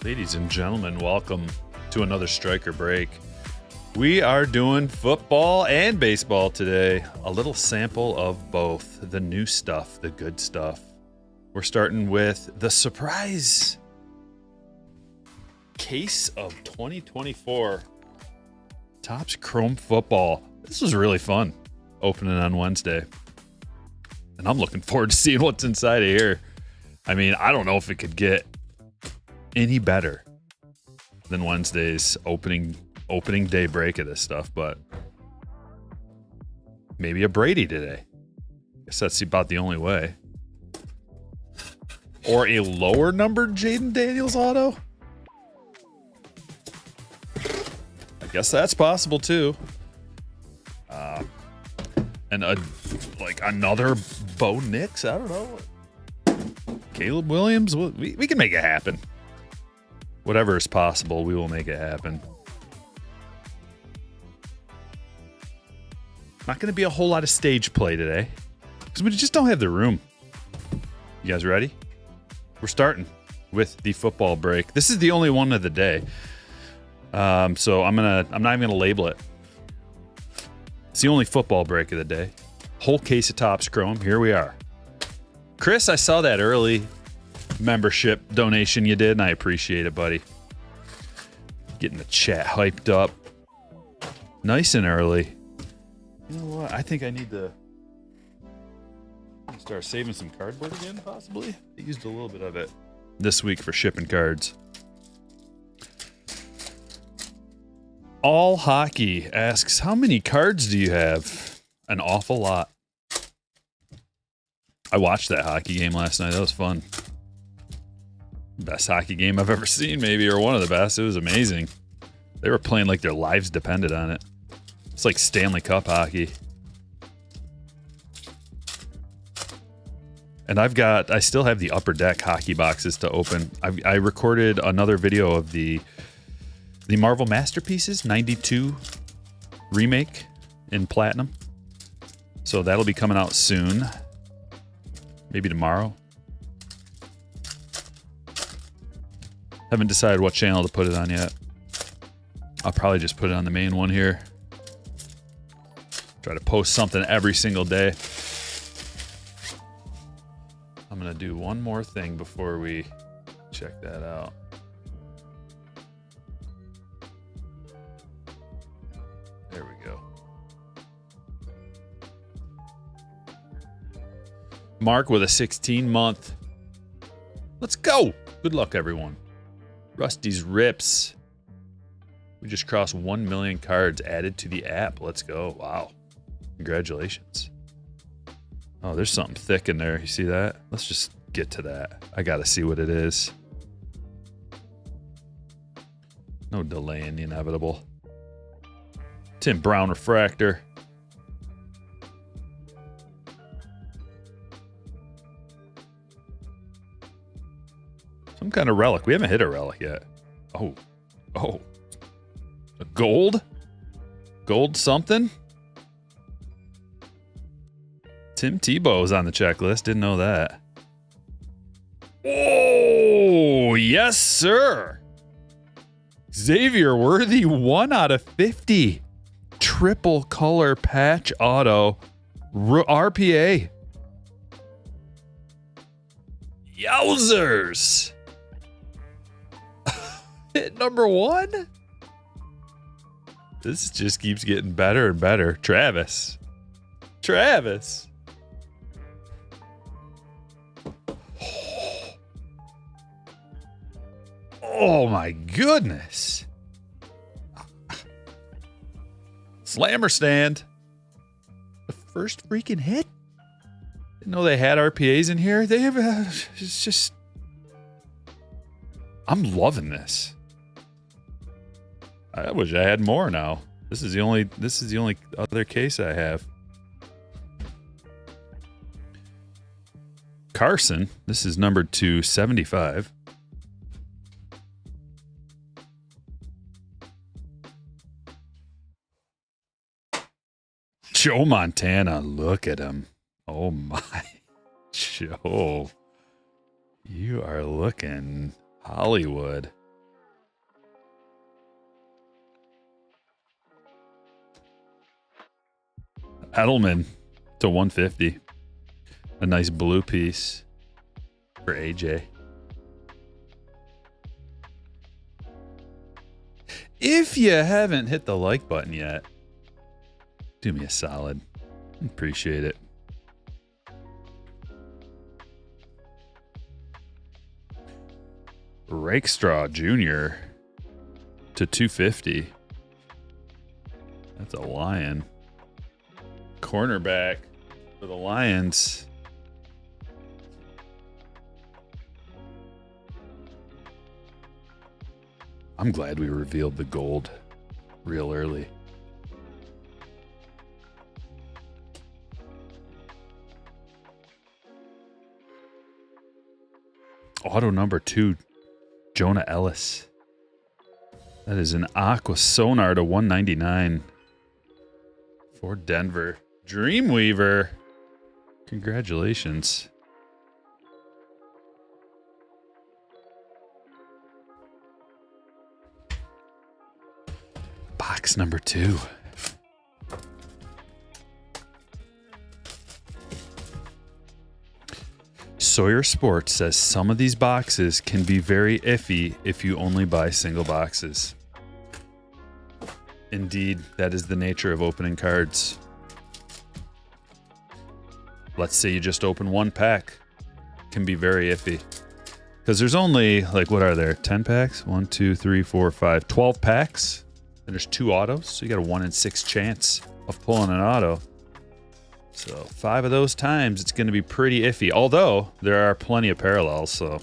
Ladies and gentlemen, welcome to another Stryker break. We are doing football and baseball today. A little sample of both. The new stuff, the good stuff. We're starting with the surprise case of 2024 TOPPS Chrome Football. This was really fun opening on Wednesday. And I'm looking forward to seeing what's inside of here. I mean, I don't know if it could get any better than Wednesday's opening day break of this stuff, but maybe a Brady today. Guess that's about the only way. Or a lower numbered Jaden Daniels auto. I guess that's possible too. And another Bo Nix. I don't know. Caleb Williams. We can make it happen. Whatever is possible, we will make it happen. Not going to be a whole lot of stage play today because we just don't have the room. You guys ready? We're starting with the football break. This is the only one of the day. So I'm not even gonna label it. It's the only football break of the day. Whole case of TOPPS Chrome. Here we are. Chris, I saw that early membership donation you did, and I appreciate it, buddy. Getting the chat hyped up nice and early. You know what? I think I need to start saving some cardboard again, possibly. I used a little bit of it this week for shipping cards. All Hockey asks, how many cards do you have? An awful lot. I watched that hockey game last night. That was fun. Best hockey game I've ever seen, maybe, or one of the best. It was amazing. They were playing like their lives depended on it. It's like Stanley Cup hockey. And I still have the Upper Deck hockey boxes to open. I recorded another video of the Marvel Masterpieces 92 remake in platinum. So that'll be coming out soon. Maybe tomorrow. Haven't decided what channel to put it on yet. I'll probably just put it on the main one here. Try to post something every single day. I'm going to do one more thing before we check that out. There we go. Mark with a 16-month. Let's go. Good luck, everyone. Rusty's Rips. We just crossed 1 million cards added to the app. Let's go. Wow. Congratulations. Oh, there's something thick in there. You see that? Let's just get to that. I got to see what it is. No delay in the inevitable. Tim Brown Refractor. Some kind of relic. We haven't hit a relic yet. Oh. A gold? Gold something? Tim Tebow's on the checklist. Didn't know that. Oh, yes, sir. Xavier Worthy, 1 out of 50. Triple color patch auto. RPA. Yowzers. Hit number 1. This just keeps getting better and better. Travis. Oh my goodness. Slammer stand. The first freaking hit. Didn't know they had RPAs in here. They have it's just I'm loving this. I wish I had more now. This is the only other case I have. Carson, this is numbered to 75. Joe Montana, look at him. Oh my. Joe. You are looking Hollywood. Edelman to 150. A nice blue piece for AJ. If you haven't hit the like button yet, do me a solid. Appreciate it. Rakestraw Jr. to 250. That's a Lion. Cornerback for the Lions. I'm glad we revealed the gold real early. Auto number 2, Jonah Ellis. That is an Aqua Sonar to 199 for Denver. Dreamweaver. Congratulations. Box number 2. Sawyer Sports says some of these boxes can be very iffy if you only buy single boxes. Indeed, that is the nature of opening cards. Let's say you just open one pack. It can be very iffy. Because there's only, like, what are there? 10 packs? 1, 2, 3, 4, 5, 12 packs. And there's 2 autos. So you got a 1 in 6 chance of pulling an auto. So 5 of those times, it's going to be pretty iffy. Although, there are plenty of parallels, so.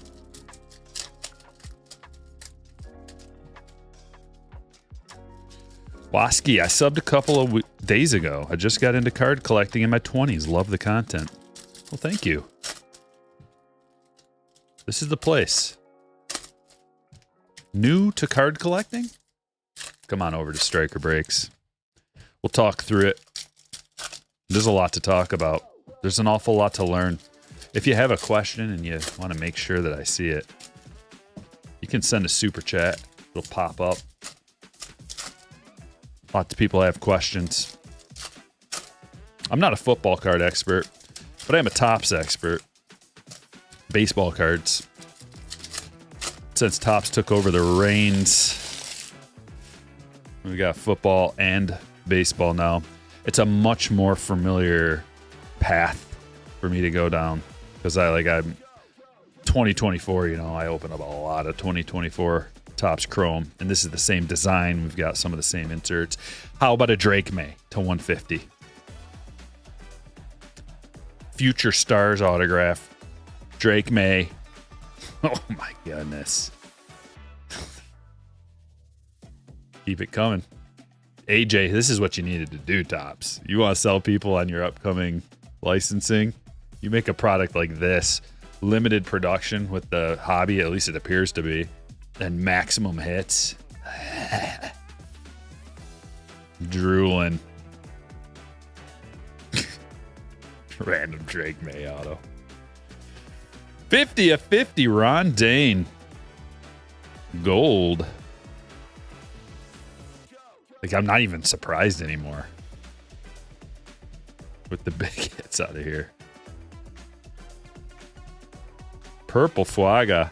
Wasky, I subbed a couple of days ago. I just got into card collecting in my 20s. Love the content. Well, thank you. This is the place. New to card collecting? Come on over to Stryker Breaks. We'll talk through it. There's a lot to talk about. There's an awful lot to learn. If you have a question and you want to make sure that I see it, you can send a super chat. It'll pop up. Lots of people have questions. I'm not a football card expert, but I am a TOPPS expert. Baseball cards. Since TOPPS took over the reins, we got football and baseball now. It's a much more familiar path for me to go down because I'm 2024, I open up a lot of 2024 TOPPS Chrome, and this is the same design. We've got some of the same inserts. How about a Drake May to 150? Future Stars autograph. Drake May. Oh my goodness. Keep it coming. AJ, this is what you needed to do, TOPPS. You want to sell people on your upcoming licensing? You make a product like this, limited production with the hobby, at least it appears to be, and maximum hits. Drooling. Random Drake May auto. 50 of 50, Ron Dane. Gold. Like, I'm not even surprised anymore with the big hits out of here. Purple Fuaga,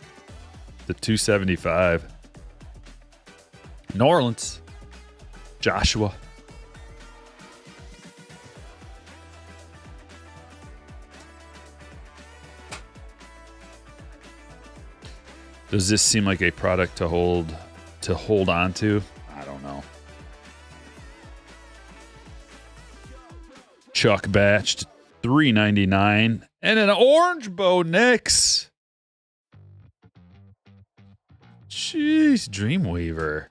the 275. New Orleans, Joshua. Does this seem like a product to hold on to? I don't know. Chuck Batch to $3.99 and an orange Bo Nix. Jeez, Dreamweaver.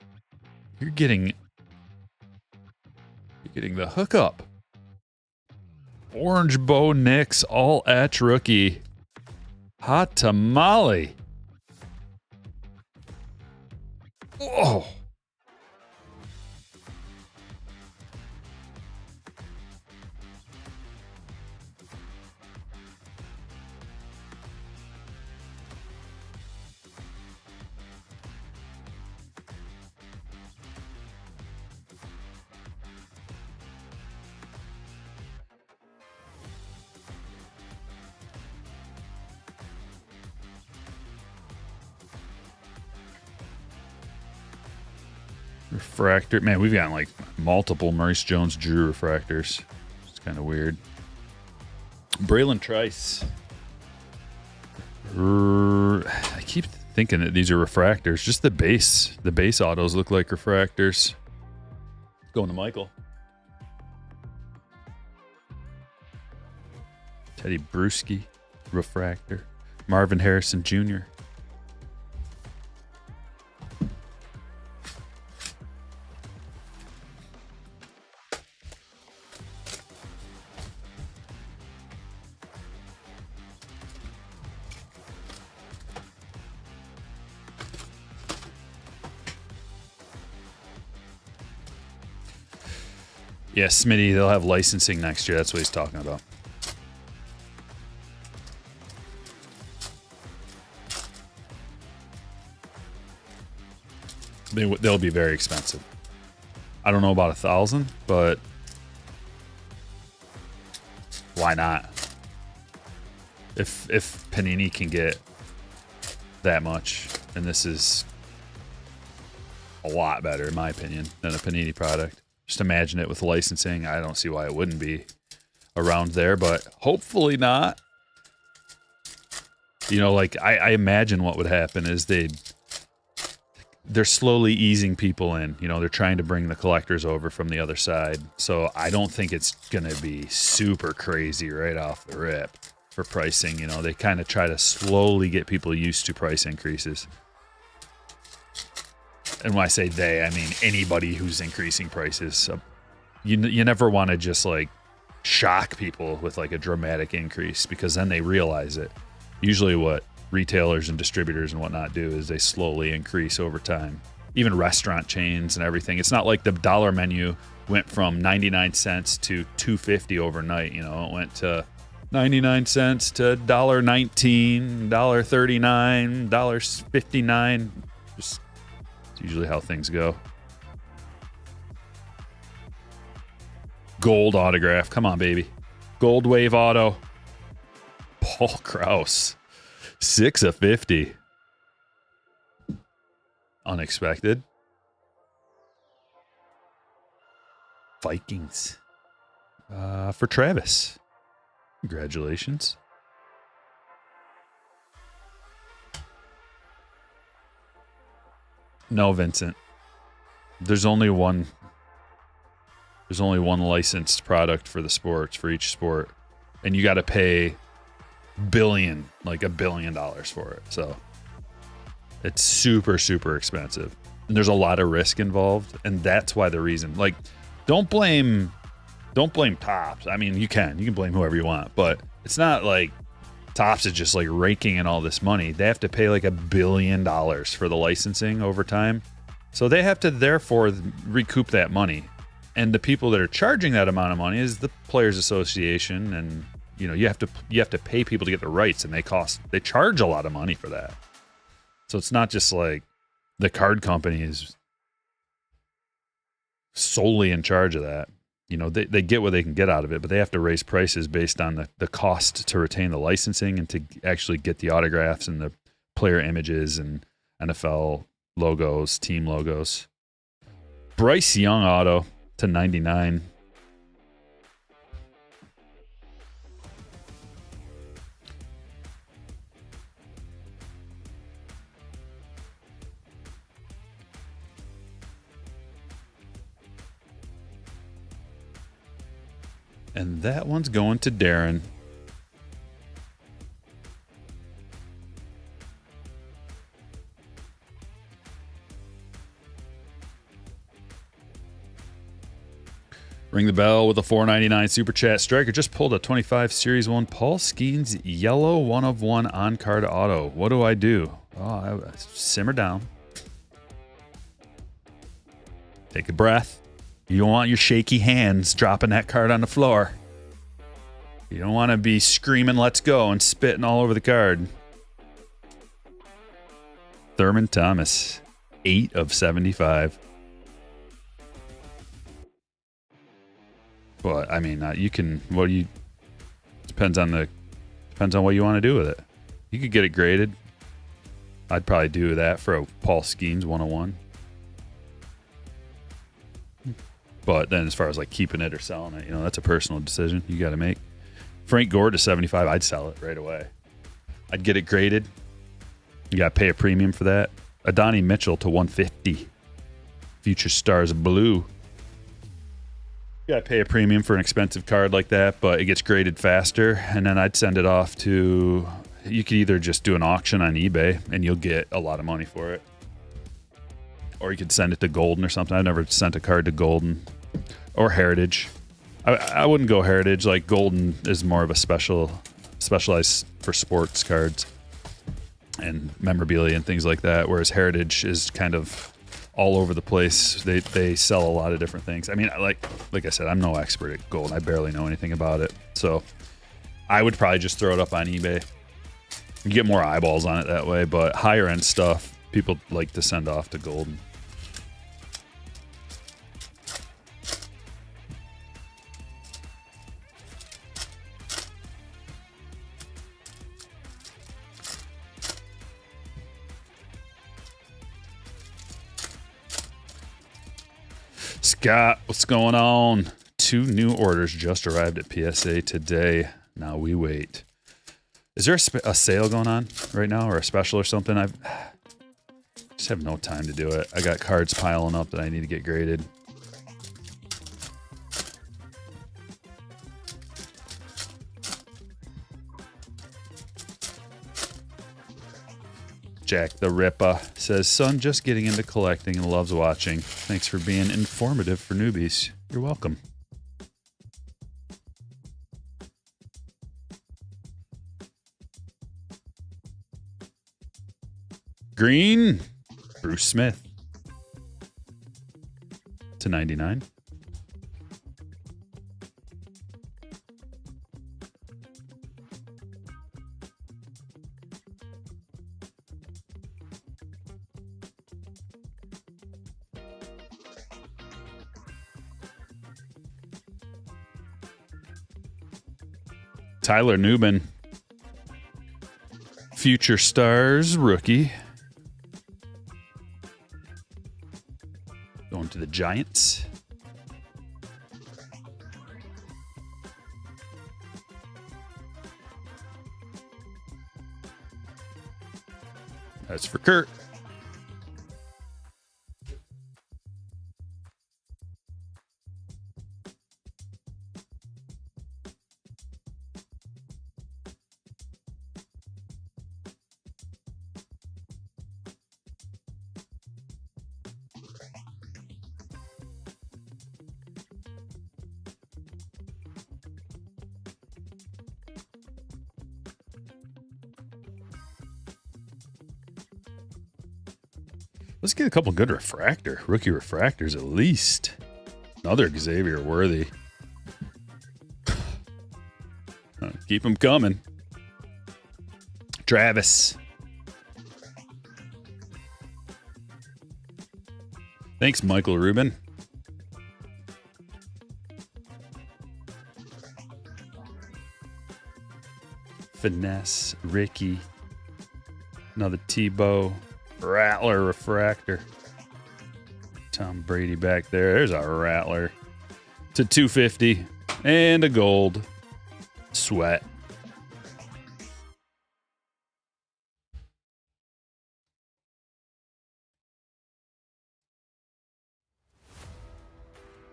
You're getting the hookup. Orange Bo Nix, all etch rookie. Hot tamale. Whoa. Refractor. Man, we've gotten like multiple Maurice Jones-Drew refractors. It's kind of weird. Braylon Trice. I keep thinking that these are refractors. Just the base. The base autos look like refractors. Going to Michael. Teddy Bruschi, refractor. Marvin Harrison Jr. Yeah, Smitty, they'll have licensing next year. That's what he's talking about. They'll be very expensive. I don't know about 1,000, but why not? If Panini can get that much, and this is a lot better, in my opinion, than a Panini product. Just imagine it with licensing. I don't see why it wouldn't be around there, but hopefully not. You know, like I imagine what would happen is they're slowly easing people in. You know, they're trying to bring the collectors over from the other side. So I don't think it's going to be super crazy right off the rip for pricing. You know, they kind of try to slowly get people used to price increases. And when I say they, I mean anybody who's increasing prices. You never want to just like shock people with like a dramatic increase, because then they realize it. Usually what retailers and distributors and whatnot do is they slowly increase over time. Even restaurant chains and everything. It's not like the dollar menu went from 99 cents to $2.50 overnight. You know, it went to 99 cents to $1.19, $1.39, $1.59. Just it's usually how things go. Gold autograph. Come on, baby. Gold wave auto. Paul Krause. 6 of 50. Unexpected. Vikings. For Travis. Congratulations. No, Vincent. There's only one licensed product for the sports, for each sport. And you got to pay $1 billion for it. So it's super, super expensive. And there's a lot of risk involved. And that's why the reason, like, don't blame TOPPS. I mean, you can blame whoever you want, but it's not like TOPPS is just like raking in all this money. They have to pay like $1 billion for the licensing over time. So they have to therefore recoup that money. And the people that are charging that amount of money is the Players Association. And, you know, you have to pay people to get the rights, and they charge a lot of money for that. So it's not just like the card company is solely in charge of that. You know, they get what they can get out of it, but they have to raise prices based on the cost to retain the licensing and to actually get the autographs and the player images and NFL logos, team logos. Bryce Young auto to 99. And that one's going to Darren. Ring the bell with a $4.99 super chat. Stryker just pulled a 25 Series 1 Paul Skeens yellow 1/1 on-card auto. What do I do? Oh, simmer down. Take a breath. You don't want your shaky hands dropping that card on the floor. You don't want to be screaming, let's go, and spitting all over the card. Thurman Thomas, 8 of 75. Well, I mean, you can, depends on what you want to do with it. You could get it graded. I'd probably do that for a Paul Skeens 101. But then as far as like keeping it or selling it, that's a personal decision you got to make. Frank Gore to 75, I'd sell it right away. I'd get it graded. You got to pay a premium for that. Adonai Mitchell to 150. Future Stars Blue. You got to pay a premium for an expensive card like that, but it gets graded faster. And then I'd send it off to, you could either just do an auction on eBay and you'll get a lot of money for it. Or you could send it to Golden or something. I've never sent a card to Golden or Heritage. I wouldn't go Heritage. Like Golden is more of a specialized for sports cards and memorabilia and things like that. Whereas Heritage is kind of all over the place. They sell a lot of different things. I mean, like I said, I'm no expert at gold. I barely know anything about it. So I would probably just throw it up on eBay. You get more eyeballs on it that way. But higher end stuff, people like to send off to Golden. Scott, what's going on? 2 new orders just arrived at PSA today. Now we wait. Is there a sale going on right now or a special or something? I just have no time to do it. I got cards piling up that I need to get graded. Jack the Ripper says, son just getting into collecting and loves watching. Thanks for being informative for newbies. You're welcome. Green, Bruce Smith to 99. Tyler Newman, Future Stars rookie. Going to the Giants. That's for Kurt. Let's get a couple good rookie refractors at least. Another Xavier Worthy. Keep them coming. Travis. Thanks, Michael Rubin. Finesse, Ricky. Another Tebow. Rattler refractor. Tom Brady back there. There's a Rattler to 250 and a gold Sweat.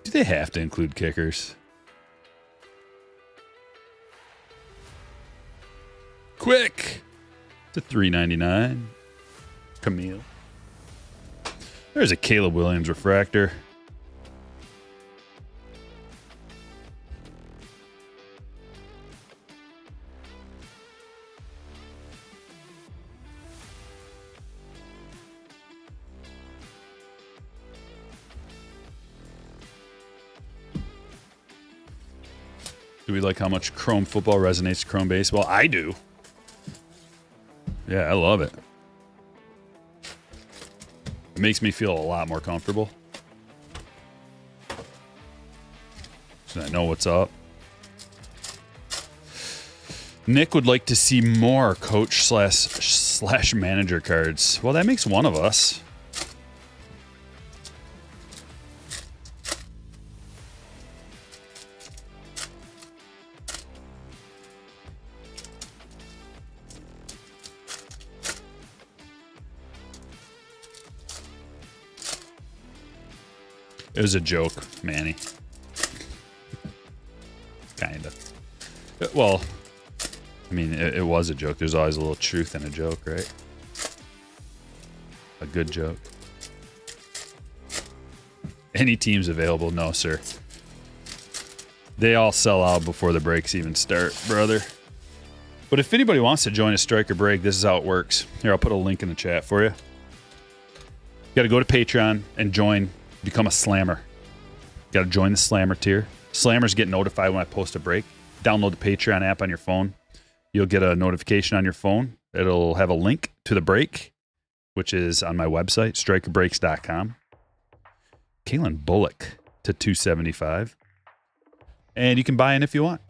Do they have to include kickers? Quick to 399. Camille. There's a Caleb Williams refractor. Do we like how much Chrome football resonates to Chrome baseball? I do. Yeah, I love it. It makes me feel a lot more comfortable. So I know what's up. Nick would like to see more coach slash manager cards. Well, that makes one of us. It was a joke, Manny. Kind of. Well, I mean, it was a joke. There's always a little truth in a joke, right? A good joke. Any teams available? No, sir. They all sell out before the breaks even start, brother. But if anybody wants to join a Stryker break, this is how it works. Here, I'll put a link in the chat for you. You got to go to Patreon and join, become a slammer. You got to join the slammer tier. Slammers get notified when I post a break. Download the Patreon app on your phone. You'll get a notification on your phone. It'll have a link to the break, which is on my website, strikerbreaks.com. Kalen Bullock to 275. And you can buy in if you want.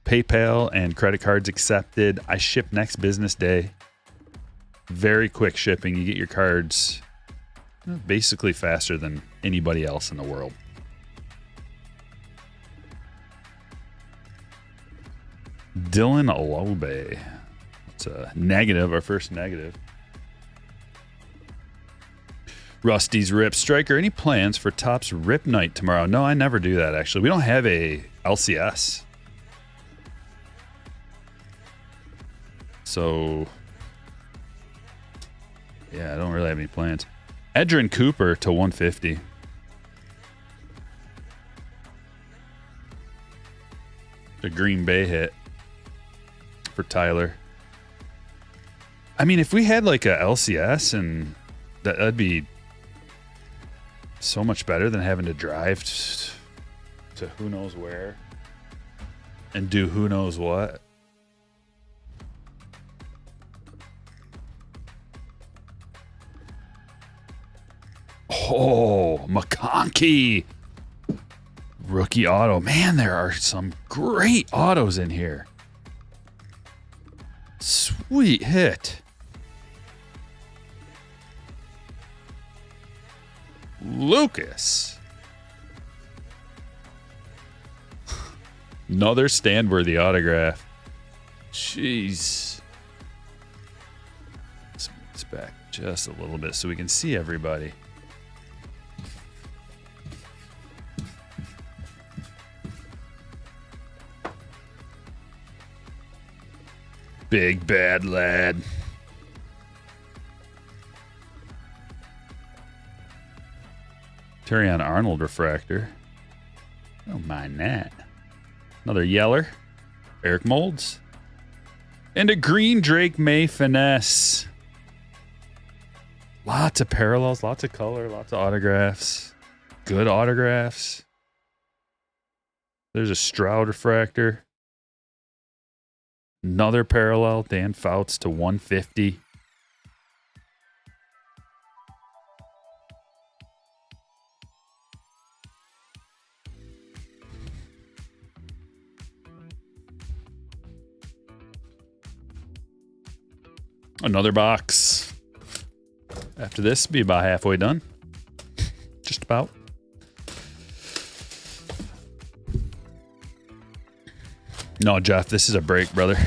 PayPal and credit cards accepted. I ship next business day. Very quick shipping. You get your cards basically faster than anybody else in the world. Dylan Alobe. It's a negative, our first negative. Rusty's Rip. Stryker, any plans for TOPPS Rip Night tomorrow? No, I never do that, actually. We don't have a LCS. So, yeah, I don't really have any plans. Edrin Cooper to 150. The Green Bay hit for Tyler. I mean, if we had like a LCS, and that'd be so much better than having to drive to who knows where and do who knows what. Oh, McConkey. Rookie auto. Man, there are some great autos in here. Sweet hit. Lucas. Another stand-worthy autograph. Jeez. Let's move this back just a little bit so we can see everybody. Big bad lad. Terrion Arnold refractor. Don't mind that. Another Yeller. Eric Molds. And a green Drake May finesse. Lots of parallels, lots of color, lots of autographs. Good autographs. There's a Stroud refractor. Another parallel, Dan Fouts to 150. Another box. After this, be about halfway done. Just about. No, Jeff, this is a break, brother.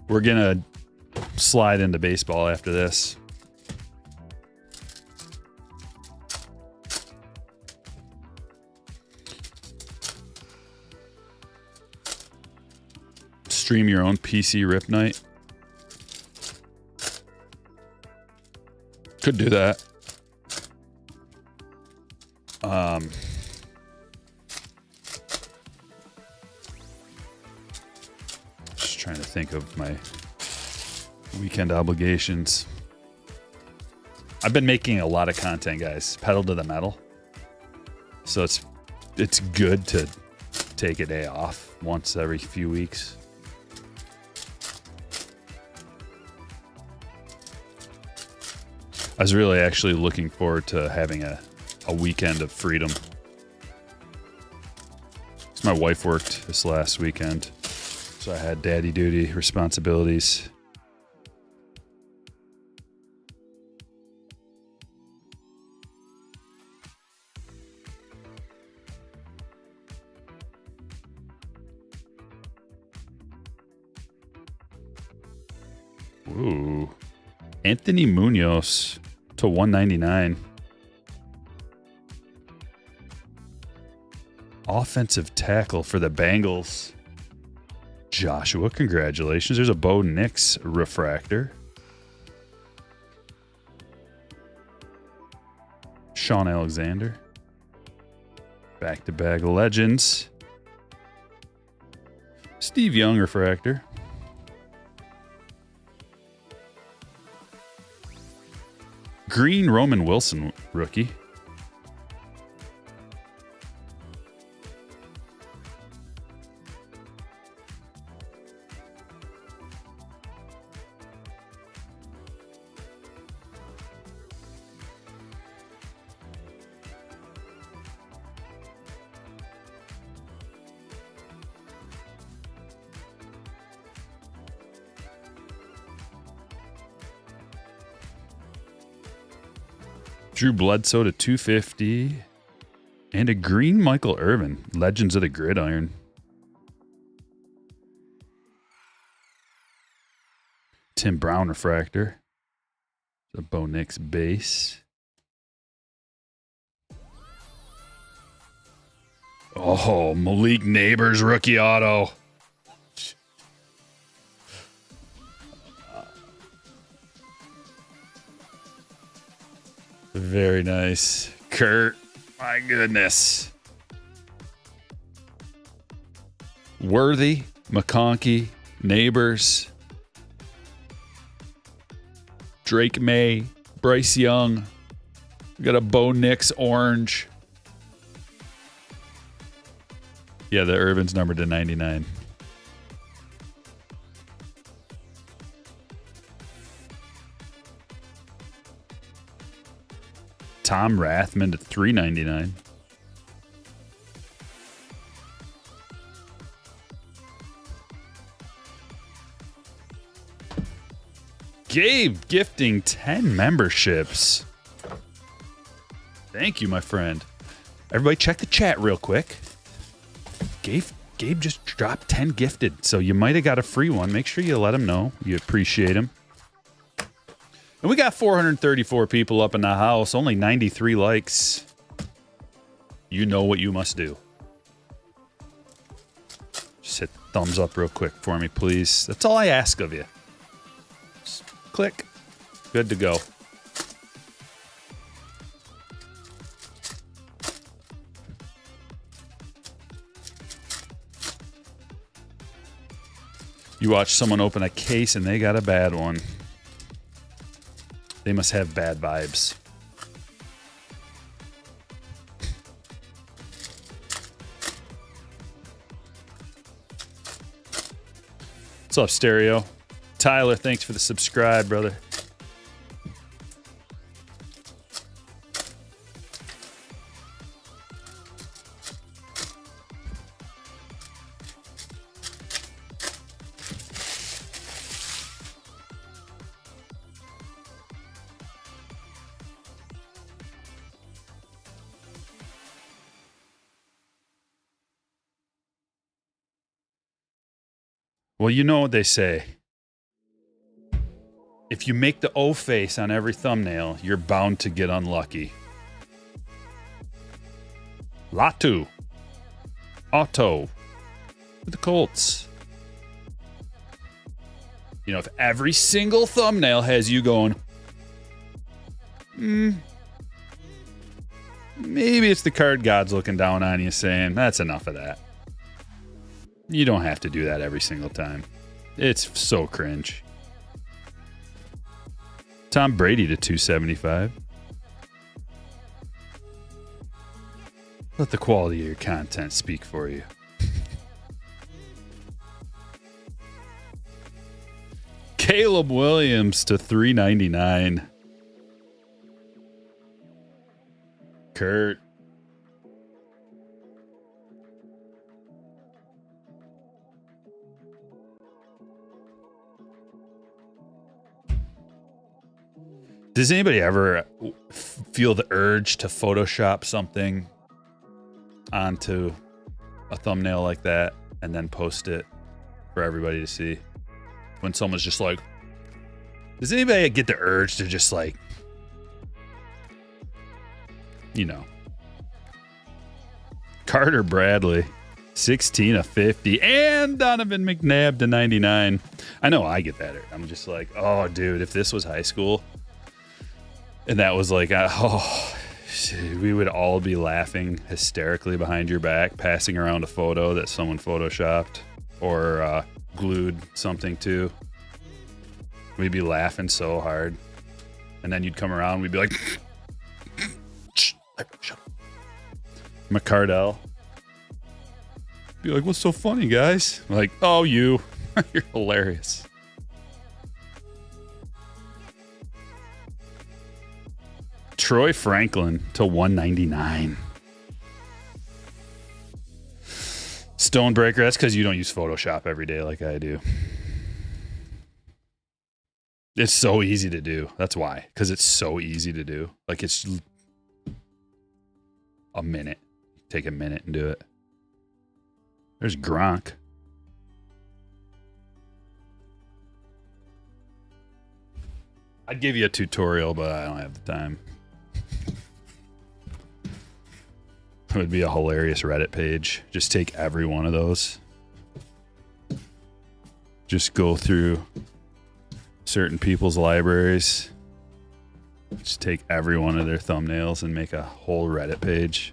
We're going to slide into baseball after this. Stream your own PC rip night. Could do that. Just trying to think of my weekend obligations. I've been making a lot of content, guys. Pedal to the metal. So it's good to take a day off once every few weeks. I was really actually looking forward to having a weekend of freedom. My wife worked this last weekend, so I had daddy duty responsibilities. Ooh. Anthony Munoz to 199. offensive tackle for the Bengals. Joshua, congratulations. There's a Bo Nix refractor. Sean Alexander. Back-to-back legends. Steve Young refractor. Green Roman Wilson rookie. Drew Bledsoe to 250. And a green Michael Irvin. Legends of the Gridiron. Tim Brown refractor. The Bo Nix base. Oh, Malik Neighbors rookie auto. Very nice. Kurt, my goodness. Worthy, McConkey, Neighbors, Drake May, Bryce Young. We got a Bo Nix orange. Yeah, the Irvin's numbered to 99. Tom Rathman to 399. Gabe gifting 10 memberships. Thank you, my friend. Everybody check the chat real quick. Gabe just dropped 10 gifted, so you might have got a free one. Make sure you let him know. You appreciate him. And we got 434 people up in the house, only 93 likes. You know what you must do. Just hit thumbs up real quick for me, please. That's all I ask of you. Just click. Good to go. You watch someone open a case and they got a bad one. They must have bad vibes. What's up, Stereo? Tyler, thanks for the subscribe, brother. Well, you know what they say. If you make the O face on every thumbnail, you're bound to get unlucky. Latu. Otto. With the Colts. You know, if every single thumbnail has you going, maybe it's the card gods looking down on you saying, that's enough of that. You don't have to do that every single time. It's so cringe. Tom Brady to 275. Let the quality of your content speak for you. Caleb Williams to 399. Kurt. Does anybody ever feel the urge to Photoshop something onto a thumbnail like that and then post it for everybody to see? When someone's just like, does anybody get the urge to just like, Carter Bradley, 16 of 50. And Donovan McNabb to 99. I know I get that. I'm just like, oh, dude, if this was high school and that was like, we would all be laughing hysterically behind your back, passing around a photo that someone photoshopped or glued something to. We'd be laughing so hard. And then you'd come around, we'd be like, shut up. McCardell. Be like, what's so funny, guys? Like, oh, you. You're hilarious. Troy Franklin to 199. Stonebreaker, that's because you don't use Photoshop every day like I do. It's so easy to do. That's why. Because it's so easy to do. Like, it's a minute. Take a minute and do it. There's Gronk. I'd give you a tutorial, but I don't have the time. It would be a hilarious Reddit page. Just take every one of those. Just go through certain people's libraries. Just take every one of their thumbnails and make a whole Reddit page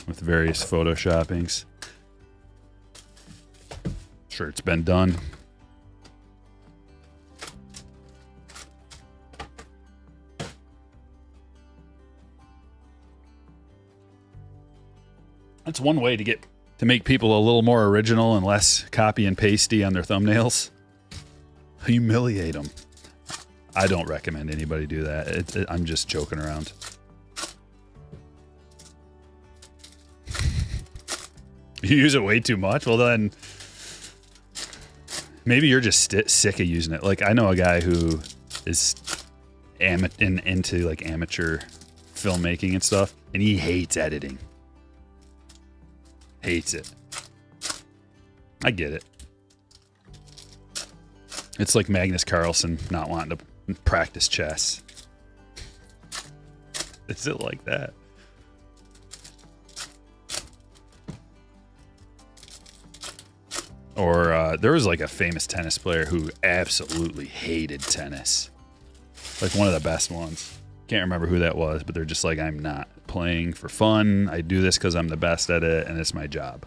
with various photoshoppings. Sure, it's been done. That's one way to make people a little more original and less copy and pasty on their thumbnails. Humiliate them. I don't recommend anybody do that. I'm just joking around. You use it way too much? Well, then maybe you're just sick of using it. Like, I know a guy who is into like amateur filmmaking and stuff, and he hates editing. Hates it. I get it. It's like Magnus Carlsen not wanting to practice chess. Is it like that? Or there was like a famous tennis player who absolutely hated tennis. Like one of the best ones. Can't remember who that was, but they're just like, I'm not playing for fun. I do this because I'm the best at it and it's my job.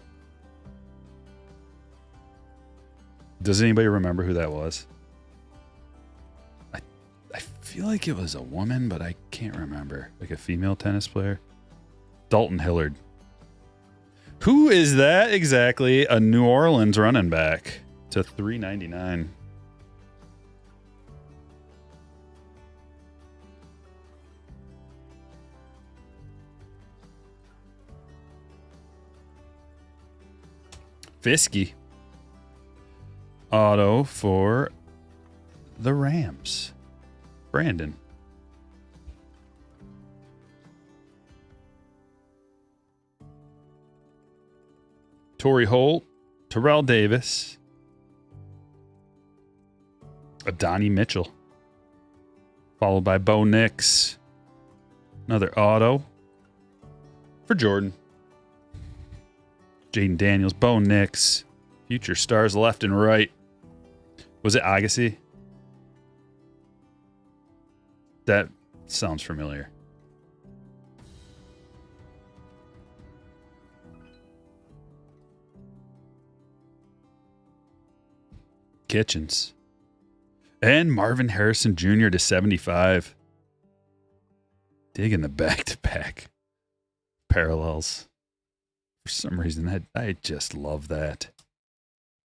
Does anybody remember who that was? I feel like it was a woman, but I can't remember. Like a female tennis player. Dalton Hillard. Who is that exactly? A New Orleans running back to $3.99. Fisky. Auto for the Rams. Brandon. Torrey Holt. Terrell Davis. Adonai Mitchell. Followed by Bo Nix. Another auto for Jordan. Jaden Daniels, Bo Nix. Future stars left and right. Was it Agassi? That sounds familiar. Kitchens. And Marvin Harrison Jr. to 75. Digging the back-to-back parallels. For some reason, I just love that.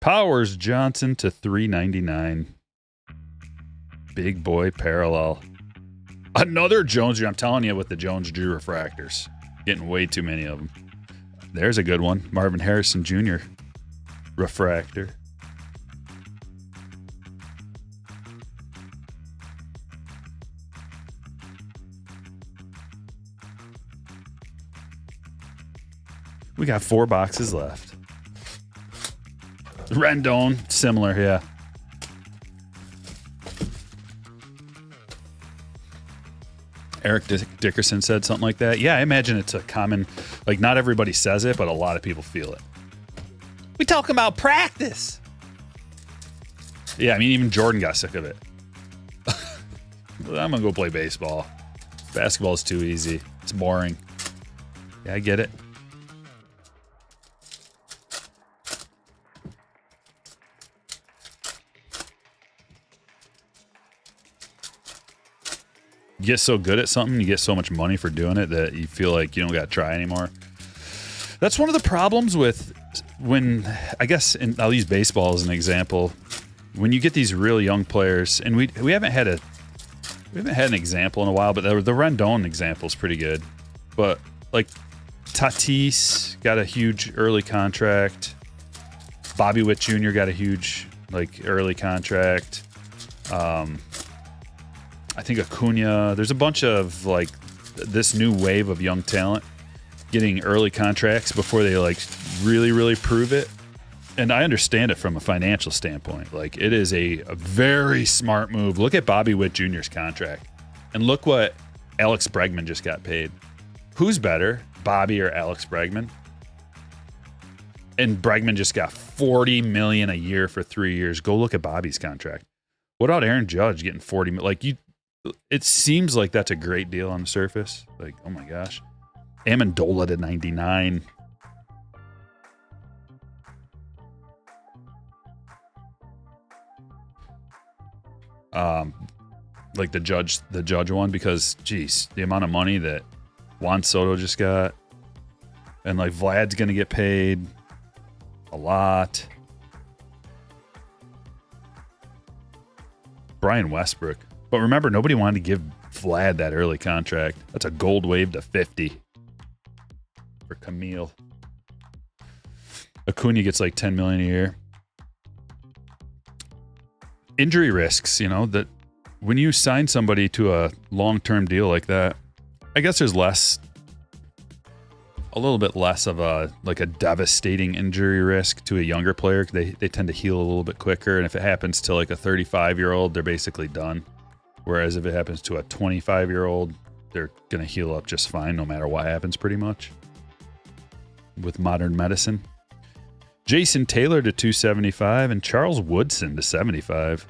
Powers Johnson to $3.99. Big boy parallel. Another Jones Drew. I'm telling you, with the Jones Drew refractors. Getting way too many of them. There's a good one. Marvin Harrison Jr. refractor. We got 4 boxes left. Rendon, similar, yeah. Eric Dickerson said something like that. Yeah, I imagine it's a common, like not everybody says it, but a lot of people feel it. We talking about practice. Yeah, I mean, even Jordan got sick of it. I'm going to go play baseball. Basketball is too easy. It's boring. Yeah, I get it. You get so good at something, you get so much money for doing it that you feel like you don't got to try anymore. That's one of the problems with when, I guess, I'll use baseball as an example. When you get these real young players, and we haven't had an example in a while, but the Rendon example is pretty good. But like Tatis got a huge early contract. Bobby Witt Jr. got a huge early contract. I think Acuna. There's a bunch of this new wave of young talent getting early contracts before they really prove it. And I understand it from a financial standpoint. It is a very smart move. Look at Bobby Witt Jr.'s contract. And look what Alex Bregman just got paid. Who's better, Bobby or Alex Bregman? And Bregman just got $40 million a year for 3 years. Go look at Bobby's contract. What about Aaron Judge getting $40 million? It seems like that's a great deal on the surface. Oh my gosh. Amendola to 99. The judge one, because geez, the amount of money that Juan Soto just got, and Vlad's gonna get paid a lot. Brian Westbrook, but remember, nobody wanted to give Vlad that early contract. That's a gold wave to 50 for Camille. Acuna gets $10 million a year. Injury risks, that when you sign somebody to a long-term deal like that, I guess there's a little bit less of a devastating injury risk to a younger player. They tend to heal a little bit quicker, and if it happens to a 35-year-old, they're basically done. Whereas if it happens to a 25-year-old, they're going to heal up just fine no matter what happens, pretty much, with modern medicine. Jason Taylor to 275 and Charles Woodson to 75.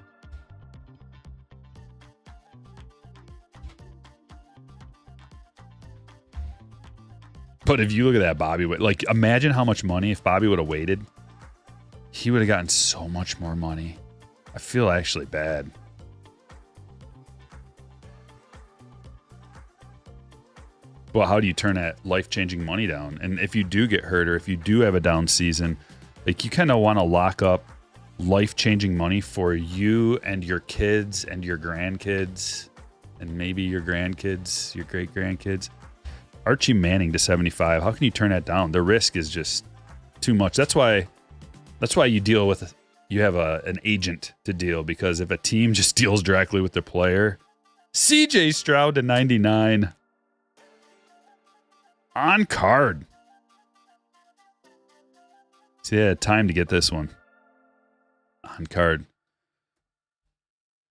But if you look at that Bobby Witt, imagine how much money if Bobby would have waited. He would have gotten so much more money. I feel actually bad. Well, how do you turn that life-changing money down? And if you do get hurt or if you do have a down season, you kind of want to lock up life-changing money for you and your kids and your grandkids and maybe your grandkids, your great-grandkids. Archie Manning to 75. How can you turn that down? The risk is just too much. That's why you have an agent to deal, because if a team just deals directly with their player, CJ Stroud to 99 on card. So yeah, time to get this one on card.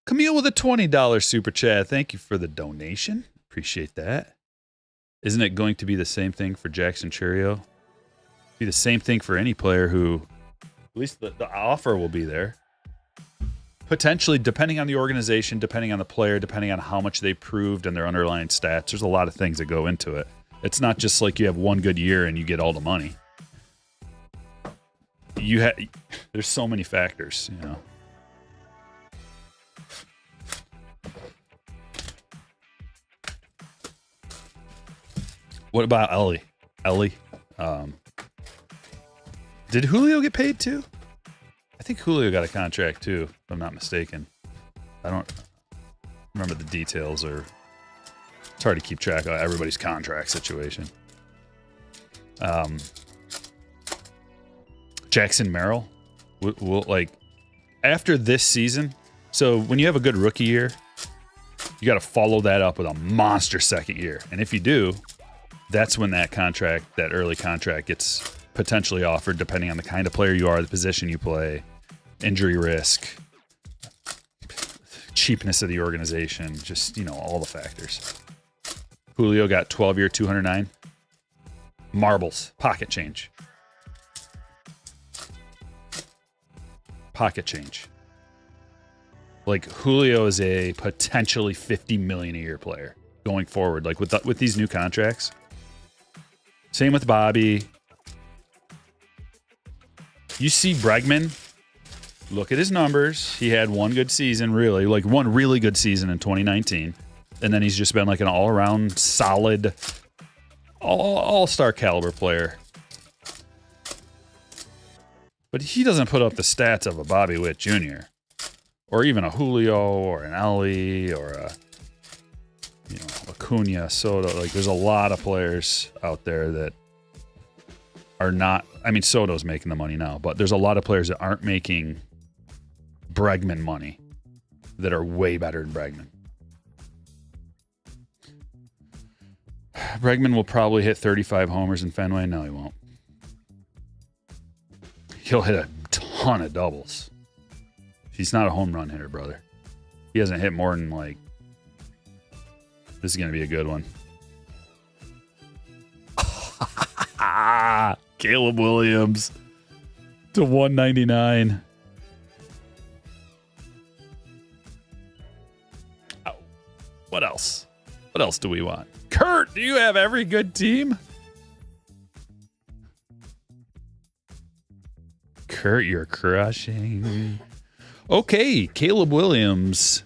Camille with a $20 super chat. Thank you for the donation. Appreciate that. Isn't it going to be the same thing for Jackson Churio? Be the same thing for any player who, at least the offer will be there. Potentially, depending on the organization, depending on the player, depending on how much they proved and their underlying stats. There's a lot of things that go into it. It's not just you have one good year and you get all the money. There's so many factors, What about Ellie? Did Julio get paid too? I think Julio got a contract too, if I'm not mistaken. I don't remember the details, or it's hard to keep track of everybody's contract situation. Jackson Merrill will after this season. So when you have a good rookie year, you got to follow that up with a monster second year. And if you do, that's when that early contract gets potentially offered, depending on the kind of player you are, the position you play, injury risk, cheapness of the organization, just, all the factors. Julio got 12-year, 209. Marbles, pocket change. Pocket change. Like Julio is a potentially $50 million a year player going forward, like with these new contracts. Same with Bobby. You see Bregman. Look at his numbers. He had one good season, really, like one really good season in 2019, and then he's just been like an all-around solid, all-star caliber player. But he doesn't put up the stats of a Bobby Witt Jr. or even a Julio or an Ellie or a Acuna, Soto. Like, there's a lot of players out there that are not. I mean, Soto's making the money now, but there's a lot of players that aren't making Bregman money that are way better than Bregman. Bregman will probably hit 35 homers in Fenway. No, he won't. He'll hit a ton of doubles. He's not a home run hitter, brother. He hasn't hit more than like. This is going to be a good one. Caleb Williams to 199. Oh, what else? What else do we want? Kurt, do you have every good team? Kurt, you're crushing. Okay, Caleb Williams.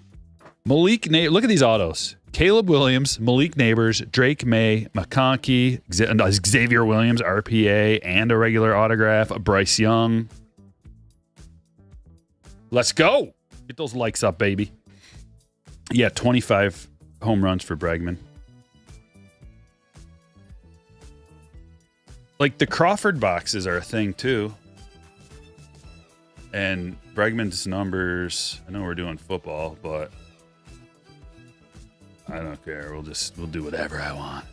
Malik Neighbors. Look at these autos. Caleb Williams, Malik Neighbors, Drake May, McConkey, Xavier Williams, RPA, and a regular autograph. Bryce Young. Let's go. Get those likes up, baby. Yeah, 25 home runs for Bregman. Like, the Crawford boxes are a thing, too. And Bregman's numbers, I know we're doing football, but I don't care. We'll do whatever I want.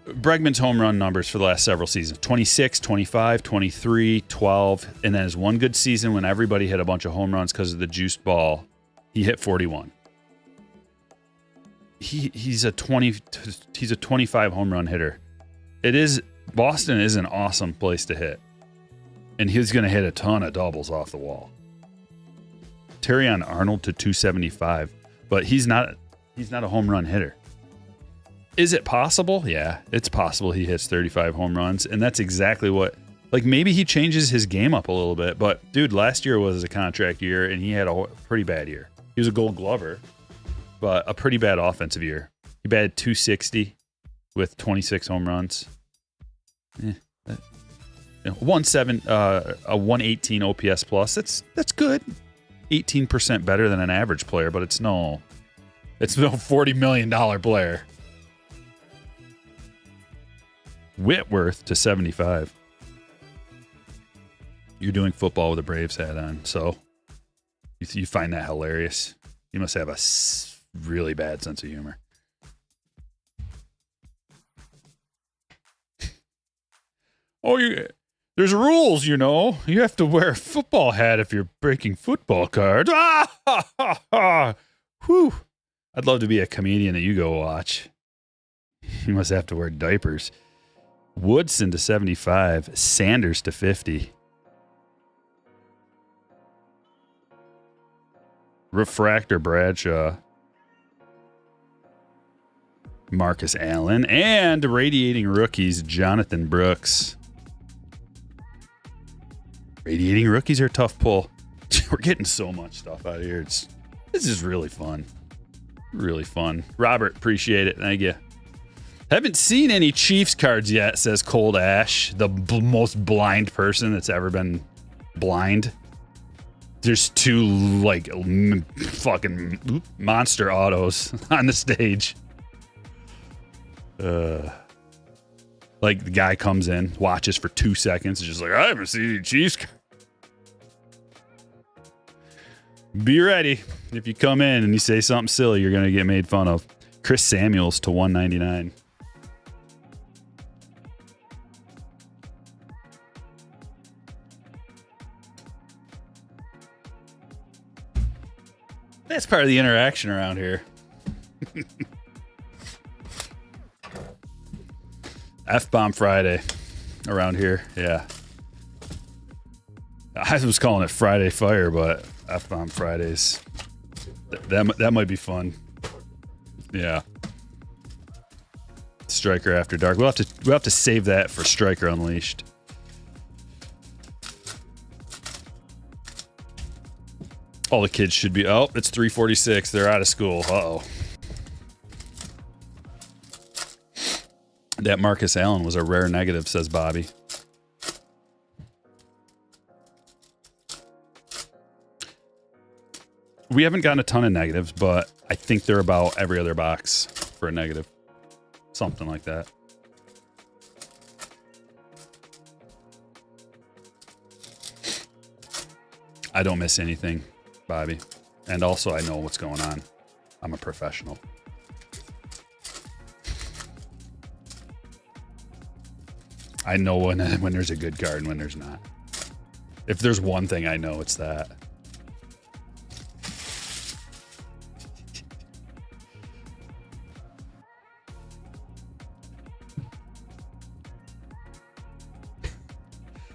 Bregman's home run numbers for the last several seasons: 26, 25, 23, 12, and then his one good season when everybody hit a bunch of home runs because of the juiced ball, he hit 41. He's a 25 home run hitter. Boston is an awesome place to hit. And he's going to hit a ton of doubles off the wall. Terrion Arnold to 275. But he's not a home run hitter. Is it possible? Yeah, it's possible he hits 35 home runs. And that's exactly what, like, maybe he changes his game up a little bit. But, dude, last year was a contract year, and he had a pretty bad year. He was a Gold Glover, but a pretty bad offensive year. He batted 260 with 26 home runs. A 118 OPS plus. That's good. 18% better than an average player, but it's no $40 million player. Whitworth to 75. You're doing football with a Braves hat on, so you find that hilarious. You must have a really bad sense of humor. There's rules, you know. You have to wear a football hat if you're breaking football cards. Whew. I'd love to be a comedian that you go watch. You must have to wear diapers. Woodson to 75. Sanders to 50. Refractor Bradshaw. Marcus Allen. And radiating rookies, Jonathan Brooks. Radiating rookies are a tough pull. We're getting so much stuff out of here. This is really fun. Really fun. Robert, appreciate it. Thank you. Haven't seen any Chiefs cards yet, says Cold Ash, the most blind person that's ever been blind. There's two, like, fucking monster autos on the stage. Like, the guy comes in, watches for 2 seconds, is just like, I haven't seen any Chiefs. Be ready. If you come in and you say something silly, you're going to get made fun of. Chris Samuels to 199. That's part of the interaction around here. F-bomb Friday around here. Yeah. I was calling it Friday Fire, but F-bomb Fridays. That might be fun. Yeah. Stryker After Dark. We'll have to save that for Stryker Unleashed. All the kids should be. Oh, it's 3:46. They're out of school. Uh-oh. That Marcus Allen was a rare negative, says Bobby. We haven't gotten a ton of negatives, but I think they're about every other box for a negative. Something like that. I don't miss anything, Bobby. And also, I know what's going on. I'm a professional. I know when there's a good card and when there's not. If there's one thing I know, it's that.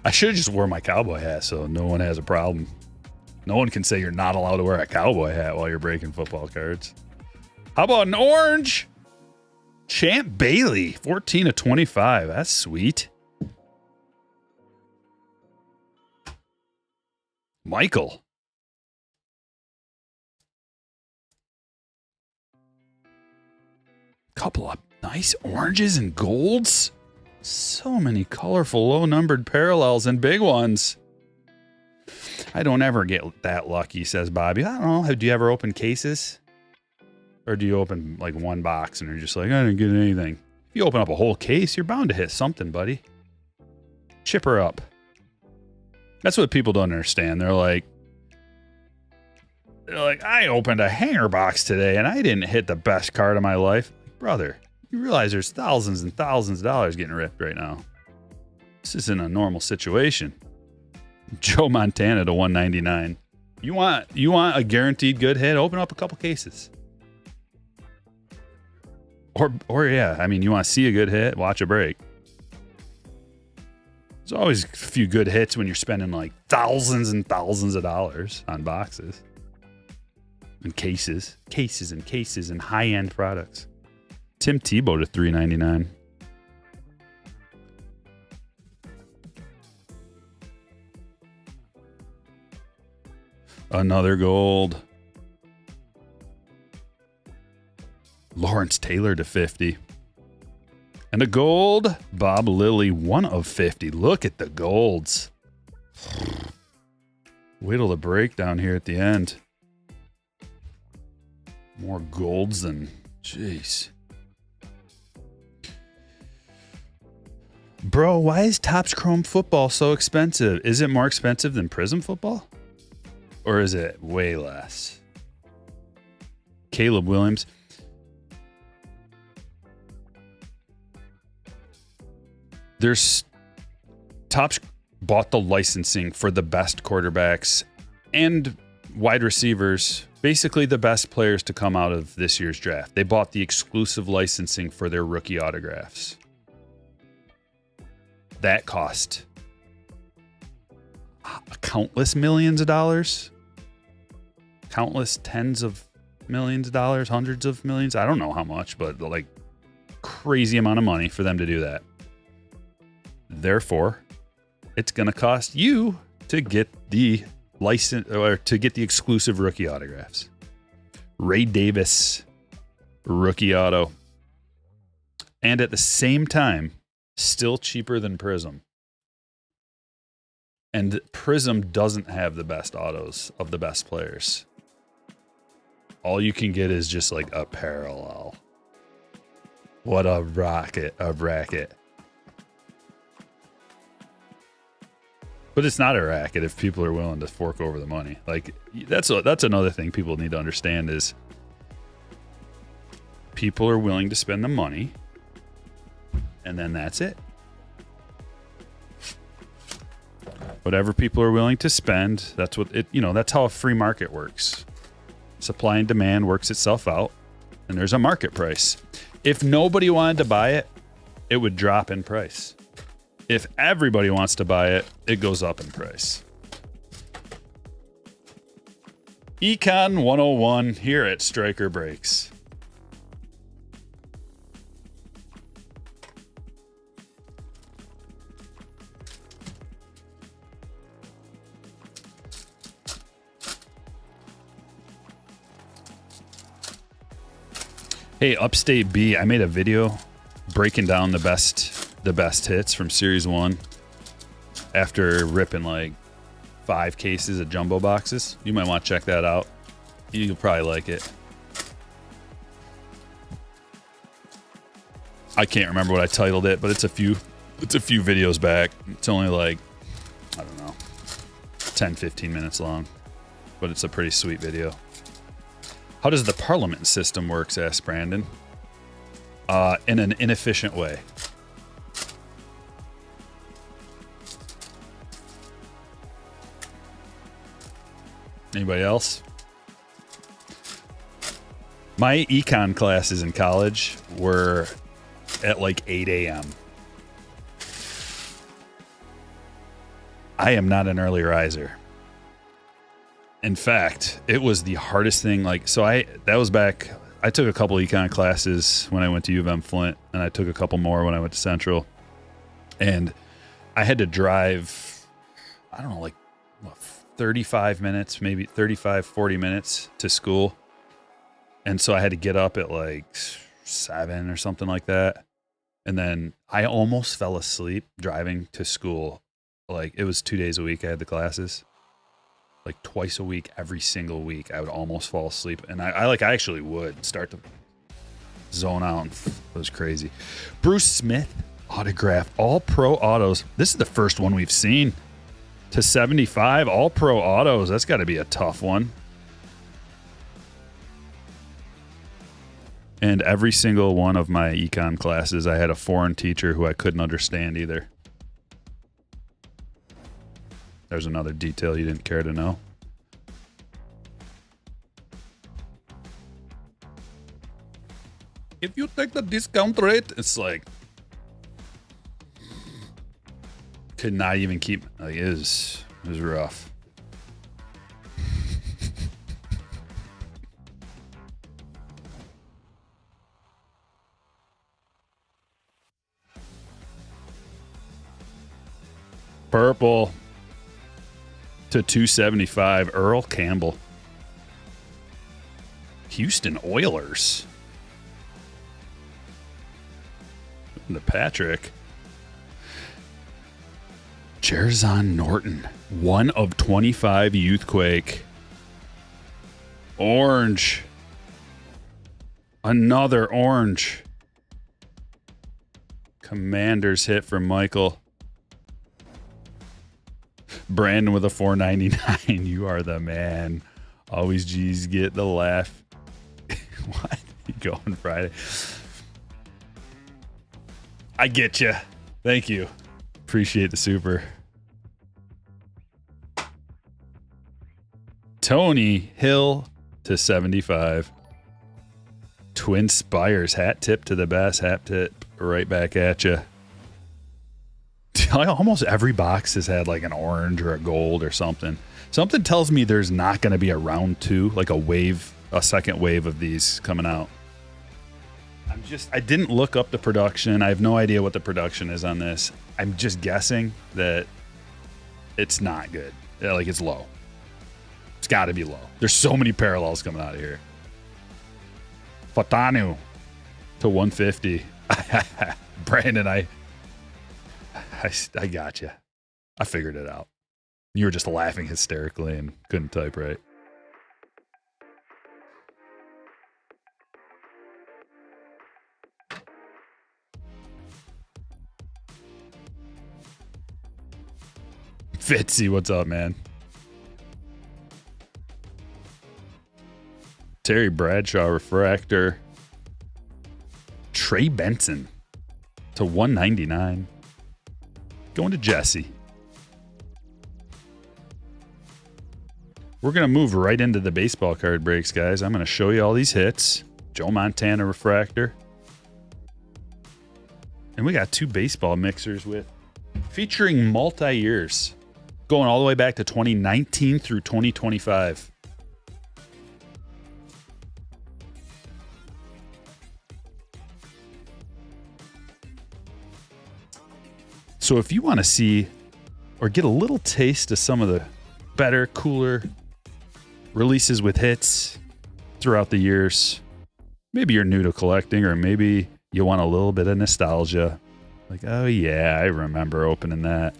I should have just wore my cowboy hat so no one has a problem. No one can say you're not allowed to wear a cowboy hat while you're breaking football cards. How about an orange? Champ Bailey, 14/25. That's sweet. Michael. Couple of nice oranges and golds. So many colorful, low-numbered parallels and big ones. I don't ever get that lucky, says Bobby. I don't know. Do you ever open cases? Or do you open like one box and you're just like, I didn't get anything? If you open up a whole case, you're bound to hit something, buddy. Chip her up. That's what people don't understand. They're like, I opened a hanger box today and I didn't hit the best card of my life. Brother, you realize there's thousands and thousands of dollars getting ripped right now. This isn't a normal situation. Joe Montana to 199. You want a guaranteed good hit? Open up a couple cases. Or yeah, I mean, you want to see a good hit? Watch a break. There's always a few good hits when you're spending like thousands and thousands of dollars on boxes and cases and high-end products. Tim Tebow to $3.99. Another gold. Lawrence Taylor to 50. And a gold, Bob Lilly, 1/50. Look at the golds. Wait till the breakdown here at the end. More golds than, jeez. Bro, why is Topps Chrome football so expensive? Is it more expensive than Prism football? Or is it way less? Caleb Williams. There's Topps bought the licensing for the best quarterbacks and wide receivers, basically the best players to come out of this year's draft. They bought the exclusive licensing for their rookie autographs. That cost countless millions of dollars, countless tens of millions of dollars, hundreds of millions. I don't know how much, but like crazy amount of money for them to do that. Therefore, it's going to cost you to get the license or to get the exclusive rookie autographs. Ray Davis, rookie auto. And at the same time, still cheaper than Prism. And Prism doesn't have the best autos of the best players. All you can get is just like a parallel. What a racket. But it's not a racket if people are willing to fork over the money. Like that's another thing people need to understand is people are willing to spend the money and then that's it. Whatever people are willing to spend, that's what it, that's how a free market works. Supply and demand works itself out and there's a market price. If nobody wanted to buy it, it would drop in price. If everybody wants to buy it, it goes up in price. Econ 101 here at Stryker Brakes. Hey, Upstate B, I made a video breaking down the best hits from Series 1 after ripping like 5 cases of jumbo boxes. You might want to check that out. You'll probably like it. I can't remember what I titled it, but it's a few videos back. It's only like, I don't know, 10, 15 minutes long, but it's a pretty sweet video. How does the parliament system work, asked Brandon. In an inefficient way. Anybody else? My econ classes in college were at like 8 a.m. I am not an early riser. In fact, it was the hardest thing. Like, so that was back, I took a couple econ classes when I went to U of M Flint, and I took a couple more when I went to Central. And I had to drive, I don't know, like 35 minutes, maybe 35, 40 minutes to school. And so I had to get up at like 7 or something like that. And then I almost fell asleep driving to school. Like, it was 2 days a week I had the classes. Like twice a week, every single week, I would almost fall asleep. And I actually would start to zone out. And it was crazy. Bruce Smith autograph, all pro autos. This is the first one we've seen to 75, all pro autos. That's got to be a tough one. And every single one of my econ classes, I had a foreign teacher who I couldn't understand either. There's another detail you didn't care to know. If you take the discount rate, it's like, could not even keep, like, it was rough. Purple to 275, Earl Campbell. Houston Oilers. To Patrick. Jerzon Norton, 1 of 25 Youthquake. Orange. Another orange. Commander's hit from Michael. Brandon with a 499. You are the man. Always G's get the laugh. What? You going Friday? I get you. Thank you. Appreciate the super. Tony Hill to 75. Twin Spires hat tip to the best. Hat tip right back at you. Almost every box has had like an orange or a gold or something. Something tells me there's not going to be a round 2, like a second wave of these coming out. I didn't look up the production. I have no idea what the production is on this. I'm just guessing that it's not good. Like, it's low. It's got to be low. There's so many parallels coming out of here. Fatanu to 150. Brandon, I got you. I figured it out. You were just laughing hysterically and couldn't type right. Fitzy, what's up, man? Terry Bradshaw refractor. Trey Benson to 199. Going to Jesse. We're going to move right into the baseball card breaks, guys. I'm going to show you all these hits. Joe Montana refractor. And we got 2 baseball mixers featuring multi-years, going all the way back to 2019 through 2025. So if you want to see or get a little taste of some of the better, cooler releases with hits throughout the years, maybe you're new to collecting, or maybe you want a little bit of nostalgia. Like, oh yeah, I remember opening that.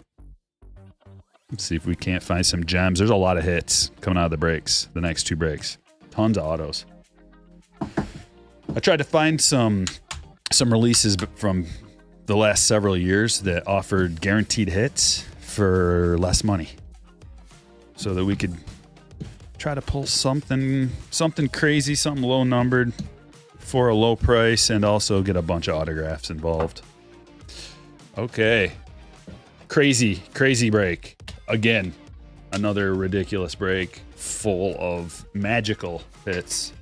Let's see if we can't find some gems. There's a lot of hits coming out of the breaks, the next 2 breaks. Tons of autos. I tried to find some releases from the last several years that offered guaranteed hits for less money, so that we could try to pull something crazy, something low numbered for a low price, and also get a bunch of autographs involved. Okay. Crazy break. Again, another ridiculous break full of magical hits.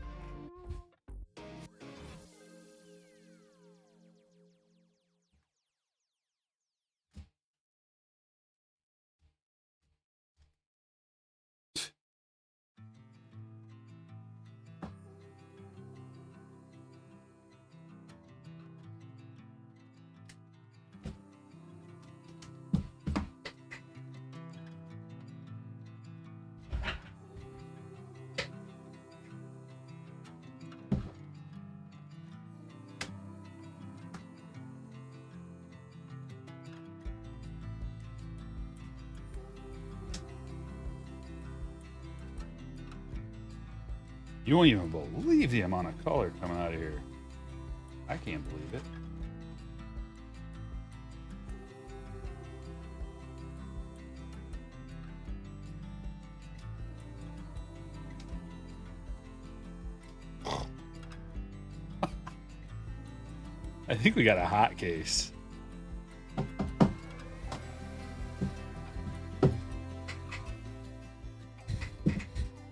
You won't even believe the amount of color coming out of here. I can't believe it. I think we got a hot case.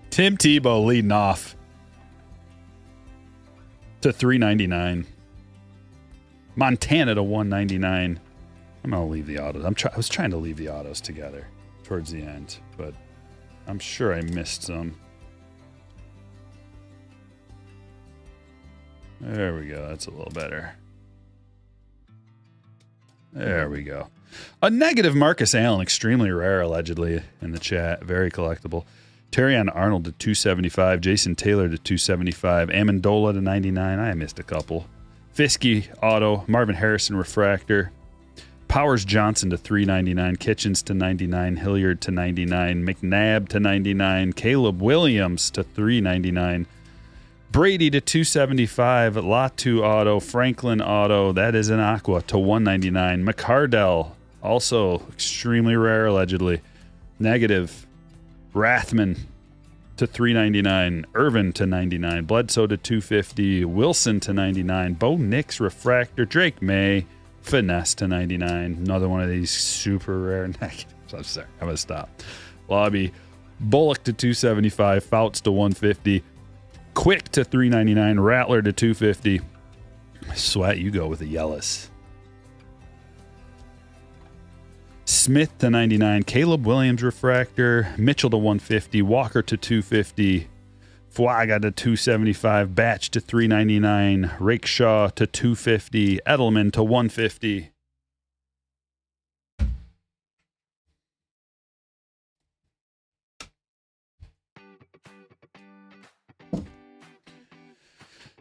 Tim Tebow leading off to $3.99. Montana to $1.99. I'm gonna leave the autos. I was trying to leave the autos together towards the end, but I'm sure I missed some. There we go. That's a little better. There we go. A negative Marcus Allen, extremely rare, allegedly, in the chat. Very collectible. Terrion Arnold to 275. Jason Taylor to 275. Amendola to 99. I missed a couple. Fiske auto. Marvin Harrison refractor. Powers Johnson to 399. Kitchens to 99. Hilliard to 99. McNabb to 99. Caleb Williams to 399. Brady to 275. Latu auto. Franklin auto. That is an aqua to 199. McCardell, also extremely rare, allegedly. Negative. Rathman to 399. Irvin to 99. Bledsoe to 250. Wilson to 99. Bo Nix refractor. Drake May finesse to 99. Another one of these super rare negatives. I'm sorry, I'm gonna stop. Lobby Bullock to 275. Fouts to 150. Quick to 399. Rattler to 250. Sweat, you go with the Yellis. Smith to 99. Caleb Williams refractor. Mitchell to 150. Walker to 250. Fuaga to 275. Batch to 399. Rakeshaw to 250. Edelman to 150.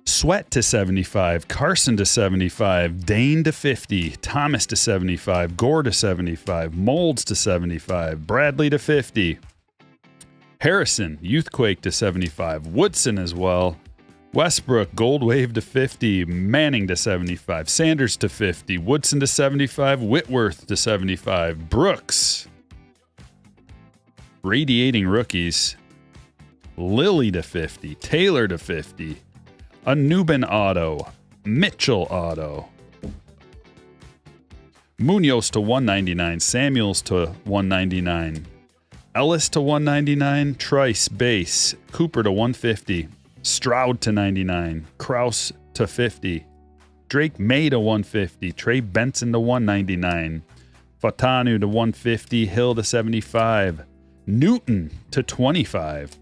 Sweat to 75, Carson to 75, Dane to 50, Thomas to 75, Gore to 75, Molds to 75, Bradley to 50, Harrison, Youthquake to 75, Woodson as well, Westbrook, Gold Wave to 50, Manning to 75, Sanders to 50, Woodson to 75, Whitworth to 75, Brooks, Radiating Rookies, Lilly to 50, Taylor to 50, a Nubin auto, Mitchell auto, Munoz to 199, Samuels to 199, Ellis to 199, Trice base, Cooper to 150, Stroud to 99, Kraus to 50, Drake May to 150. Trey Benson to 199. Fatanu to 150. Hill to 75. Newton to 25.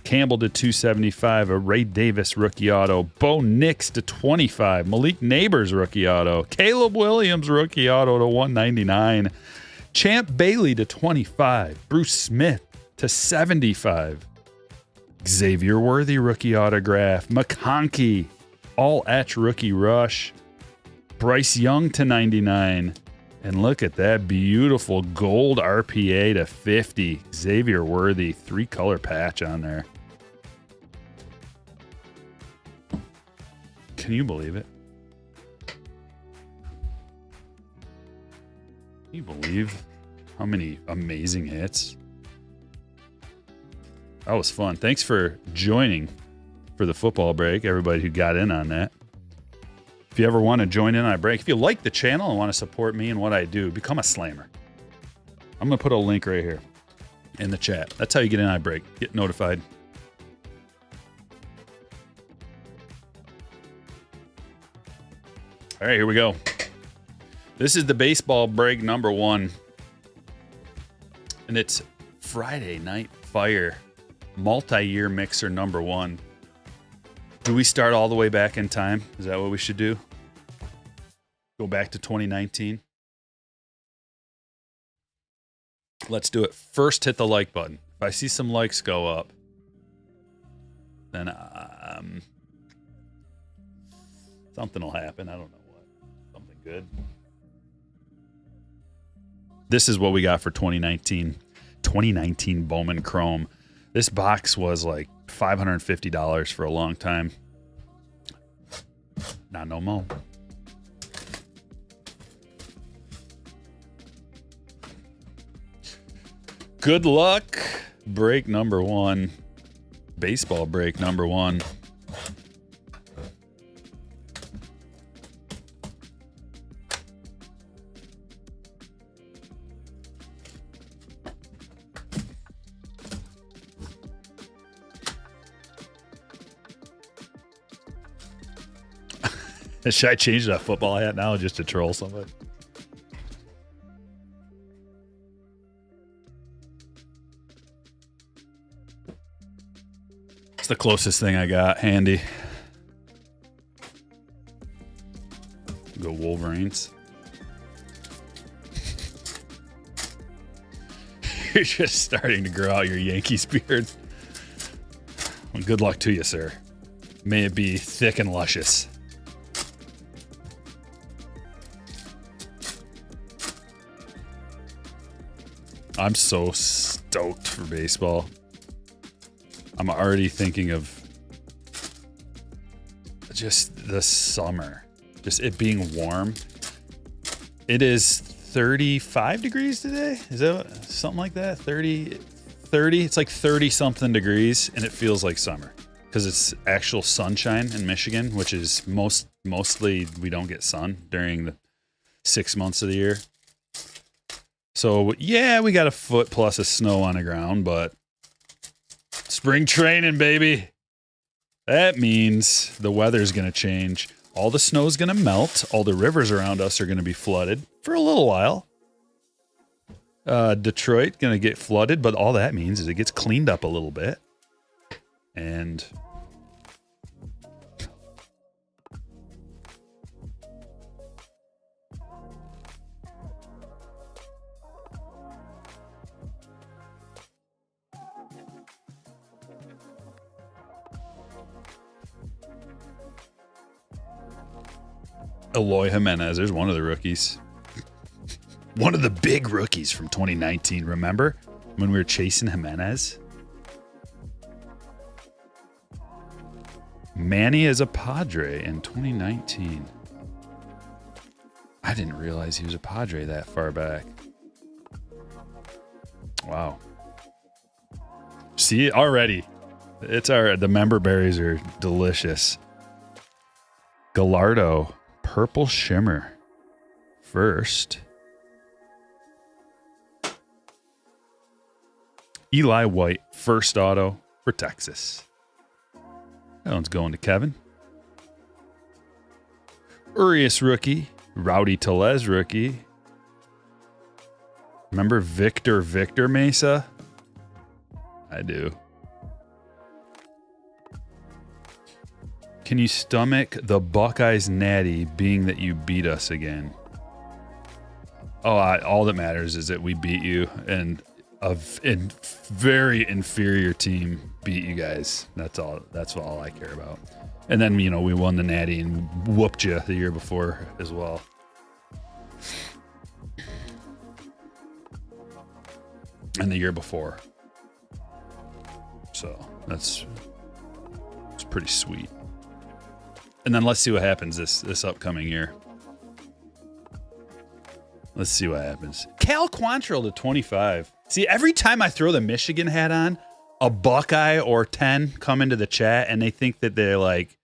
Campbell to 275. A Ray Davis rookie auto. Bo Nix to 25. Malik Neighbors rookie auto. Caleb Williams rookie auto to 199. Champ Bailey to 25. Bruce Smith to 75. Xavier Worthy rookie autograph. McConkey all etch rookie rush. Bryce Young to 99. And look at that beautiful gold RPA to 50. Xavier Worthy, 3-color patch on there. Can you believe it? Can you believe how many amazing hits? That was fun. Thanks for joining for the football break, everybody who got in on that. If you ever want to join in on a break, if you like the channel and want to support me and what I do, become a slammer. I'm going to put a link right here in the chat. That's how you get in on a break. Get notified. All right, here we go. This is the baseball break number 1. And it's Friday Night Fire multi-year mixer number 1. Do we start all the way back in time? Is that what we should do? Go back to 2019? Let's do it. First, hit the like button. If I see some likes go up, then something will happen. I don't know what. Something good. This is what we got for 2019. 2019 Bowman Chrome. This box was like $550 for a long time. Not no more. Good luck. Break number 1. Baseball break number 1. Should I change that football hat now just to troll somebody? It's the closest thing I got handy. Go Wolverines. You're just starting to grow out your Yankees beard. Well, good luck to you, sir. May it be thick and luscious. I'm so stoked for baseball. I'm already thinking of just the summer. Just it being warm. It is 35 degrees today. Is that something like that? 30? It's like 30 something degrees and it feels like summer because it's actual sunshine in Michigan, which is mostly we don't get sun during the 6 months of the year. So, yeah, we got a foot plus of snow on the ground, but spring training, baby. That means the weather's going to change. All the snow's going to melt. All the rivers around us are going to be flooded for a little while. Detroit going to get flooded, but all that means is it gets cleaned up a little bit. And Eloy Jimenez, there's one of the rookies. One of the big rookies from 2019, remember? When we were chasing Jimenez? Manny is a Padre in 2019. I didn't realize he was a Padre that far back. Wow. See, already. The member berries are delicious. Gallardo. Purple Shimmer. First. Eli White. First auto for Texas. That one's going to Kevin. Urias rookie. Rowdy Tellez rookie. Remember Victor Mesa? I do. Can you stomach the Buckeyes natty being that you beat us again? Oh, all that matters is that we beat you and a very inferior team beat you guys. That's all I care about. And then, you know, we won the natty and whooped you the year before as well. And the year before. So it's pretty sweet. And then let's see what happens this upcoming year. Let's see what happens. Cal Quantrill to 25. See, every time I throw the Michigan hat on, a Buckeye or 10 come into the chat and they think that they're like,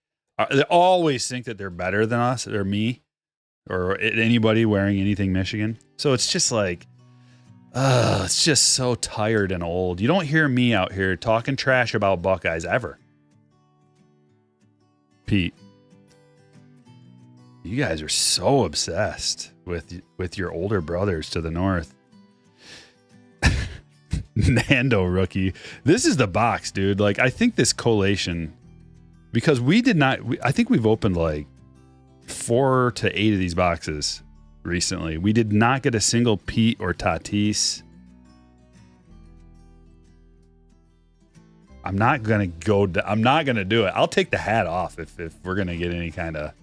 they always think that they're better than us or me or anybody wearing anything Michigan. So it's just like, it's just so tired and old. You don't hear me out here talking trash about Buckeyes ever. Pete, you guys are so obsessed with your older brothers to the north. Nando rookie. This is the box, dude. Like, I think this collation, because I think we've opened like 4 to 8 of these boxes recently. We did not get a single Pete or Tatis. I'm not gonna do it. I'll take the hat off if we're gonna get any kind of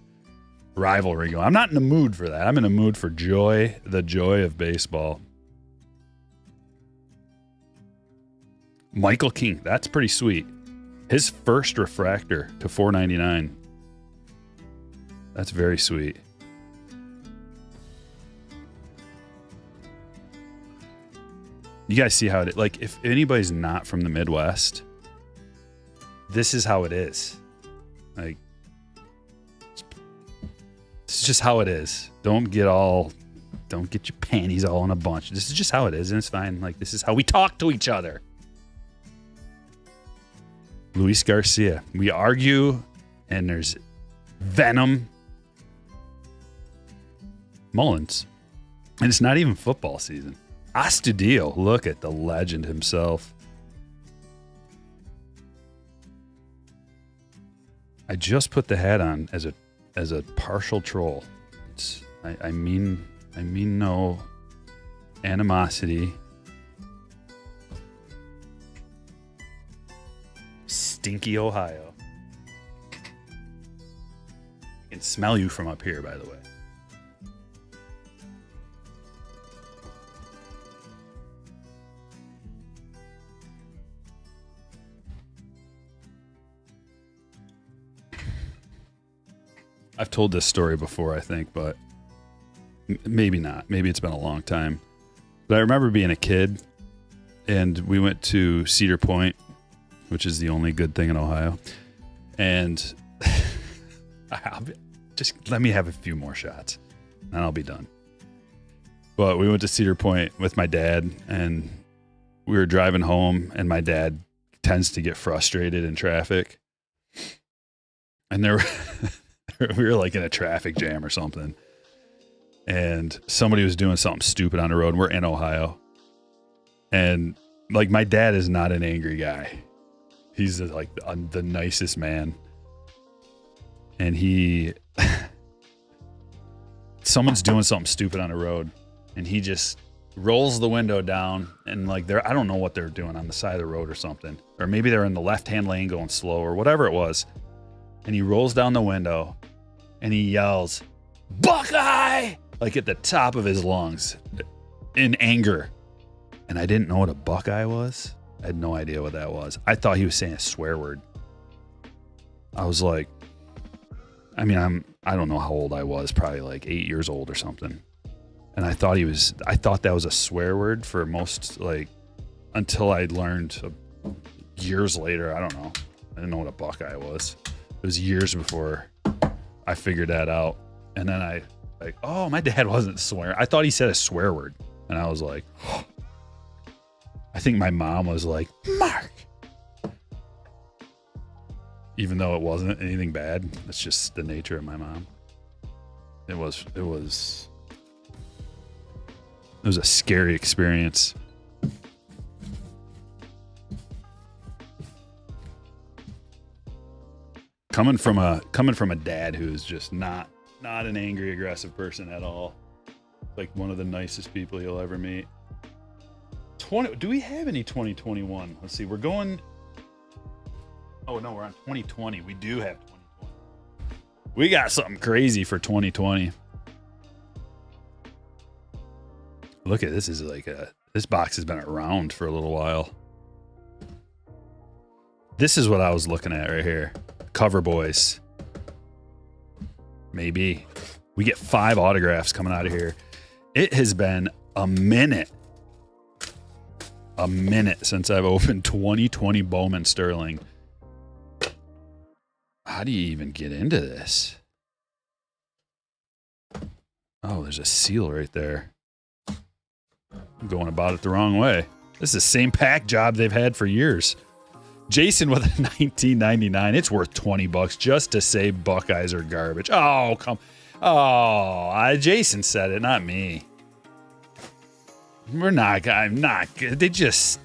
rivalry going. I'm not in the mood for that. I'm in the mood for joy, the joy of baseball. Michael King, that's pretty sweet. His first refractor to 499. That's very sweet. You guys see how it, like, if anybody's not from the Midwest, this is how it is. Like, it's just how it is. Don't get your panties all in a bunch. This is just how it is, and it's fine. Like, this is how we talk to each other. Luis Garcia. We argue, and there's venom. Mullins. And it's not even football season. Astudillo. Look at the legend himself. I just put the hat on as a partial troll. I mean no animosity. Stinky Ohio. I can smell you from up here, by the way. I've told this story before, I think, but maybe not. Maybe it's been a long time. But I remember being a kid, and we went to Cedar Point, which is the only good thing in Ohio. And just let me have a few more shots, and I'll be done. But we went to Cedar Point with my dad, and we were driving home, and my dad tends to get frustrated in traffic. And we were like in a traffic jam or something. And somebody was doing something stupid on the road. We're in Ohio. And like, my dad is not an angry guy. He's like the nicest man. And someone's doing something stupid on the road, and he just rolls the window down, and like I don't know what they're doing on the side of the road or something. Or maybe they're in the left-hand lane going slow or whatever it was. And he rolls down the window and he yells, "Buckeye!" like at the top of his lungs in anger. And I didn't know what a Buckeye was. I had no idea what that was. I thought he was saying a swear word. I was like, I don't know how old I was, probably like 8 years old or something. And I thought that was a swear word for most, like, until I learned years later. I don't know. I didn't know what a Buckeye was. It was years before I figured that out. And then oh, my dad wasn't swearing. I thought he said a swear word. And I was like, oh. I think my mom was like, "Mark." Even though it wasn't anything bad. It's just the nature of my mom. It was a scary experience. Coming from a dad who's just not an angry, aggressive person at all. Like one of the nicest people you'll ever meet. Do we have any 2021? Let's see. We're going. Oh no, we're on 2020. We do have 2020. We got something crazy for 2020. Look at this. Is like this box has been around for a little while. This is what I was looking at right here. Cover boys. Maybe. We get 5 autographs coming out of here. It has been a minute since I've opened 2020 Bowman Sterling. How do you even get into this? Oh, there's a seal right there. I'm going about it the wrong way. This is the same pack job they've had for years. Jason with a 1999. It's worth $20 just to say Buckeyes are garbage. Oh, come. Oh, Jason said it, not me. I'm not good. It's just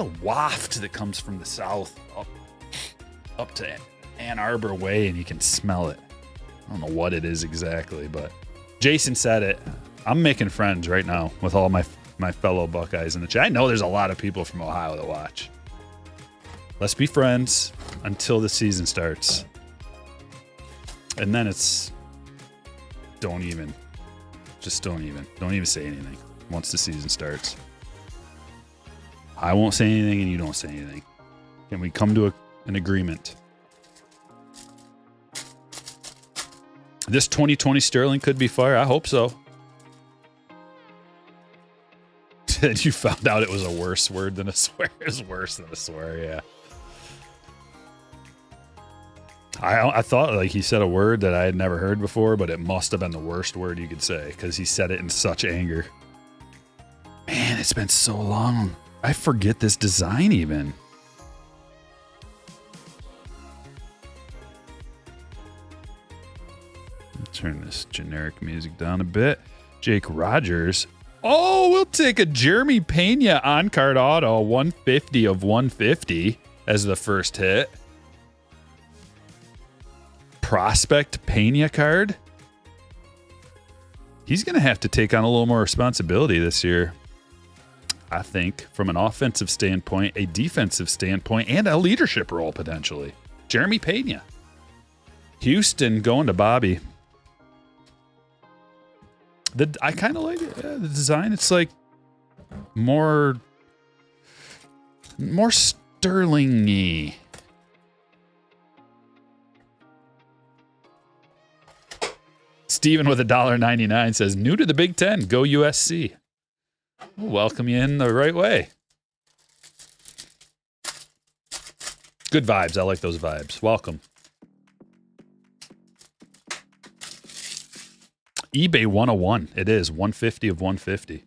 a waft that comes from the south up to Ann Arbor way, and you can smell it. I don't know what it is exactly, but Jason said it. I'm making friends right now with all my fellow Buckeyes in the chat. I know there's a lot of people from Ohio that watch. Let's be friends until the season starts. And then it's don't even say anything once the season starts. I won't say anything and you don't say anything. Can we come to an agreement? This 2020 Sterling could be fire. I hope so. You found out it was a worse word than a swear. It's worse than a swear, yeah. I thought like he said a word that I had never heard before, but it must have been the worst word you could say because he said it in such anger. Man, it's been so long. I forget this design even. Turn this generic music down a bit. Jake Rogers. Oh, we'll take a Jeremy Pena on-card auto, 150 of 150 as the first hit. Prospect Pena card. He's going to have to take on a little more responsibility this year. I think from an offensive standpoint, a defensive standpoint, and a leadership role potentially. Jeremy Pena. Houston going to Bobby. I kind of like it. Yeah, the design. It's like more Sterling-y. Steven with $1.99 says, new to the Big Ten, go USC. We'll welcome you in the right way. Good vibes. I like those vibes. Welcome. eBay 101. It is 150 of 150.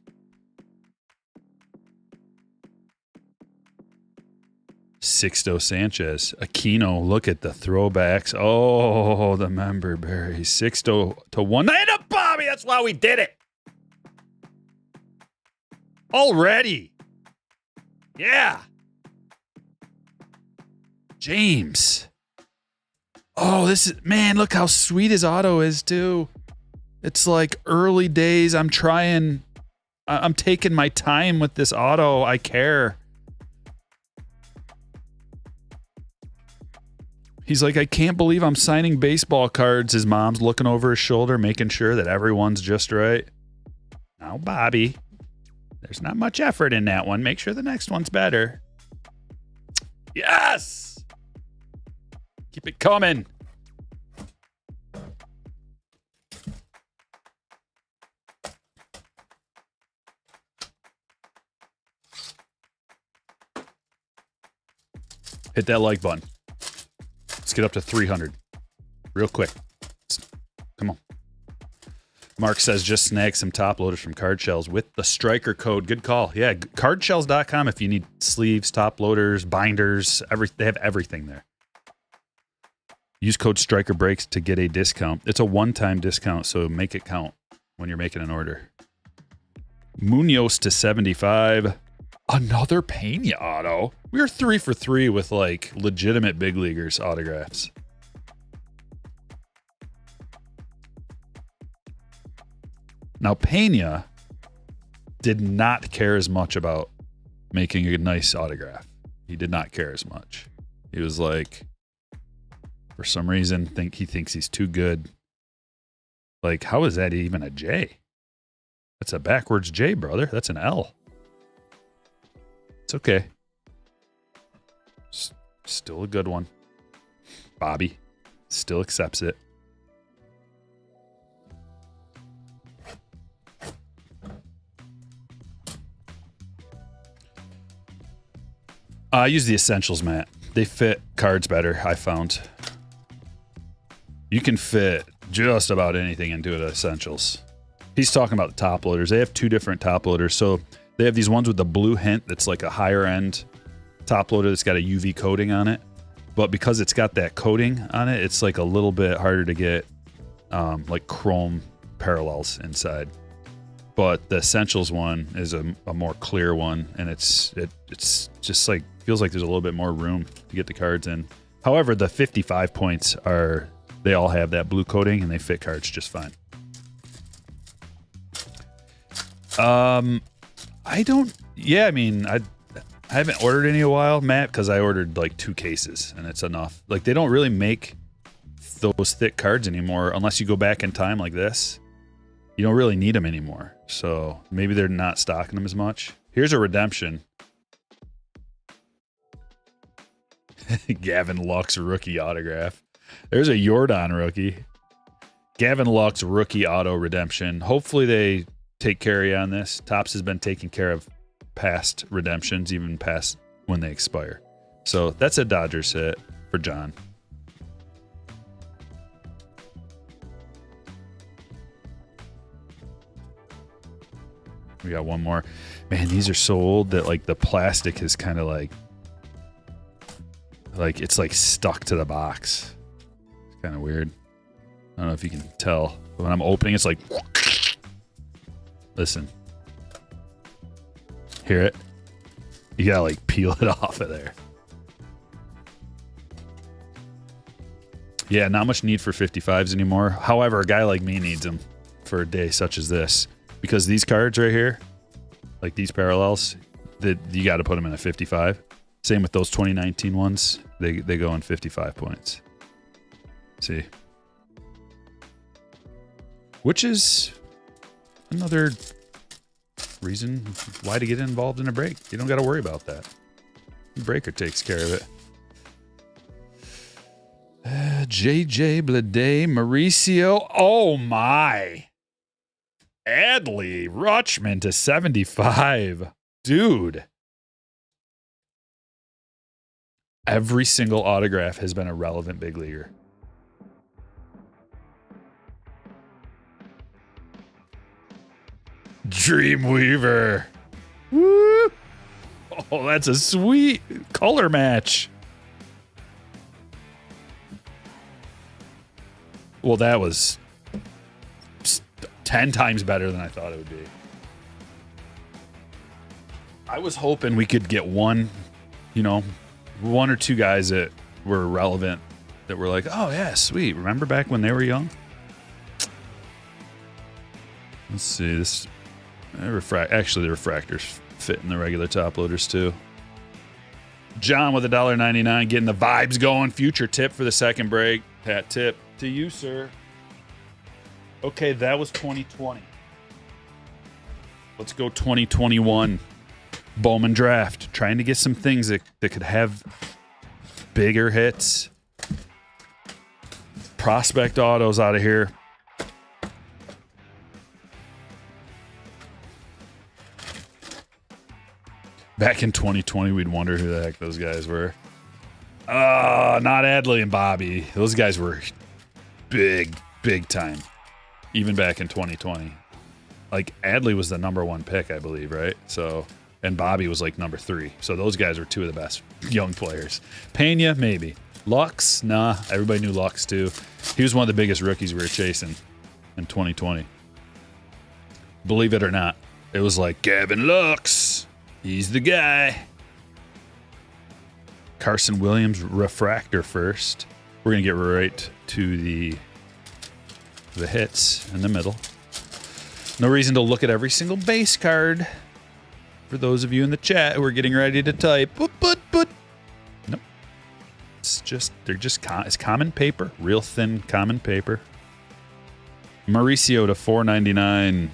Sixto Sanchez. Aquino. Look at the throwbacks. Oh, the member berry. Sixto to 1. And a Bobby. That's why we did it. Already. Yeah. James. Oh, this is, man, look how sweet his auto is too. It's like early days. I'm taking my time with this auto. I care. He's like, I can't believe I'm signing baseball cards. His mom's looking over his shoulder, making sure that everyone's just right. Now, Bobby, there's not much effort in that one. Make sure the next one's better. Yes! Keep it coming. Hit that like button. Let's get up to 300 real quick. Come on. Mark says just snag some top loaders from Card Shells with the Stryker code. Good call. Yeah, cardshells.com if you need sleeves, top loaders, binders, they have everything there. Use code Stryker Breaks to get a discount. It's a one-time discount, so make it count when you're making an order. Munoz to 75. Another Pena auto. We are 3 for 3 with like legitimate big leaguers autographs. Now Pena did not care as much about making a nice autograph. He did not care as much. He was like, for some reason, he thinks he's too good. Like, how is that even a J? That's a backwards J, brother. That's an L. It's okay. Still a good one. Bobby still accepts it. I use the Essentials, Matt. They fit cards better, I found. You can fit just about anything into the Essentials. He's talking about the top loaders. They have 2 different top loaders. So they have these ones with the blue hint that's like a higher end top loader that's got a UV coating on it. But because it's got that coating on it, it's like a little bit harder to get like chrome parallels inside. But the Essentials one is a more clear one, and it's just like feels like there's a little bit more room to get the cards in. However, the 55 points they all have that blue coating and they fit cards just fine. I haven't ordered any in a while, Matt, because I ordered like 2 cases and it's enough. Like they don't really make those thick cards anymore unless you go back in time like this. You don't really need them anymore. So maybe they're not stocking them as much. Here's a redemption. Gavin Lux rookie autograph. There's a Jordan rookie. Gavin Lux rookie auto redemption. Hopefully they take care of you on this. Topps has been taking care of past redemptions, even past when they expire. So that's a Dodgers hit for John. We got one more. Man, these are so old that like the plastic is kind of like it's like stuck to the box. It's kind of weird. I don't know if you can tell. But when I'm opening, it's like, listen. Hear it? You gotta like peel it off of there. Yeah, not much need for 55s anymore. However, a guy like me needs them for a day such as this. Because these cards right here, like these parallels, that you got to put them in a 55. Same with those 2019 ones. They go in 55 points. See? Which is another reason why to get involved in a break. You don't got to worry about that. The breaker takes care of it. JJ Bleday, Mauricio. Oh my. Adley Rutschman to 75. Dude. Every single autograph has been a relevant big leaguer. Dreamweaver. Woo! Oh, that's a sweet color match. Well, that was 10 times better than I thought it would be. I was hoping we could get one or two guys that were relevant, that were like, oh yeah, sweet. Remember back when they were young? Let's see this. Actually, the refractors fit in the regular top loaders too. John with $1.99 getting the vibes going. Future tip for the second break. Hat tip to you, sir. Okay, that was 2020. Let's go 2021. Bowman draft. Trying to get some things that could have bigger hits. Prospect autos out of here. Back in 2020, we'd wonder who the heck those guys were. Not Adley and Bobby. Those guys were big time. Even back in 2020. Like, Adley was the #1 pick, I believe, right? So, and Bobby was like #3. So those guys were two of the best young players. Pena, maybe. Lux? Nah, everybody knew Lux too. He was one of the biggest rookies we were chasing in 2020. Believe it or not, it was like Gavin Lux. He's the guy. Carson Williams refractor first. We're gonna get right to the hits in the middle. No reason to look at every single base card. For those of you in the chat who are getting ready to type, but nope. It's common paper, real thin common paper. Mauricio to $4.99.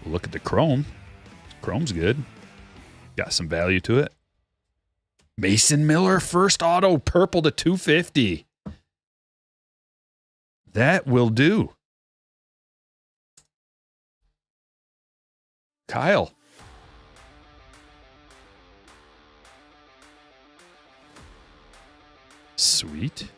Look at the chrome. Chrome's good. Got some value to it. Mason Miller first auto purple to $250. That will do. Kyle. Sweet.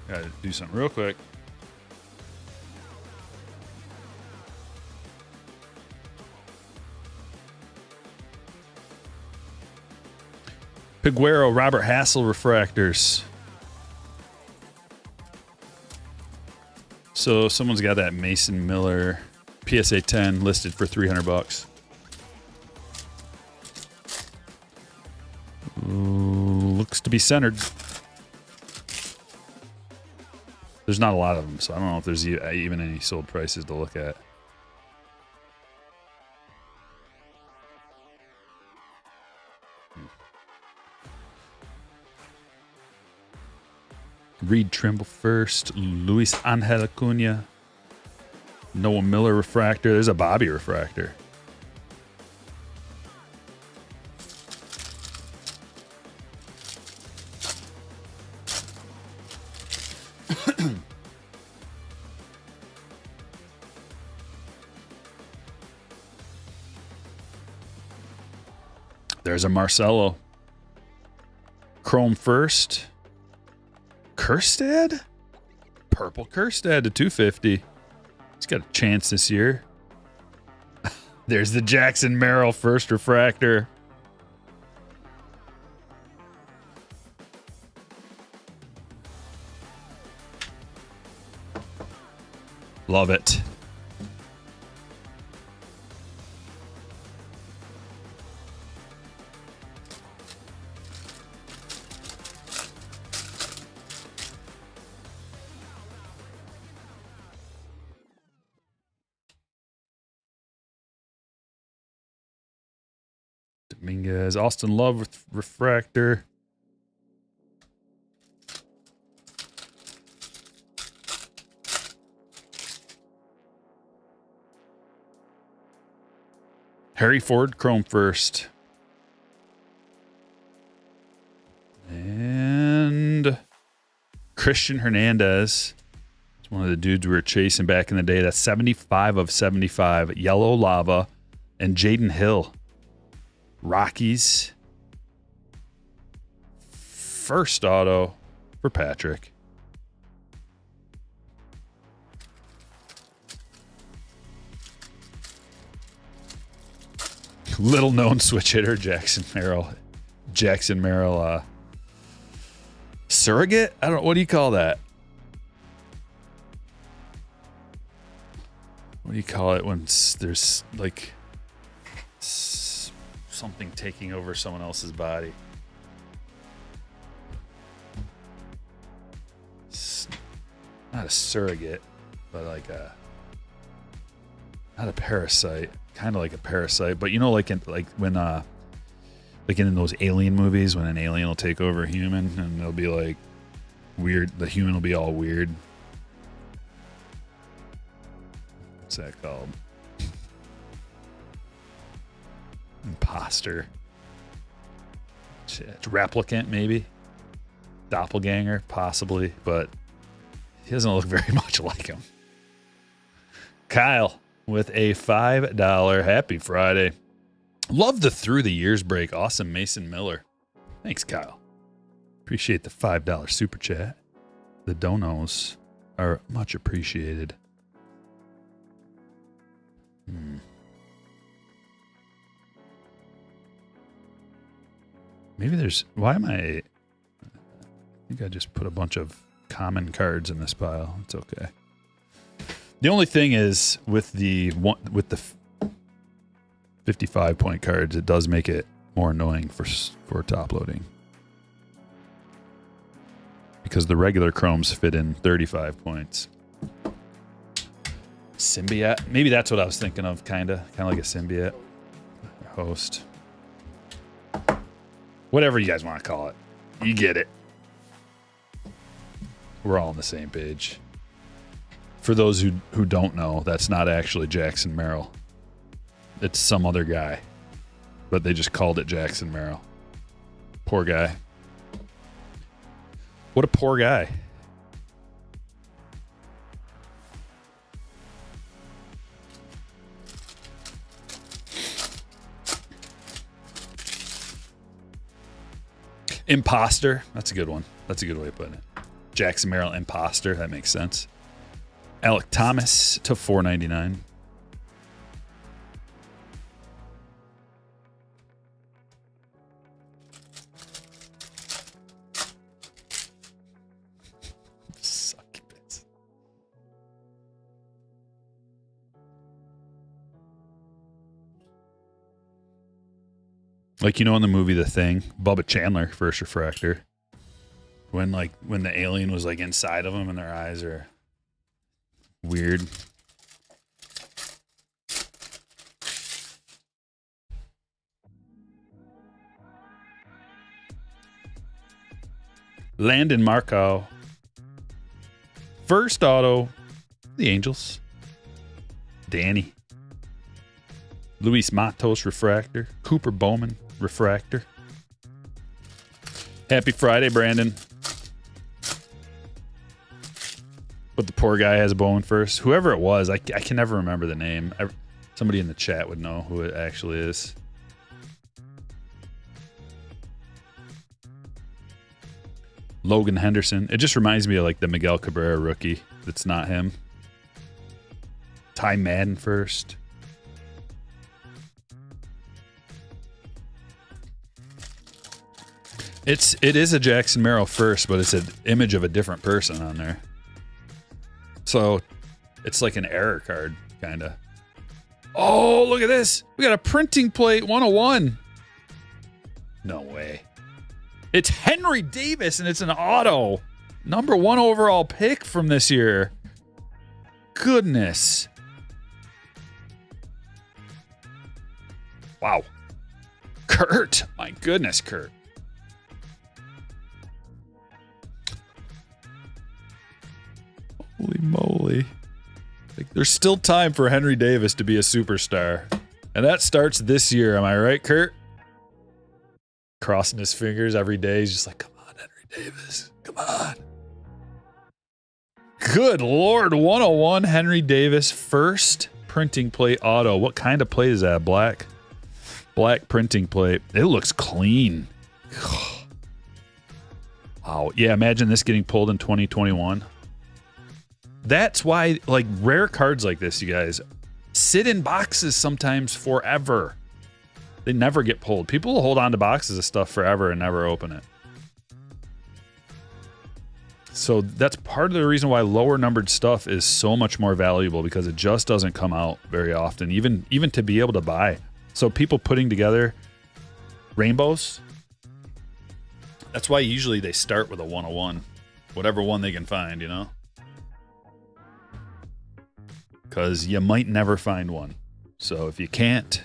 Gotta do something real quick. Piguero, Robert Hassel refractors. So someone's got that Mason Miller PSA 10 listed for $300. Looks to be centered. There's not a lot of them, so I don't know if there's even any sold prices to look at. Reed Trimble first. Luis Angel Acuna. Noah Miller refractor. There's a Bobby refractor. There's a Marcelo. Chrome first. Kerstad? Purple Kerstad to $250. He's got a chance this year. There's the Jackson Merrill first refractor. Love it. Dominguez, Austin Love with refractor. Harry Ford, Chrome first. And Christian Hernandez. It's one of the dudes we were chasing back in the day. That's 75 of 75. Yellow Lava. And Jaden Hill. Rockies. First auto for Patrick. Little known switch hitter, Jackson Merrill. Surrogate? I don't know. What do you call that? What do you call it when there's like something taking over someone else's body? It's not a surrogate, but like not a parasite. Kind of like a parasite, but you know, like in those alien movies, when an alien will take over a human and they'll be like weird, the human will be all weird. What's that called? Imposter. Shit. Replicant, maybe. Doppelganger, possibly, but he doesn't look very much like him. Kyle with a $5 Happy Friday. Love the through the years break. Awesome Mason Miller. Thanks, Kyle. Appreciate the $5 super chat. The donos are much appreciated. Maybe there's... Why am I think I just put a bunch of common cards in this pile. It's okay. The only thing is with the 55 point cards, it does make it more annoying for top loading. Because the regular chromes fit in 35 points. Symbiote. Maybe that's what I was thinking of, kind of like a symbiote. Host. Whatever you guys want to call it. You get it. We're all on the same page. For those who don't know, that's not actually Jackson Merrill. It's some other guy. But they just called it Jackson Merrill. Poor guy. What a poor guy. Imposter. That's a good one. That's a good way of putting it. Jackson Merrill imposter. That makes sense. Alec Thomas to 499. Succubus. Like, you know, in the movie The Thing, Bubba Chandler, first refractor. When the alien was like inside of him and their eyes are weird. Landon Markow. First auto, the Angels. Danny. Luis Matos refractor. Cooper Bowman refractor. Happy Friday, Brandon. But the poor guy has a Bowman first. Whoever it was, I can never remember the name. Somebody in the chat would know who it actually is. Logan Henderson. It just reminds me of like the Miguel Cabrera rookie. That's not him. Ty Madden first. It is a Jackson Merrill first, but it's an image of a different person on there. So it's like an error card, kind of. Oh, look at this. We got a printing plate 101. No way. It's Henry Davis, and it's an auto. Number 1 overall pick from this year. Goodness. Wow. Kurt. My goodness, Kurt. Holy moly. Like, there's still time for Henry Davis to be a superstar. And that starts this year. Am I right, Kurt? Crossing his fingers every day. He's just like, come on, Henry Davis. Come on. Good Lord. 101 Henry Davis. First printing plate auto. What kind of plate is that? Black? Black printing plate. It looks clean. Wow. Yeah, imagine this getting pulled in 2021. That's why, like, rare cards like this, you guys, sit in boxes sometimes forever. They never get pulled. People will hold on to boxes of stuff forever and never open it. So that's part of the reason why lower numbered stuff is so much more valuable, because it just doesn't come out very often, even to be able to buy. So people putting together rainbows, that's why usually they start with a 101, whatever one they can find, you know? Because you might never find one. So if you can't,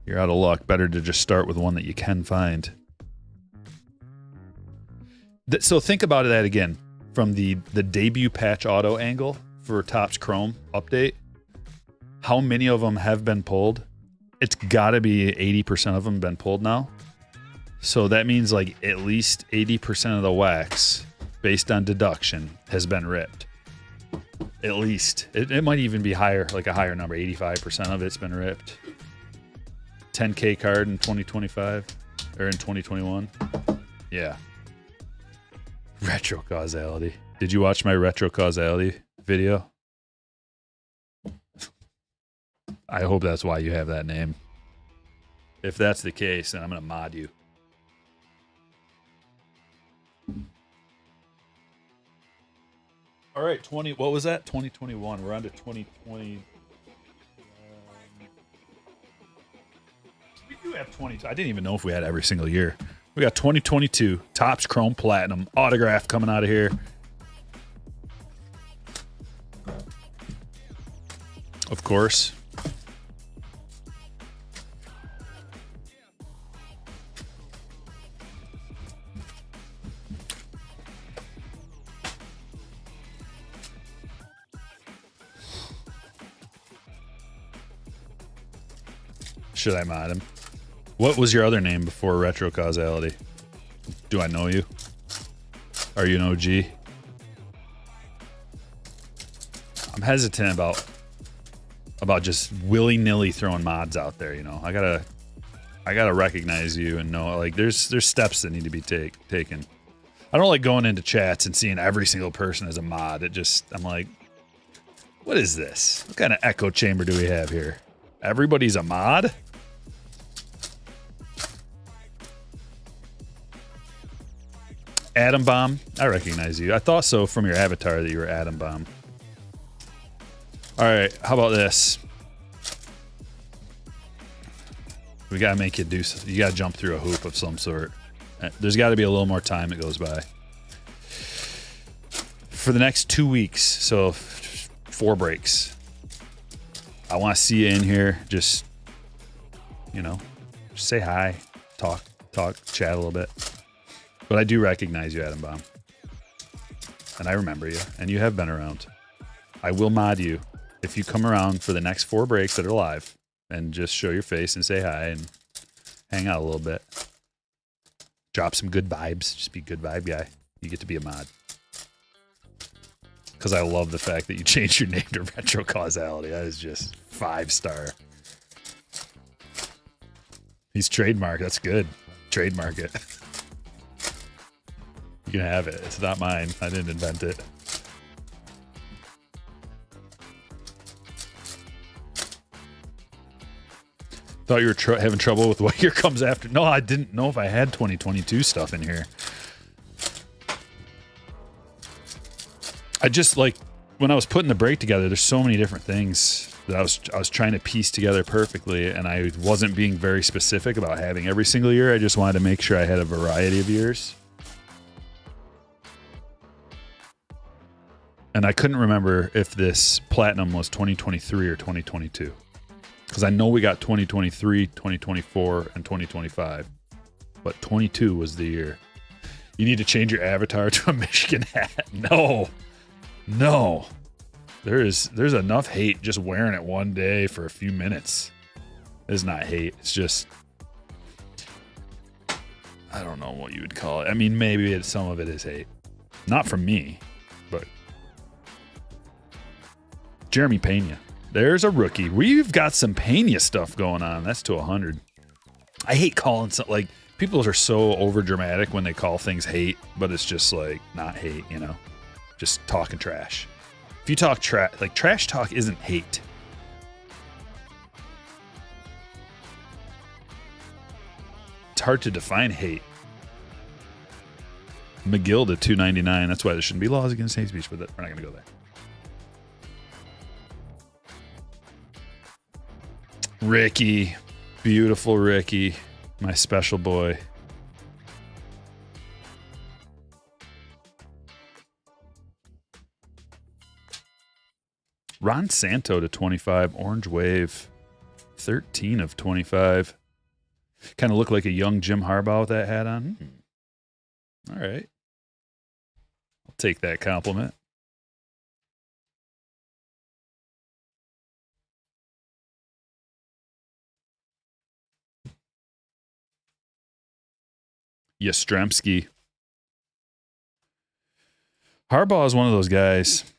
you're out of luck. Better to just start with one that you can find. So think about that again from the debut patch auto angle for TOPPS Chrome update. How many of them have been pulled? It's got to be 80% of them been pulled now. So that means like at least 80% of the wax, based on deduction, has been ripped. At least. It might even be higher, like a higher number. 85% of it's been ripped. 10K card in 2025 or in 2021. Yeah. Retro causality. Did you watch my retro causality video? I hope that's why you have that name. If that's the case, then I'm going to mod you. All right, 20. What was that? 2021. We're on to 2020. We do have 20. I didn't even know if we had every single year. We got 2022 Topps Chrome Platinum autograph coming out of here. Of course. Should I mod him? What was your other name before Retro Causality? Do I know you? Are you an OG? I'm hesitant about just willy-nilly throwing mods out there, you know. I gotta recognize you and know, like, there's steps that need to be taken. I don't like going into chats and seeing every single person as a mod. I'm like, what is this? What kind of echo chamber do we have here? Everybody's a mod? Atom Bomb, I recognize you. I thought so from your avatar that you were Atom Bomb. All right, how about this? We gotta make you do. You gotta jump through a hoop of some sort. There's got to be a little more time that goes by. For the next 2 weeks, so 4 breaks. I want to see you in here. Just, you know, just say hi, talk, chat a little bit. But I do recognize you, Atom Bomb. And I remember you, and you have been around. I will mod you if you come around for the next 4 breaks that are live and just show your face and say hi and hang out a little bit. Drop some good vibes. Just be a good vibe guy. You get to be a mod. Because I love the fact that you changed your name to Retro Causality. That is just 5-star. He's trademarked. That's good. Trademark it. You can have it. It's not mine. I didn't invent it. Thought you were having trouble with what year comes after. No, I didn't know if I had 2022 stuff in here. I just, like, when I was putting the break together, there's so many different things that I was trying to piece together perfectly, and I wasn't being very specific about having every single year. I just wanted to make sure I had a variety of years. And I couldn't remember if this platinum was 2023 or 2022. Because I know we got 2023, 2024, and 2025. But 22 was the year. You need to change your avatar to a Michigan hat. No. No. There's enough hate just wearing it one day for a few minutes. It's not hate. It's just, I don't know what you would call it. I mean, maybe some of it is hate. Not from me, but Jeremy Pena. There's a rookie. We've got some Pena stuff going on. That's to 100. I hate calling something, like, people are so over dramatic when they call things hate, but it's just like not hate, you know, just talking trash. If you talk trash, like, trash talk isn't hate. It's hard to define hate. McGill to 299. That's why there shouldn't be laws against hate speech, but we're not going to go there. Ricky, beautiful Ricky, my special boy. Ron Santo to 25, Orange Wave, 13 of 25. Kind of look like a young Jim Harbaugh with that hat on. All right. I'll take that compliment. Yastrzemski. Harbaugh is one of those guys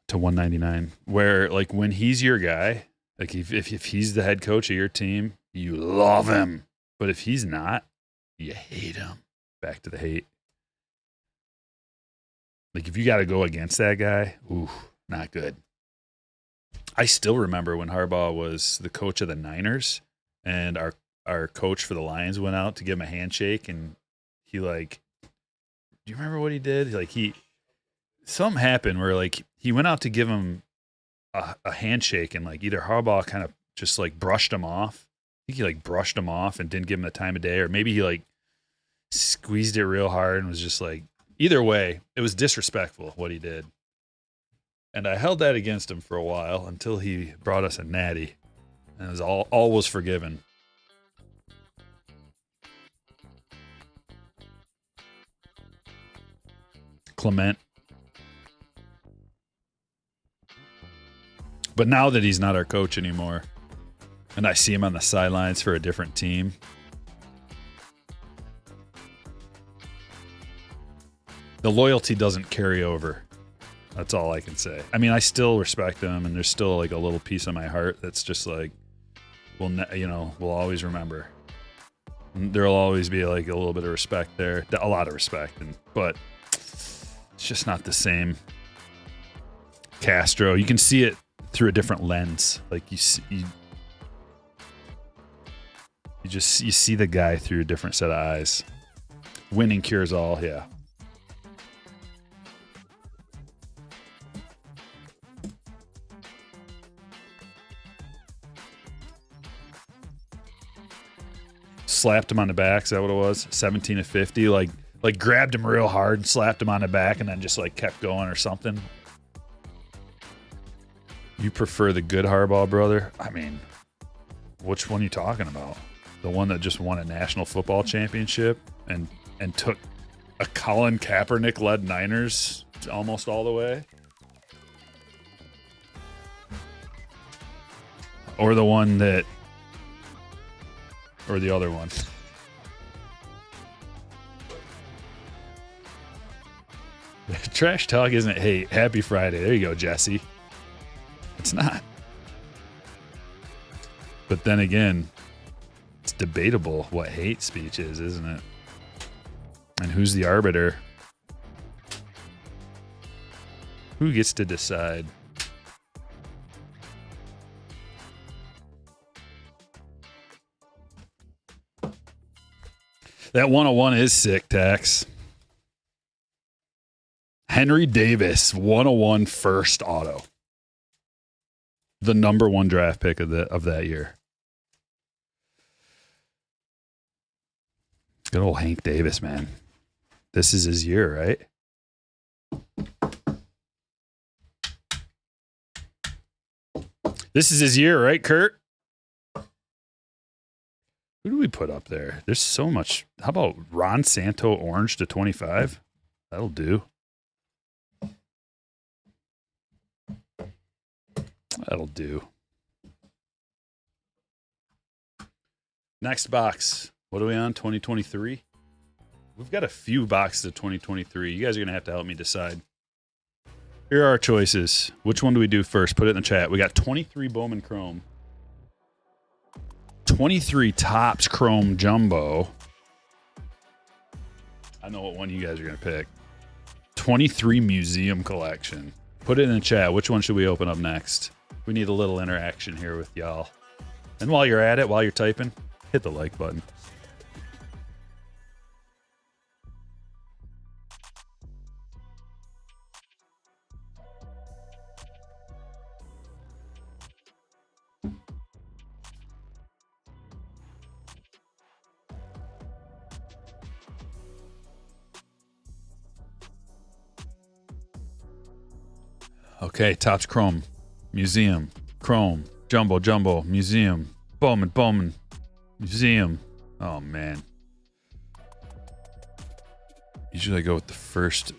to 199 where, like, when he's your guy, like, if he's the head coach of your team, you love him. But if he's not, you hate him. Back to the hate. Like, if you got to go against that guy, ooh, not good. I still remember when Harbaugh was the coach of the Niners and our coach for the Lions went out to give him a handshake, and he, like, do you remember what he did? Like, something happened where like he went out to give him a handshake, and like either Harbaugh kind of just like brushed him off. I think he like brushed him off and didn't give him the time of day, or maybe he like squeezed it real hard and was just like, either way, it was disrespectful what he did. And I held that against him for a while until he brought us a natty, and it was all was forgiven. Clement. But now that he's not our coach anymore, and I see him on the sidelines for a different team, the loyalty doesn't carry over. That's all I can say. I mean, I still respect him, and there's still like a little piece of my heart that's just like, we'll always remember. There'll always be like a little bit of respect there, a lot of respect, but it's just not the same. Castro, you can see it through a different lens. Like you see the guy through a different set of eyes. Winning cures all, yeah. Slapped him on the back, is that what it was? 17 of 50, like grabbed him real hard, slapped him on the back, and then just like kept going or something. You prefer the good Harbaugh brother? I mean, which one are you talking about? The one that just won a national football championship and took a Colin Kaepernick-led Niners almost all the way? Or the one that... Or the other one? Trash talk isn't hate. Happy Friday. There you go, Jesse. It's not. But then again, it's debatable what hate speech is, isn't it? And who's the arbiter? Who gets to decide? That 101 is sick, Tax. Henry Davis, 101 first auto. The number one draft pick of that year. Good old Hank Davis, man. This is his year, right? This is his year, right, Kurt? Who do we put up there? There's so much. How about Ron Santo orange to 25? That'll do. That'll do. Next box. What are we on? 2023? We've got a few boxes of 2023. You guys are going to have to help me decide. Here are our choices. Which one do we do first? Put it in the chat. We got 23 Bowman Chrome. 23 Topps Chrome Jumbo. I know what one you guys are going to pick. 23 Museum Collection. Put it in the chat. Which one should we open up next? We need a little interaction here with y'all. And while you're at it, while you're typing, hit the like button. Okay, Topps Chrome, Museum, Chrome, Jumbo, Museum, Bowman, Museum. Oh, man. Usually I go with the first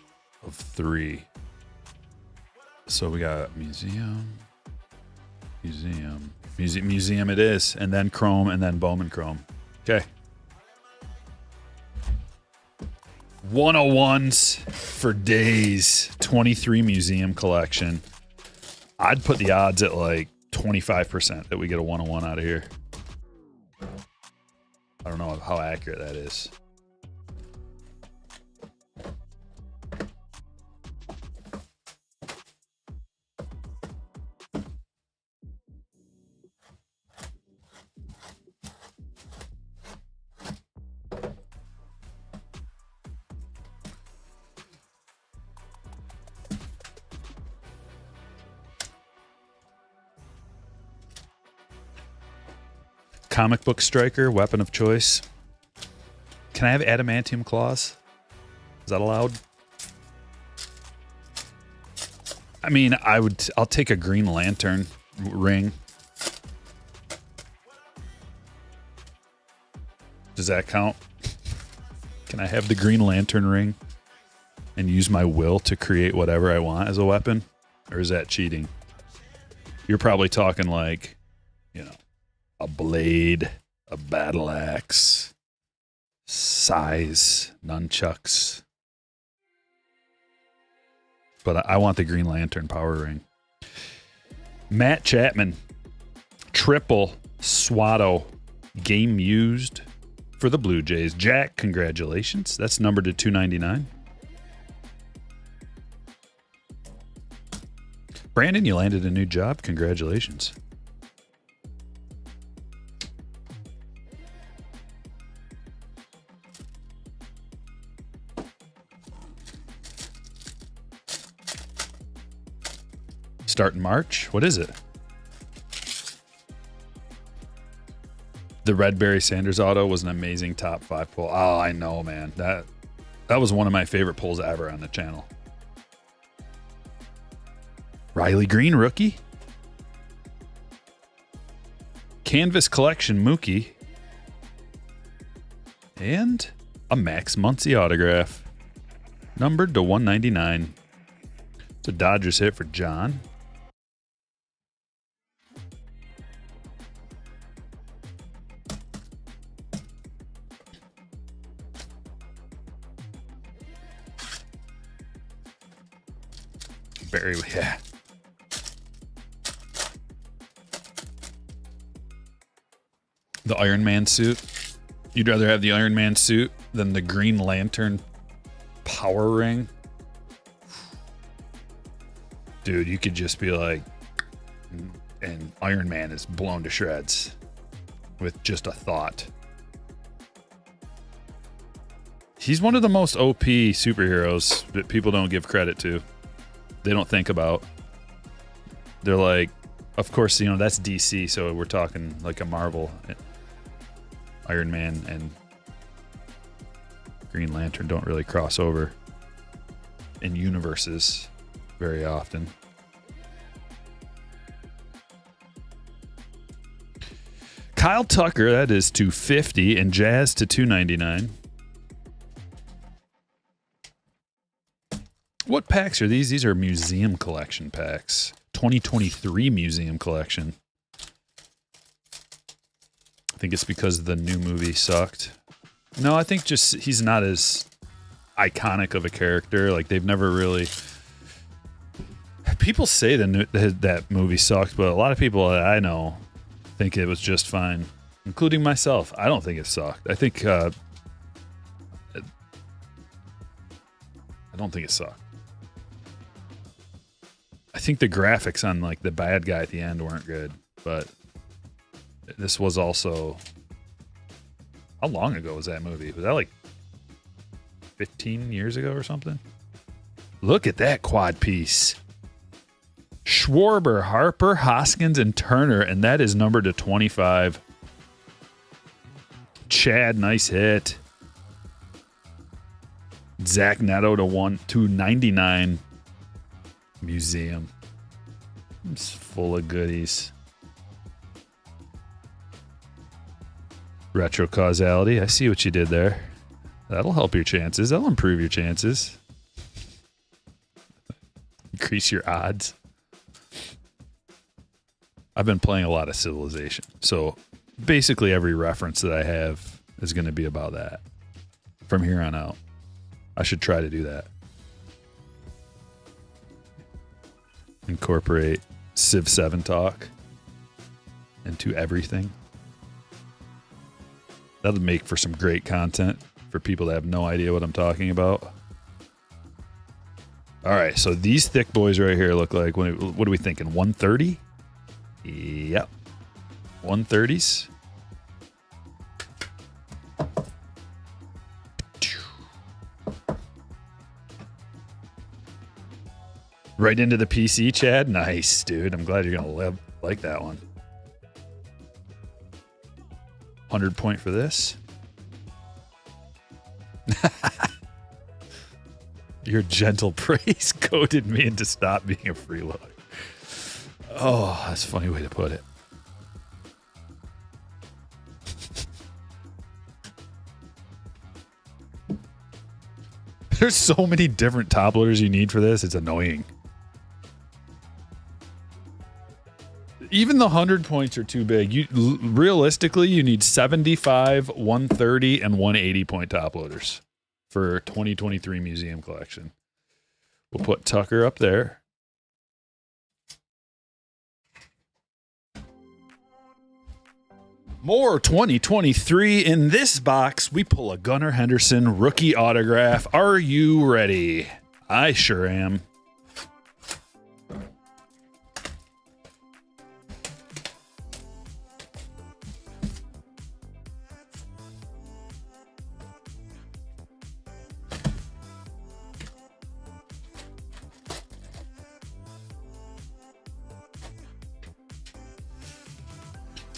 of three. So we got Museum it is, and then Chrome, and then Bowman Chrome. Okay. 101s for days. 23 Museum Collection. I'd put the odds at like 25% that we get a 101 out of here. I don't know how accurate that is. Comic book Stryker, weapon of choice. Can I have adamantium claws? Is that allowed? I mean, I'll take a Green Lantern ring. Does that count? Can I have the Green Lantern ring and use my will to create whatever I want as a weapon? Or is that cheating? You're probably talking like, you know, a blade, a battle axe, size, nunchucks. But I want the Green Lantern power ring. Matt Chapman, triple Swatto, game used for the Blue Jays. Jack, congratulations. That's numbered to 299. Brandon, you landed a new job. Congratulations. Start in March. What is it? The Red Barry Sanders auto was an amazing top 5 pull. Oh, I know, man. That was one of my favorite pulls ever on the channel. Riley Green rookie. Canvas Collection Mookie. And a Max Muncy autograph. Numbered to 199. It's a Dodgers hit for John. Barry, yeah. The Iron Man suit. You'd rather have the Iron Man suit than the Green Lantern power ring? Dude, you could just be like, and Iron Man is blown to shreds with just a thought. He's one of the most OP superheroes that people don't give credit to. They don't think about. They're like, of course, you know, that's DC, so we're talking like a Marvel. Iron Man and Green Lantern don't really cross over in universes very often. Kyle Tucker, that is $250, and Jazz to $299. What packs are these? These are museum collection packs. 2023 museum collection. I think it's because the new movie sucked. No, I think just he's not as iconic of a character. Like, they've never really... People say that movie sucked, but a lot of people that I know think it was just fine, including myself. I don't think it sucked. I don't think it sucked. I think the graphics on like the bad guy at the end weren't good, but this was also... How long ago was that movie? Was that like 15 years ago or something? Look at that quad piece. Schwarber, Harper, Hoskins, and Turner, and that is numbered to 25. Chad, nice hit. Zach Neto to 299. Museum. It's full of goodies. Retro causality. I see what you did there. That'll help your chances. That'll improve your chances. Increase your odds. I've been playing a lot of Civilization, so basically every reference that I have is going to be about that from here on out. I should try to do that. Incorporate Civ 7 talk into everything. That'll make for some great content for people that have no idea what I'm talking about. All right, so these thick boys right here look like, what are we thinking, 130? Yep. 130s. Right into the PC, Chad. Nice, dude. I'm glad you're going to like that one. 100 point for this. Your gentle praise goaded me into stop being a freeloader. Oh, that's a funny way to put it. There's so many different top loaders you need for this. It's annoying. Even the 100 points are too big. Realistically, you need 75, 130, and 180 point top loaders for 2023 museum collection. We'll put Tucker up there. More 2023 in this box. We pull a Gunnar Henderson rookie autograph. Are you ready? I sure am.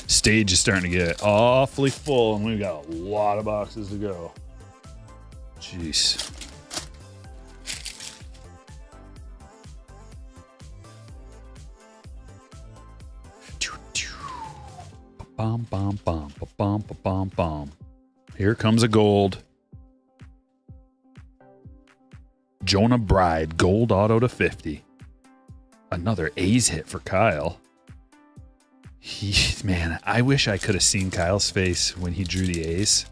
Stage is starting to get awfully full, and we've got a lot of boxes to go. Jeez. Bum, bum, bum, bum, bum, bum. Here comes a gold. Jonah Bride, gold auto to 50. Another A's hit for Kyle. Man, I wish I could have seen Kyle's face when he drew the A's.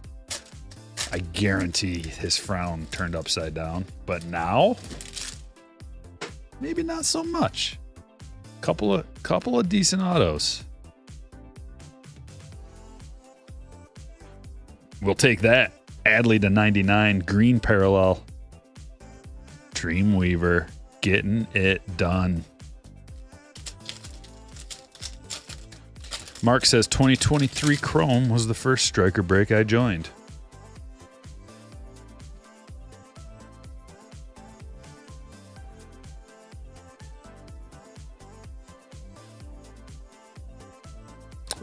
I guarantee his frown turned upside down. But now, maybe not so much. Couple of decent autos. We'll take that. Adley to 99, green parallel. Dreamweaver, getting it done. Mark says 2023 Chrome was the first Stryker break I joined.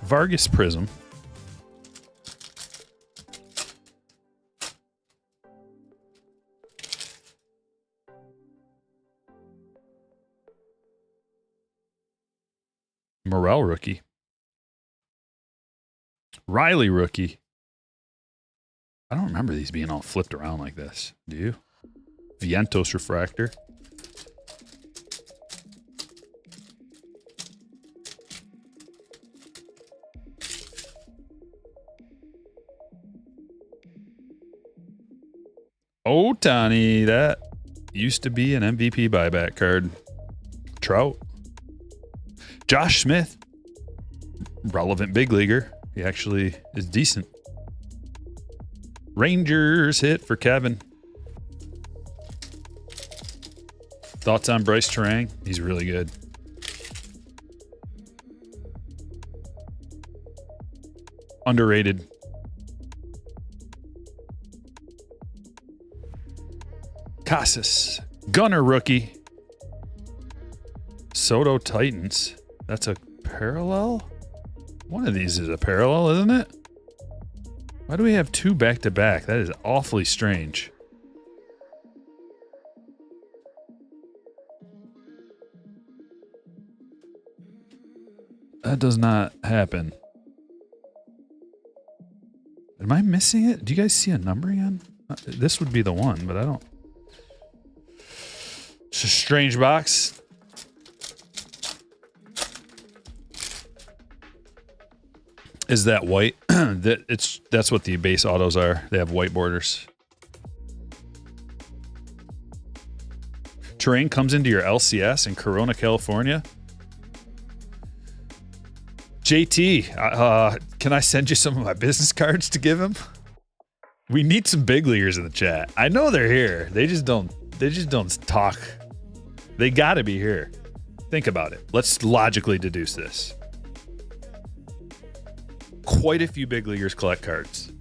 Vargas Prism. Morel rookie. Riley rookie. I don't remember these being all flipped around like this. Do you? Vientos refractor. Ohtani, that used to be an MVP buyback card. Trout. Josh Smith. Relevant big leaguer. He actually is decent. Rangers hit for Kevin. Thoughts on Bryce Terang? He's really good. Underrated. Casas. Gunner rookie. Soto Titans. That's a parallel? One of these is a parallel, isn't it? Why do we have two back-to-back? That is awfully strange. That does not happen. Am I missing it? Do you guys see a numbering on? This would be the one, but I don't. It's a strange box. Is that white? That's what the base autos are. They have white borders. Terrain comes into your LCS in Corona, California. JT, can I send you some of my business cards to give him? We need some big leaguers in the chat. I know they're here. They just don't talk. They gotta be here. Think about it. Let's logically deduce this. Quite a few big leaguers collect cards.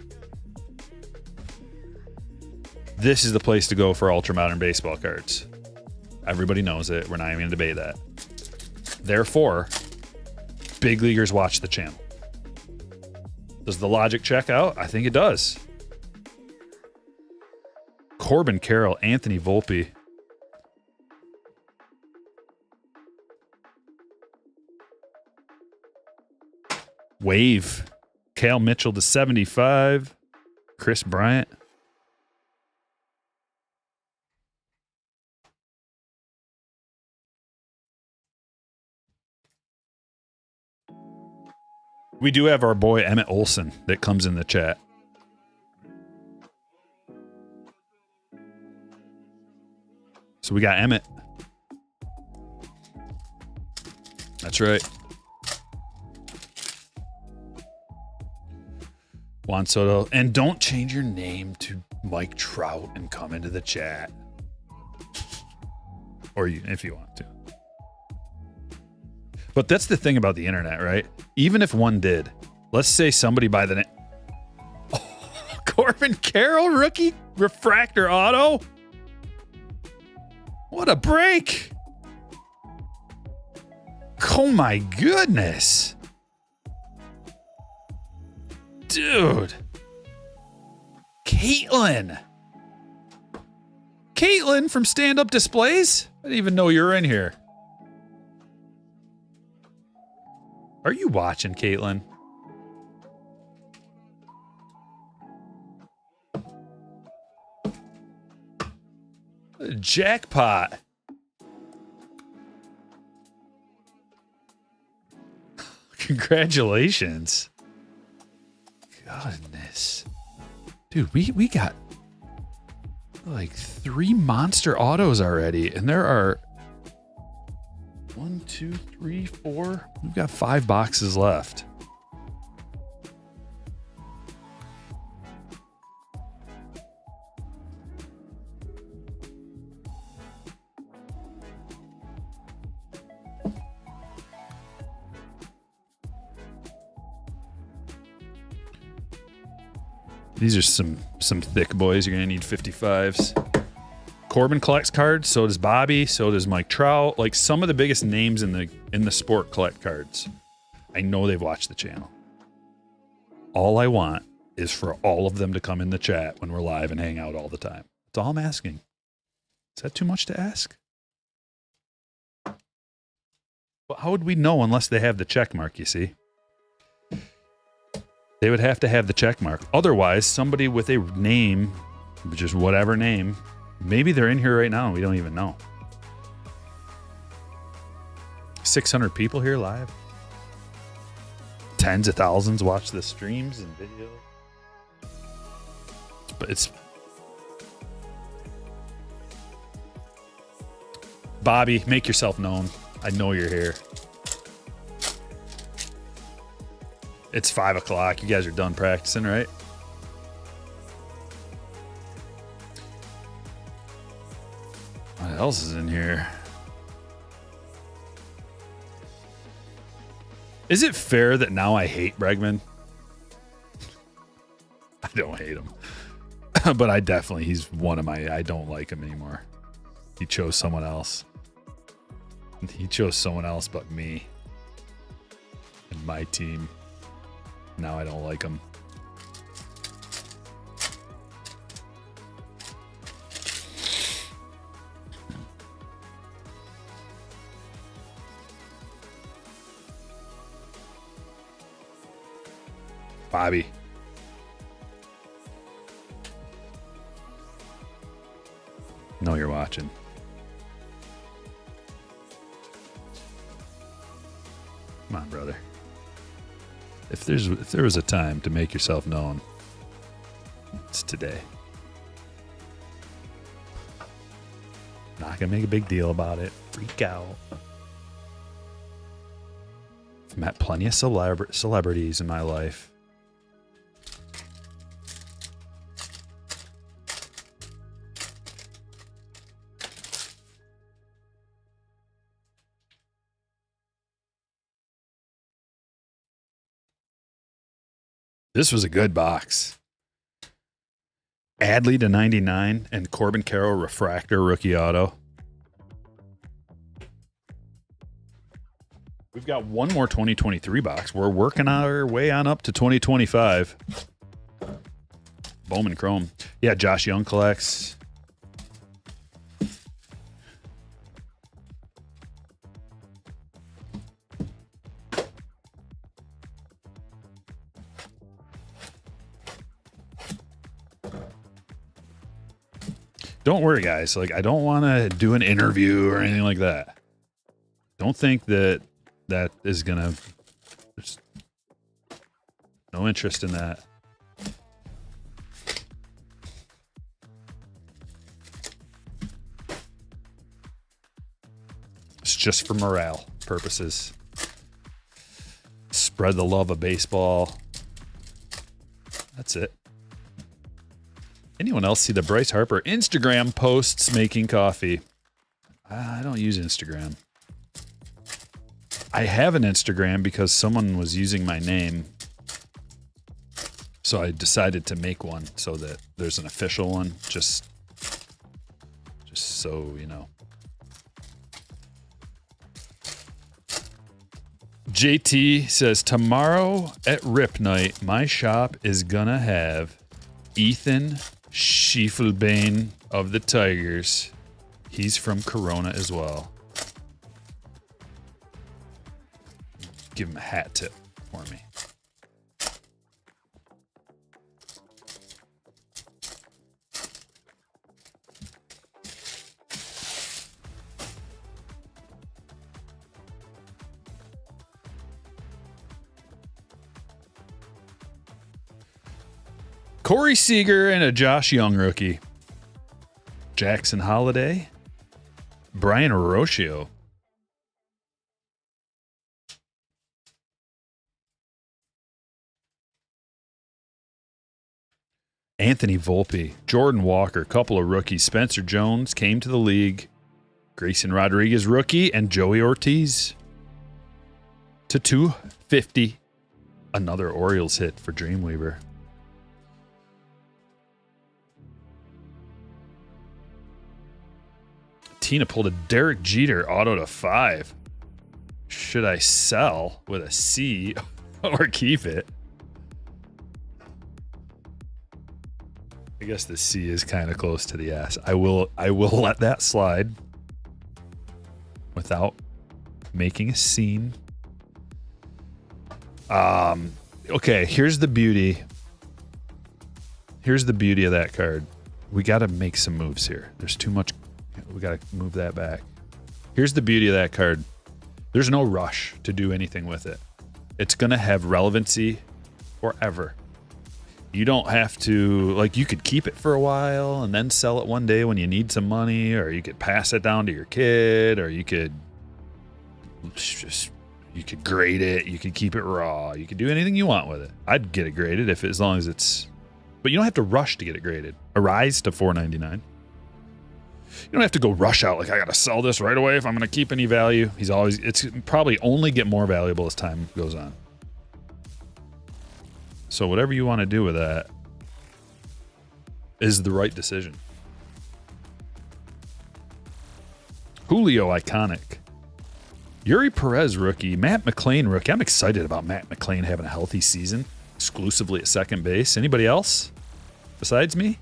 This is the place to go for ultra-modern baseball cards. Everybody knows it. We're not even going to debate that. Therefore, big leaguers watch the channel. Does the logic check out? I think it does. Corbin Carroll, Anthony Volpe. Wave. Cal Mitchell to 75. Chris Bryant. We do have our boy Emmett Olson that comes in the chat. So we got Emmett. That's right. Juan Soto. And don't change your name to Mike Trout and come into the chat. Or you, if you want to. But that's the thing about the internet, right? Even if one did, let's say somebody by the name... Oh, Corbin Carroll, rookie refractor auto. What a break. Oh my goodness. Dude. Caitlin. Caitlin from Stand Up Displays? I didn't even know you were in here. Are you watching, Caitlin? Jackpot. Congratulations. Goodness. Dude, we got like 3 monster autos already, and there are 1, 2, 3, 4. We've got 5 boxes left. These are some thick boys. You're gonna need 55s. Corbin collects cards, so does Bobby, so does Mike Trout. Like some of the biggest names in the sport collect cards. I know they've watched the channel. All I want is for all of them to come in the chat when we're live and hang out all the time. That's all I'm asking. Is that too much to ask? Well, how would we know unless they have the check mark, you see? They would have to have the check mark. Otherwise, somebody with a name, just whatever name, maybe they're in here right now and we don't even know. 600 people here live. Tens of thousands watch the streams and videos. But it's Bobby, make yourself known. I know you're here. It's 5 o'clock. You guys are done practicing, right? What else is in here? Is it fair that now I hate Bregman? I don't hate him. But I definitely, he's one of my, I don't like him anymore. He chose someone else. He chose someone else but me. And my team. Now I don't like him. Bobby. Know you're watching. Come on, brother. If there was a time to make yourself known, it's today. Not gonna make a big deal about it. Freak out. I've met plenty of celebrities in my life. This was a good box. Adley to 99 and Corbin Carroll refractor rookie auto. We've got one more 2023 box. We're working our way on up to 2025. Bowman Chrome. Yeah, Josh Young collects. Don't worry, guys. Like, I don't want to do an interview or anything like that. Don't think that that is going to... There's no interest in that. It's just for morale purposes. Spread the love of baseball. That's it. Anyone else see the Bryce Harper Instagram posts making coffee? I don't use Instagram. I have an Instagram because someone was using my name. So I decided to make one so that there's an official one. Just so you know. JT says, tomorrow at Rip Night, my shop is gonna have Ethan Schiefelbein of the Tigers. He's from Corona as well. Give him a hat tip for me. Corey Seager and a Josh Young rookie. Jackson Holiday. Brian Orochio. Anthony Volpe. Jordan Walker. Couple of rookies. Spencer Jones came to the league. Grayson Rodriguez rookie. And Joey Ortiz. To 250. Another Orioles hit for Dreamweaver. Tina pulled a Derek Jeter auto to 5. Should I sell with a C or keep it? I guess the C is kind of close to the S. I will let that slide without making a scene. Okay, here's the beauty. Here's the beauty of that card. We got to make some moves here. There's too much. We got to move that back. Here's the beauty of that card. There's no rush to do anything with it. It's going to have relevancy forever. You don't have to, like, you could keep it for a while and then sell it one day when you need some money, or you could pass it down to your kid, or you could grade it. You could keep it raw. You could do anything you want with it. I'd get it graded as long as it's, but you don't have to rush to get it graded. Arise to $4.99. You don't have to go rush out like I got to sell this right away if I'm going to keep any value. It's probably only get more valuable as time goes on. So whatever you want to do with that is the right decision. Julio iconic. Yuri Perez rookie. Matt McLain rookie. I'm excited about Matt McLain having a healthy season exclusively at second base. Anybody else besides me?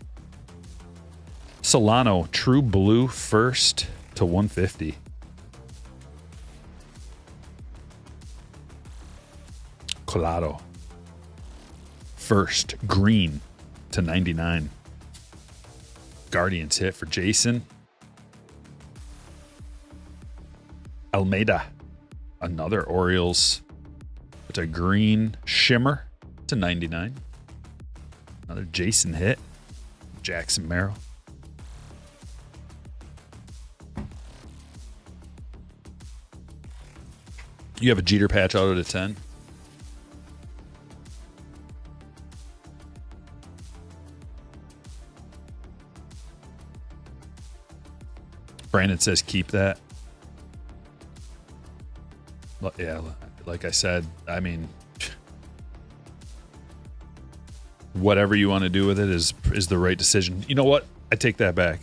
Solano, true blue, first to 150. Collado, first, green to 99. Guardians hit for Jason. Almeida, another Orioles. It's a green shimmer to 99. Another Jason hit. Jackson Merrill. You have a Jeter patch auto to 10. Brandon says keep that. Yeah, like I said, I mean, whatever you want to do with it is the right decision. You know what? I take that back.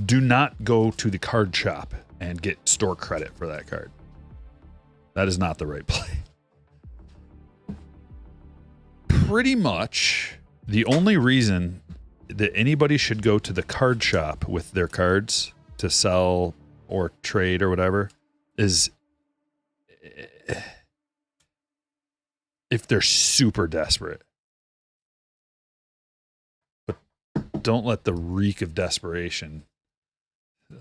Do not go to the card shop and get store credit for that card. That is not the right play. Pretty much the only reason that anybody should go to the card shop with their cards to sell or trade or whatever is if they're super desperate. But don't let the reek of desperation,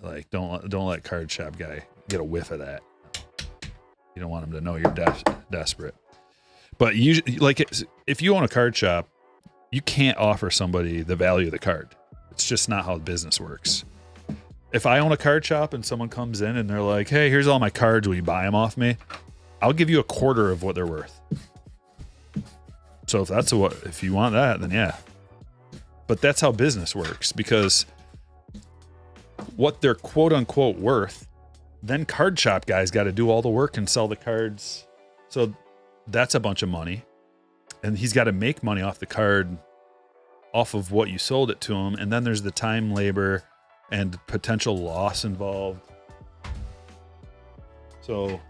like don't let card shop guy get a whiff of that. You don't want him to know you're desperate. But usually, like if you own a card shop, you can't offer somebody the value of the card. It's just not how business works. If I own a card shop and someone comes in and they're like, hey, here's all my cards, will you buy them off me? I'll give you a quarter of what they're worth. So if you want that, then yeah. But that's how business works, because what they're quote unquote worth, then card shop guys got to do all the work and sell the cards. So that's a bunch of money. And he's got to make money off the card, off of what you sold it to him. And then there's the time, labor, and potential loss involved. So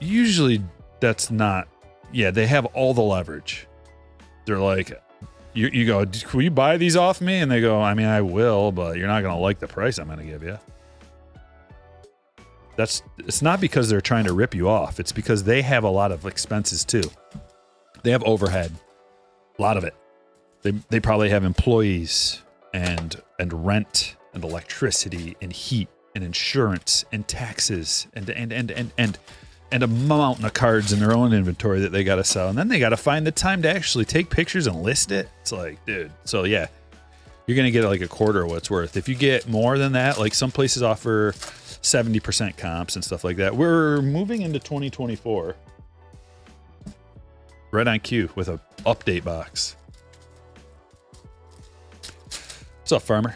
usually that's not, yeah, they have all the leverage. They're like, you go, will you buy these off me? And they go, I mean, I will, but you're not going to like the price I'm going to give you. It's not because they're trying to rip you off. It's because they have a lot of expenses too. They have overhead, a lot of it. They probably have employees and rent and electricity and heat and insurance and taxes and a mountain of cards in their own inventory that they got to sell. And then they got to find the time to actually take pictures and list it. It's like, dude. So yeah, you're going to get like a quarter of what it's worth. If you get more than that, like some places offer 70% comps and stuff like that. We're moving into 2024. Right on cue with a update box. What's up, farmer?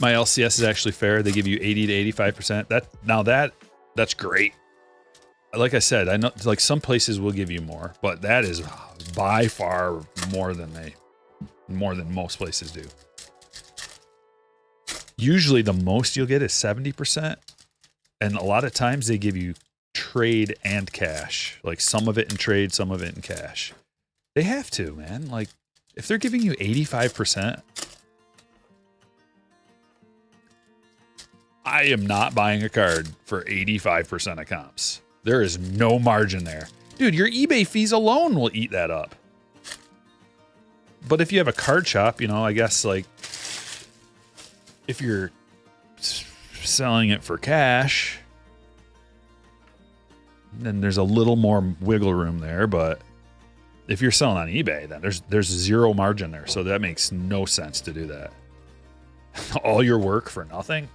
My LCS is actually fair. They give you 80 to 85%. That's great. Like I said, I know like some places will give you more, but that is by far more than most places do. Usually the most you'll get is 70%. And a lot of times they give you trade and cash. Like some of it in trade, some of it in cash. They have to, man. Like if they're giving you 85%, I am not buying a card for 85% of comps. There is no margin there. Dude, your eBay fees alone will eat that up. But if you have a card shop, you know, I guess like if you're selling it for cash, then there's a little more wiggle room there. But if you're selling on eBay, then there's zero margin there. So that makes no sense to do that. All your work for nothing.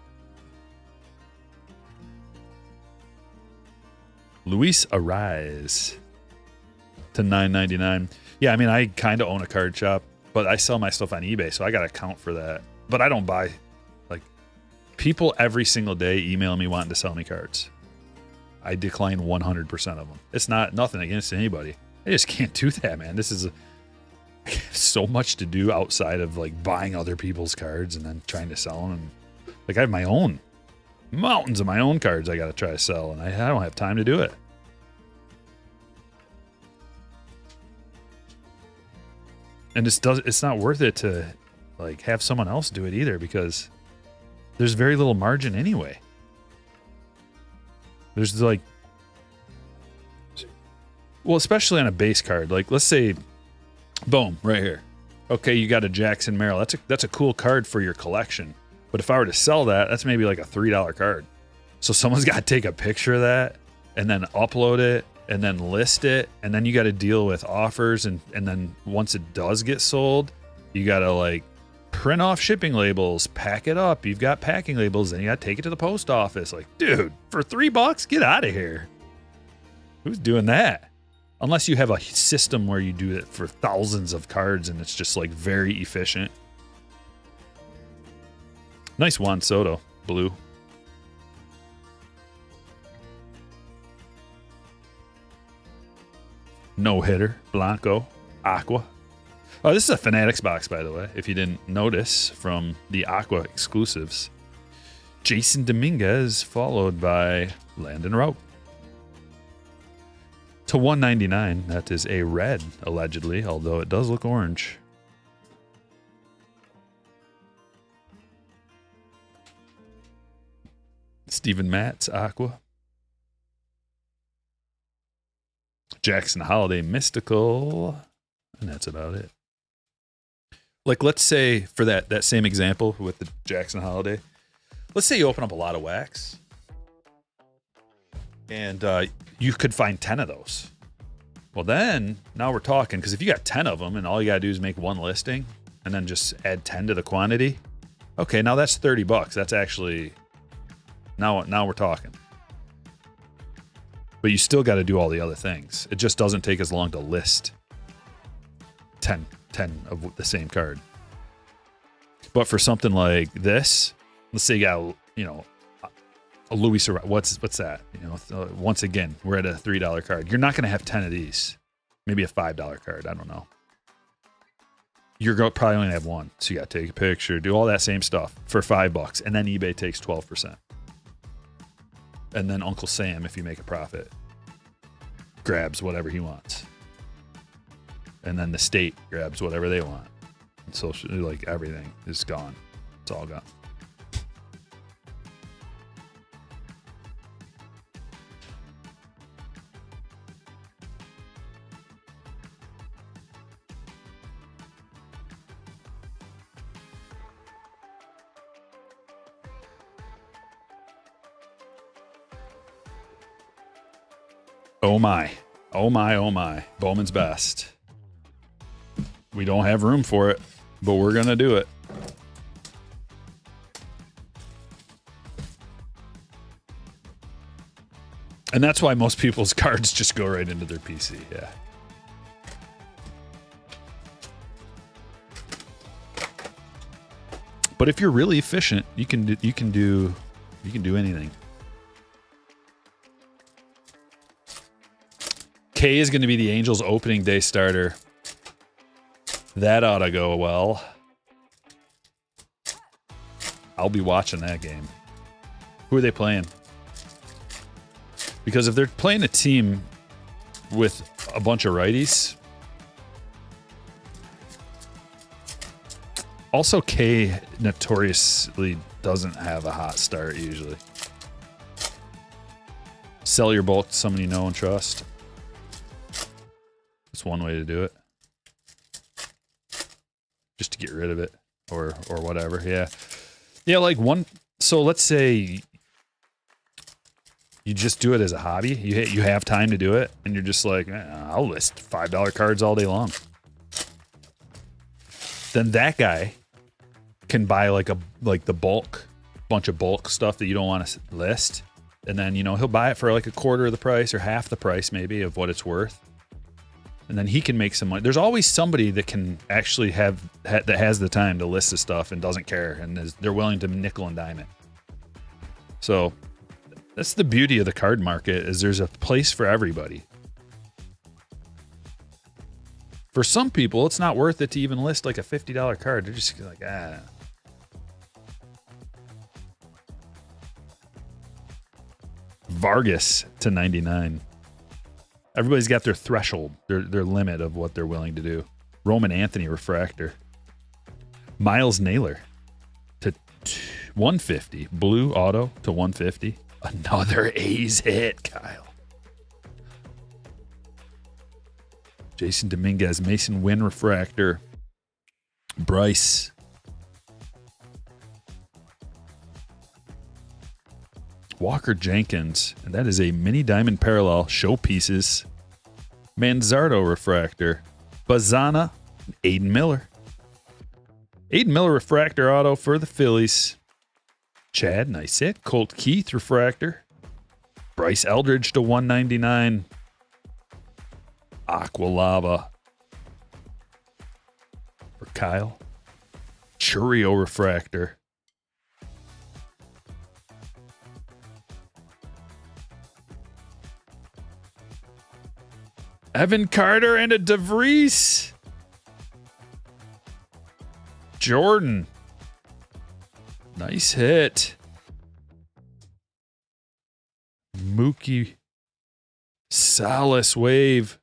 Luis Arise to $9.99. Yeah, I mean, I kind of own a card shop, but I sell my stuff on eBay, so I got to account for that. But I don't buy, like, people every single day email me wanting to sell me cards. I decline 100% of them. It's nothing against anybody. I just can't do that, man. This is so much to do outside of, like, buying other people's cards and then trying to sell them. And, like, I have my own mountains of my own cards I got to try to sell, and I don't have time to do it. And it's not worth it to like have someone else do it either, because there's very little margin anyway. There's like, well, especially on a base card, like let's say, boom, right here. Okay, you got a Jackson Merrill. That's a cool card for your collection. But if I were to sell that, that's maybe like a $3 card. So someone's got to take a picture of that and then upload it and then list it. And then you got to deal with offers. And then once it does get sold, you got to like print off shipping labels, pack it up. You've got packing labels, and you got to take it to the post office. Like, dude, for $3, get out of here. Who's doing that? Unless you have a system where you do it for thousands of cards and it's just like very efficient. Nice Juan Soto, blue. No hitter, Blanco, Aqua. Oh, this is a Fanatics box, by the way, if you didn't notice from the Aqua exclusives. Jason Dominguez, followed by Landon Rout. To 199, that is a red, allegedly, although it does look orange. Steven Matz, Aqua. Jackson Holiday, Mystical. And that's about it. Like, let's say, for that same example with the Jackson Holiday, let's say you open up a lot of wax. And you could find 10 of those. Well, then, now we're talking, because if you got 10 of them and all you got to do is make one listing and then just add 10 to the quantity, okay, now that's $30. That's actually, now we're talking. But you still got to do all the other things. It just doesn't take as long to list 10 of the same card. But for something like this, let's say you got, a Louis Sor- what's that? Once again, we're at a $3 card. You're not going to have 10 of these. Maybe a $5 card. I don't know. You're probably only have one. So you got to take a picture, do all that same stuff for $5, and then eBay takes 12%. And then Uncle Sam, if you make a profit, grabs whatever he wants. And then the state grabs whatever they want. And so, like, everything is gone. It's all gone. Oh my. Oh my, oh my. Bowman's best. We don't have room for it, but we're going to do it. And that's why most people's cards just go right into their PC, yeah. But if you're really efficient, you can do anything. K is going to be the Angels opening day starter. That ought to go well. I'll be watching that game. Who are they playing? Because if they're playing a team with a bunch of righties. Also, K notoriously doesn't have a hot start usually. Sell your bulk to someone you know and trust. That's one way to do it. Just to get rid of it or whatever. Yeah. Yeah, like one. So let's say you just do it as a hobby. You have time to do it and you're just like, I'll list $5 cards all day long. Then that guy can buy like the bulk, bunch of bulk stuff that you don't want to list. And then, he'll buy it for like a quarter of the price or half the price maybe of what it's worth. And then he can make some money. There's always somebody that can actually that has the time to list the stuff and doesn't care. And they're willing to nickel and dime it. So that's the beauty of the card market is there's a place for everybody. For some people, it's not worth it to even list like a $50 card. They're just like, Vargas to 99. Everybody's got their threshold, their limit of what they're willing to do. Roman Anthony refractor. Miles Naylor to 150. Blue auto to 150. Another A's hit, Kyle. Jason Dominguez, Mason Wynn refractor. Bryce. Walker Jenkins, and that is a mini diamond parallel showpieces. Manzardo refractor. Bazana, Aiden Miller. Aiden Miller refractor auto for the Phillies. Chad, nice hit. Colt Keith refractor. Bryce Eldridge to 199. Aqua Lava for Kyle. Churio refractor. Evan Carter and a DeVries. Jordan. Nice hit. Mookie Salas wave.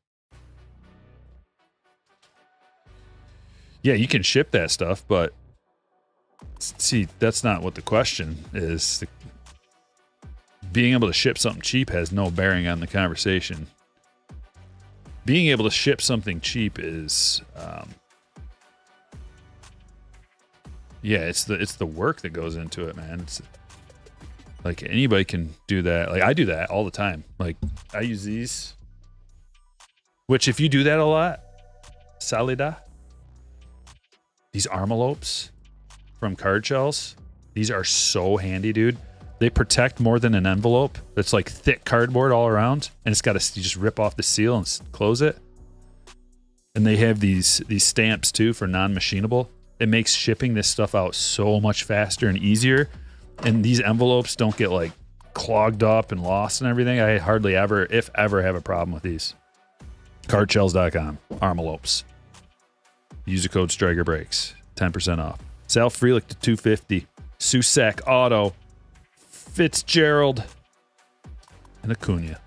Yeah, you can ship that stuff, but see, that's not what the question is. Being able to ship something cheap has no bearing on the conversation. Being able to ship something cheap is, yeah, it's the work that goes into it, man. It's like anybody can do that. Like I do that all the time. Like I use these, which if you do that a lot, salida, these armalopes from card shells, these are so handy, dude. They protect more than an envelope. That's like thick cardboard all around, and it's got you just rip off the seal and close it. And they have these stamps too for non-machinable. It makes shipping this stuff out so much faster and easier. And these envelopes don't get like clogged up and lost and everything. I hardly ever, if ever, have a problem with these. Cardshells.com, armalopes. Use the code Stryker Breaks, 10% off. Sal Frelick to 250. Susac Auto. Fitzgerald. And Acuna.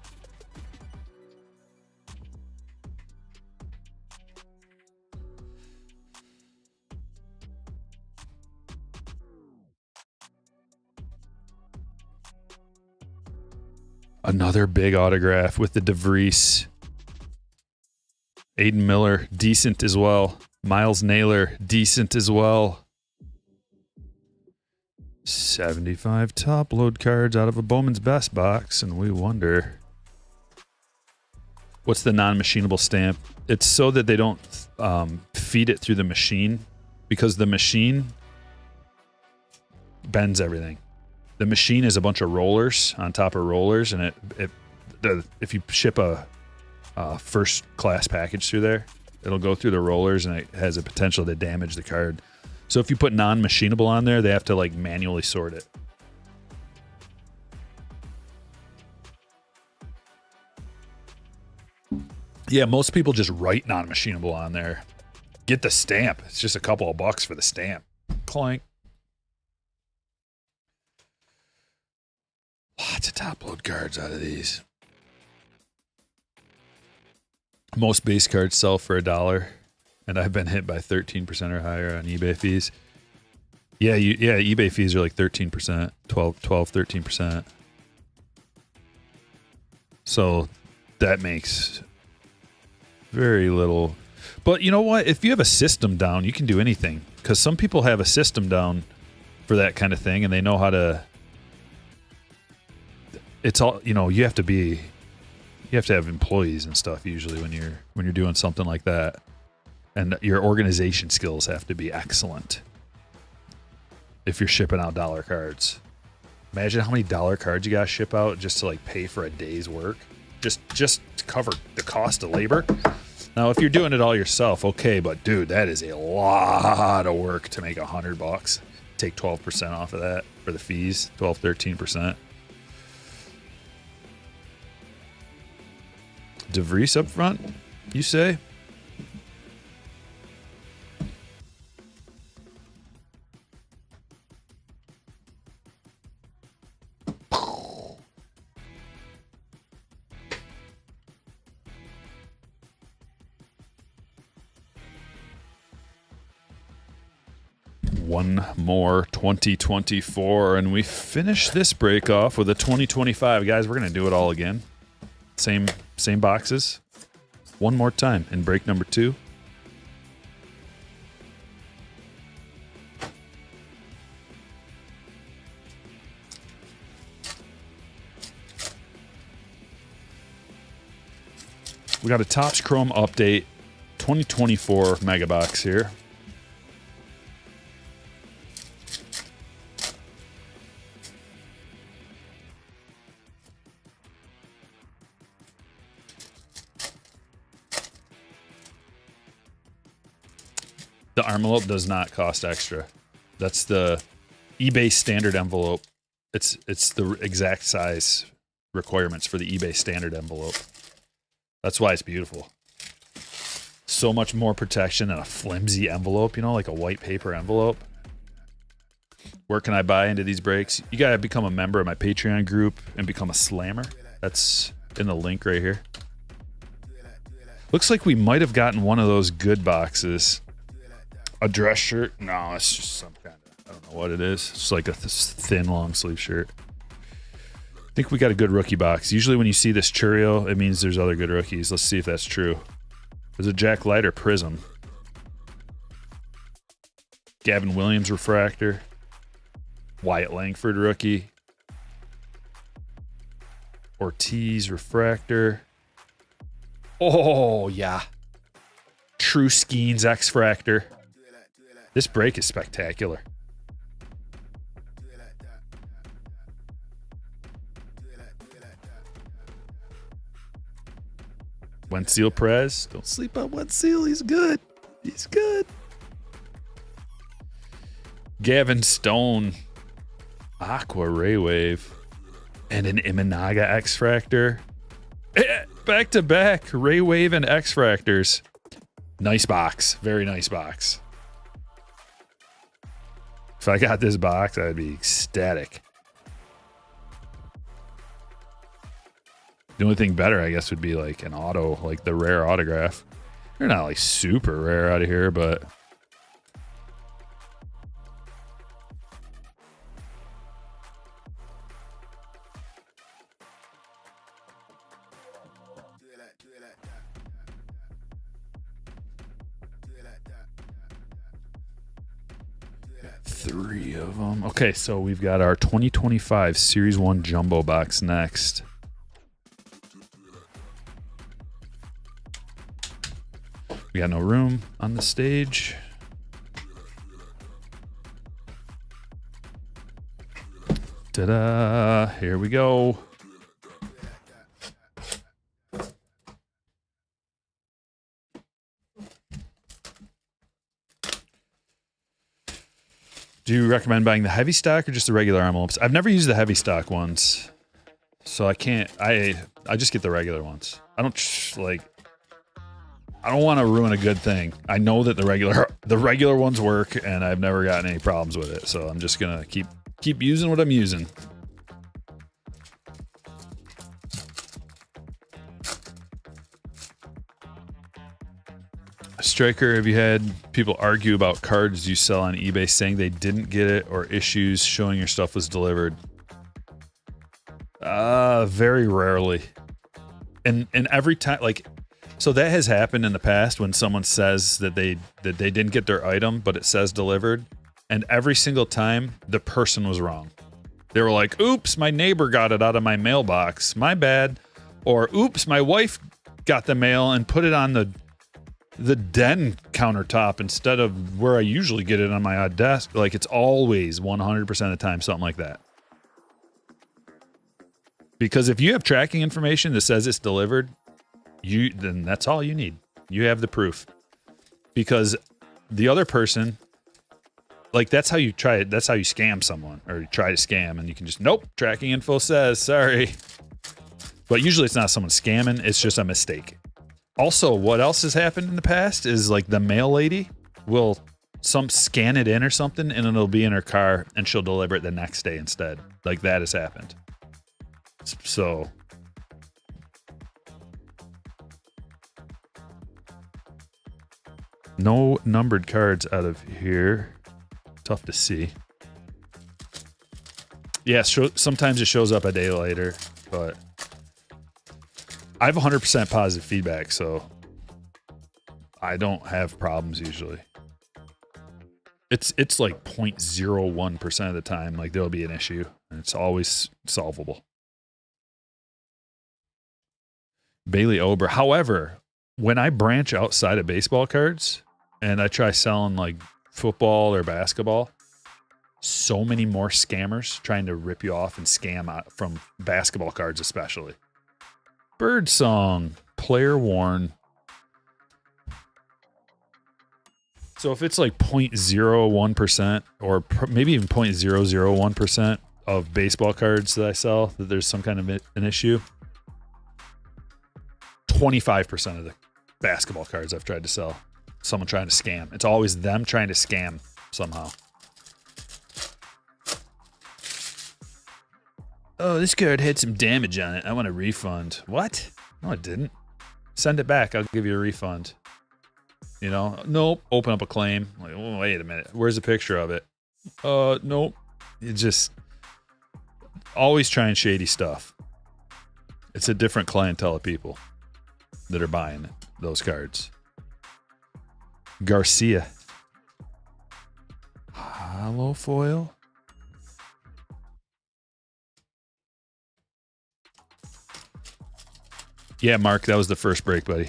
Another big autograph with the DeVries. Aiden Miller, decent as well. Miles Naylor, decent as well. 75 top load cards out of a Bowman's Best box, and we wonder what's the non-machinable stamp. It's so that they don't feed it through the machine, because the machine bends everything. The machine is a bunch of rollers on top of rollers, and if you ship a first class package through there, it'll go through the rollers, and it has a potential to damage the card. So if you put non-machinable on there, they have to like manually sort it. Yeah, most people just write non-machinable on there. Get the stamp. It's just a couple of bucks for the stamp. Clank. Lots of top load cards out of these. Most base cards sell for $1, and I've been hit by 13% or higher on eBay fees. Yeah, eBay fees are like 13%, 13%. So that makes very little. But you know what? If you have a system down, you can do anything, because some people have a system down for that kind of thing, and they know how to. It's all, you know, you have to have employees and stuff usually when you're doing something like that, and your organization skills have to be excellent if you're shipping out dollar cards. Imagine how many dollar cards you gotta ship out just to like pay for a day's work, just to cover the cost of labor. Now if you're doing it all yourself, okay, but dude, that is a lot of work to make $100. Take 12% off of that for the fees, 13%. DeVries up front, you say? One more 2024, and we finish this break off with a 2025. Guys, we're going to do it all again. Same boxes. One more time in break number 2. We got a TOPPS Chrome update 2024 mega box here. The envelope does not cost extra. That's the eBay standard envelope. It's the exact size requirements for the eBay standard envelope. That's why it's beautiful. So much more protection than a flimsy envelope, you know, like a white paper envelope. Where can I buy into these breaks? You gotta become a member of my Patreon group and become a slammer. That's in the link right here. Looks like we might have gotten one of those good boxes. A dress shirt? No, it's just some kind of, I don't know what it is. It's like a thin long sleeve shirt. I think we got a good rookie box. Usually when you see this Churio, it means there's other good rookies. Let's see if that's true. There's a Jack Leiter Prism. Gavin Williams refractor. Wyatt Langford rookie. Ortiz refractor. Oh, yeah. True Skeens X-Fractor. This break is spectacular. Wentzeel Perez. Don't sleep on Wentzeel. He's good. He's good. Gavin Stone. Aqua Ray Wave. And an Imanaga X-Fractor. Back to back. Ray Wave and X-Fractors. Nice box. Very nice box. If I got this box, I'd be ecstatic. The only thing better, I guess, would be like an auto, like the rare autograph. They're not like super rare out of here, but three of them. Okay, so we've got our 2025 Series 1 Jumbo box next. We got no room on the stage. Ta-da! Here we go. Do you recommend buying the heavy stock or just the regular envelopes? I've never used the heavy stock ones, so I can't. I just get the regular ones. I don't like. I don't want to ruin a good thing. I know that the regular ones work, and I've never gotten any problems with it. So I'm just gonna keep using what I'm using. Stryker, have you had people argue about cards you sell on eBay saying they didn't get it or issues showing your stuff was delivered? Very rarely. And every time, like, so that has happened in the past when someone says that they didn't get their item, but it says delivered, and every single time the person was wrong. They were like, "Oops, my neighbor got it out of my mailbox. My bad." Or, "Oops, my wife got the mail and put it on the den countertop instead of where I usually get it on my desk." Like, it's always 100% of the time something like that. Because if you have tracking information that says it's delivered, then that's all you need. You have the proof. Because the other person, like, that's how you try it. That's how you scam someone, or you try to scam, and you can just, nope, tracking info says, sorry. But usually it's not someone scamming, it's just a mistake. Also, what else has happened in the past is, like, the mail lady will scan it in or something, and it'll be in her car, and she'll deliver it the next day instead. Like, that has happened. So no numbered cards out of here. Tough to see. Yeah, sometimes it shows up a day later, but I have 100% positive feedback, so I don't have problems usually. It's like 0.01% of the time, like, there'll be an issue, and it's always solvable. Bailey Ober. However, when I branch outside of baseball cards and I try selling like football or basketball, so many more scammers trying to rip you off and scam out from basketball cards especially. Birdsong, player worn. So if it's like 0.01% or maybe even 0.001% of baseball cards that I sell, that there's some kind of an issue, 25% of the basketball cards I've tried to sell, someone trying to scam. It's always them trying to scam somehow. Oh, this card had some damage on it. I want a refund. What? No, it didn't. Send it back. I'll give you a refund. You know? Nope. Open up a claim. Like, oh, wait a minute. Where's the picture of it? Nope. It just always trying shady stuff. It's a different clientele of people that are buying those cards. Garcia. Hollow foil. Yeah, Mark, that was the first break, buddy.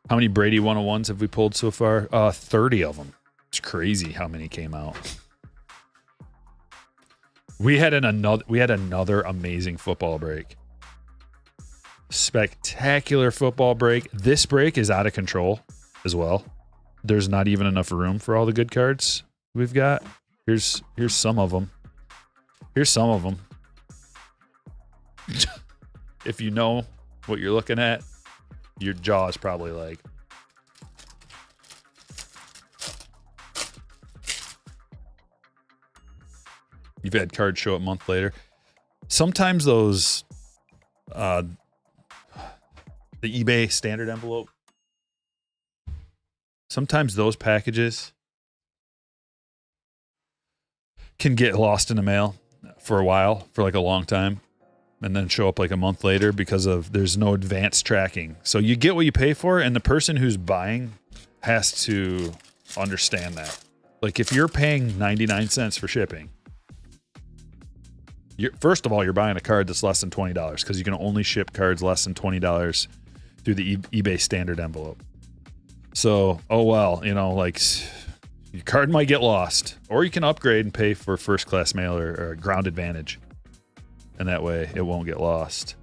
How many Brady 101s have we pulled so far? 30 of them. It's crazy how many came out. We had another amazing football break. Spectacular football break. This break is out of control as well. There's not even enough room for all the good cards we've got. Here's some of them. Here's some of them. If you know what you're looking at, your jaw is probably like. You've had cards show up a month later. Sometimes those, the eBay standard envelope, sometimes those packages can get lost in the mail for a while, for like a long time, and then show up like a month later because of there's no advanced tracking. So you get what you pay for, and the person who's buying has to understand that. Like if you're paying 99 cents for shipping, first of all, you're buying a card that's less than $20 because you can only ship cards less than $20 through the eBay standard envelope. So, oh well, you know, like your card might get lost, or you can upgrade and pay for first class mail or ground advantage, and that way it won't get lost.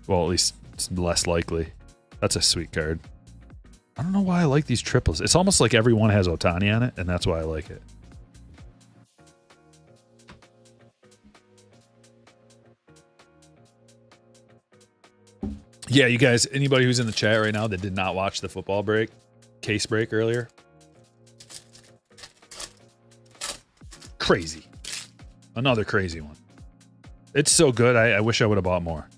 Well, at least it's less likely. That's a sweet card. I don't know why I like these triples. It's almost like everyone has Otani on it, and that's why I like it. Yeah, you guys, anybody who's in the chat right now that did not watch the football break, case break earlier, crazy. Another crazy one. It's so good, I wish I would have bought more.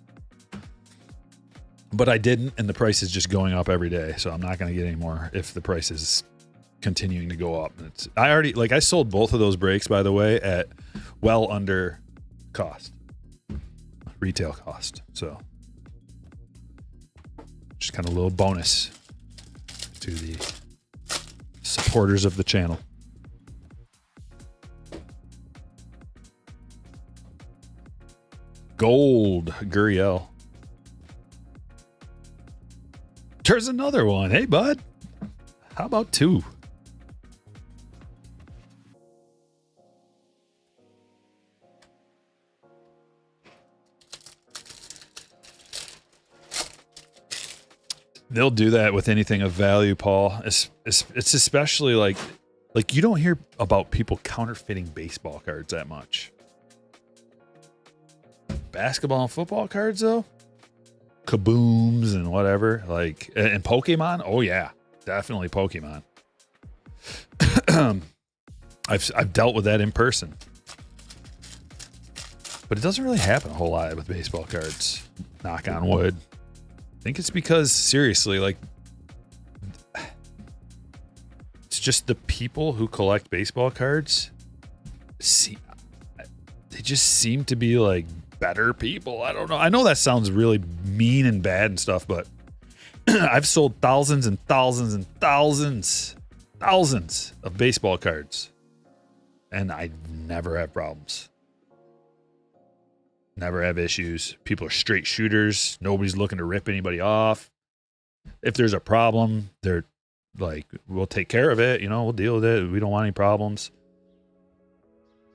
But I didn't, and the price is just going up every day, so I'm not going to get any more if the price is continuing to go up. I sold both of those breaks, by the way, at well under cost. Retail cost, so. Just kind of a little bonus to the supporters of the channel. Gold Gurriel. There's another one. Hey, bud. How about two? They'll do that with anything of value, Paul. It's especially like you don't hear about people counterfeiting baseball cards that much. Basketball and football cards, though, kabooms and whatever, like, and Pokemon. Oh yeah, definitely Pokemon. I've dealt with that in person, but it doesn't really happen a whole lot with baseball cards. Knock on wood. I think it's because, seriously, like, it's just the people who collect baseball cards, they just seem to be, like, better people. I don't know. I know that sounds really mean and bad and stuff, but I've sold thousands and thousands and thousands of baseball cards, and I never have problems. Never have issues. People are straight shooters. Nobody's looking to rip anybody off. If there's a problem, they're like, we'll take care of it. You know, we'll deal with it. We don't want any problems.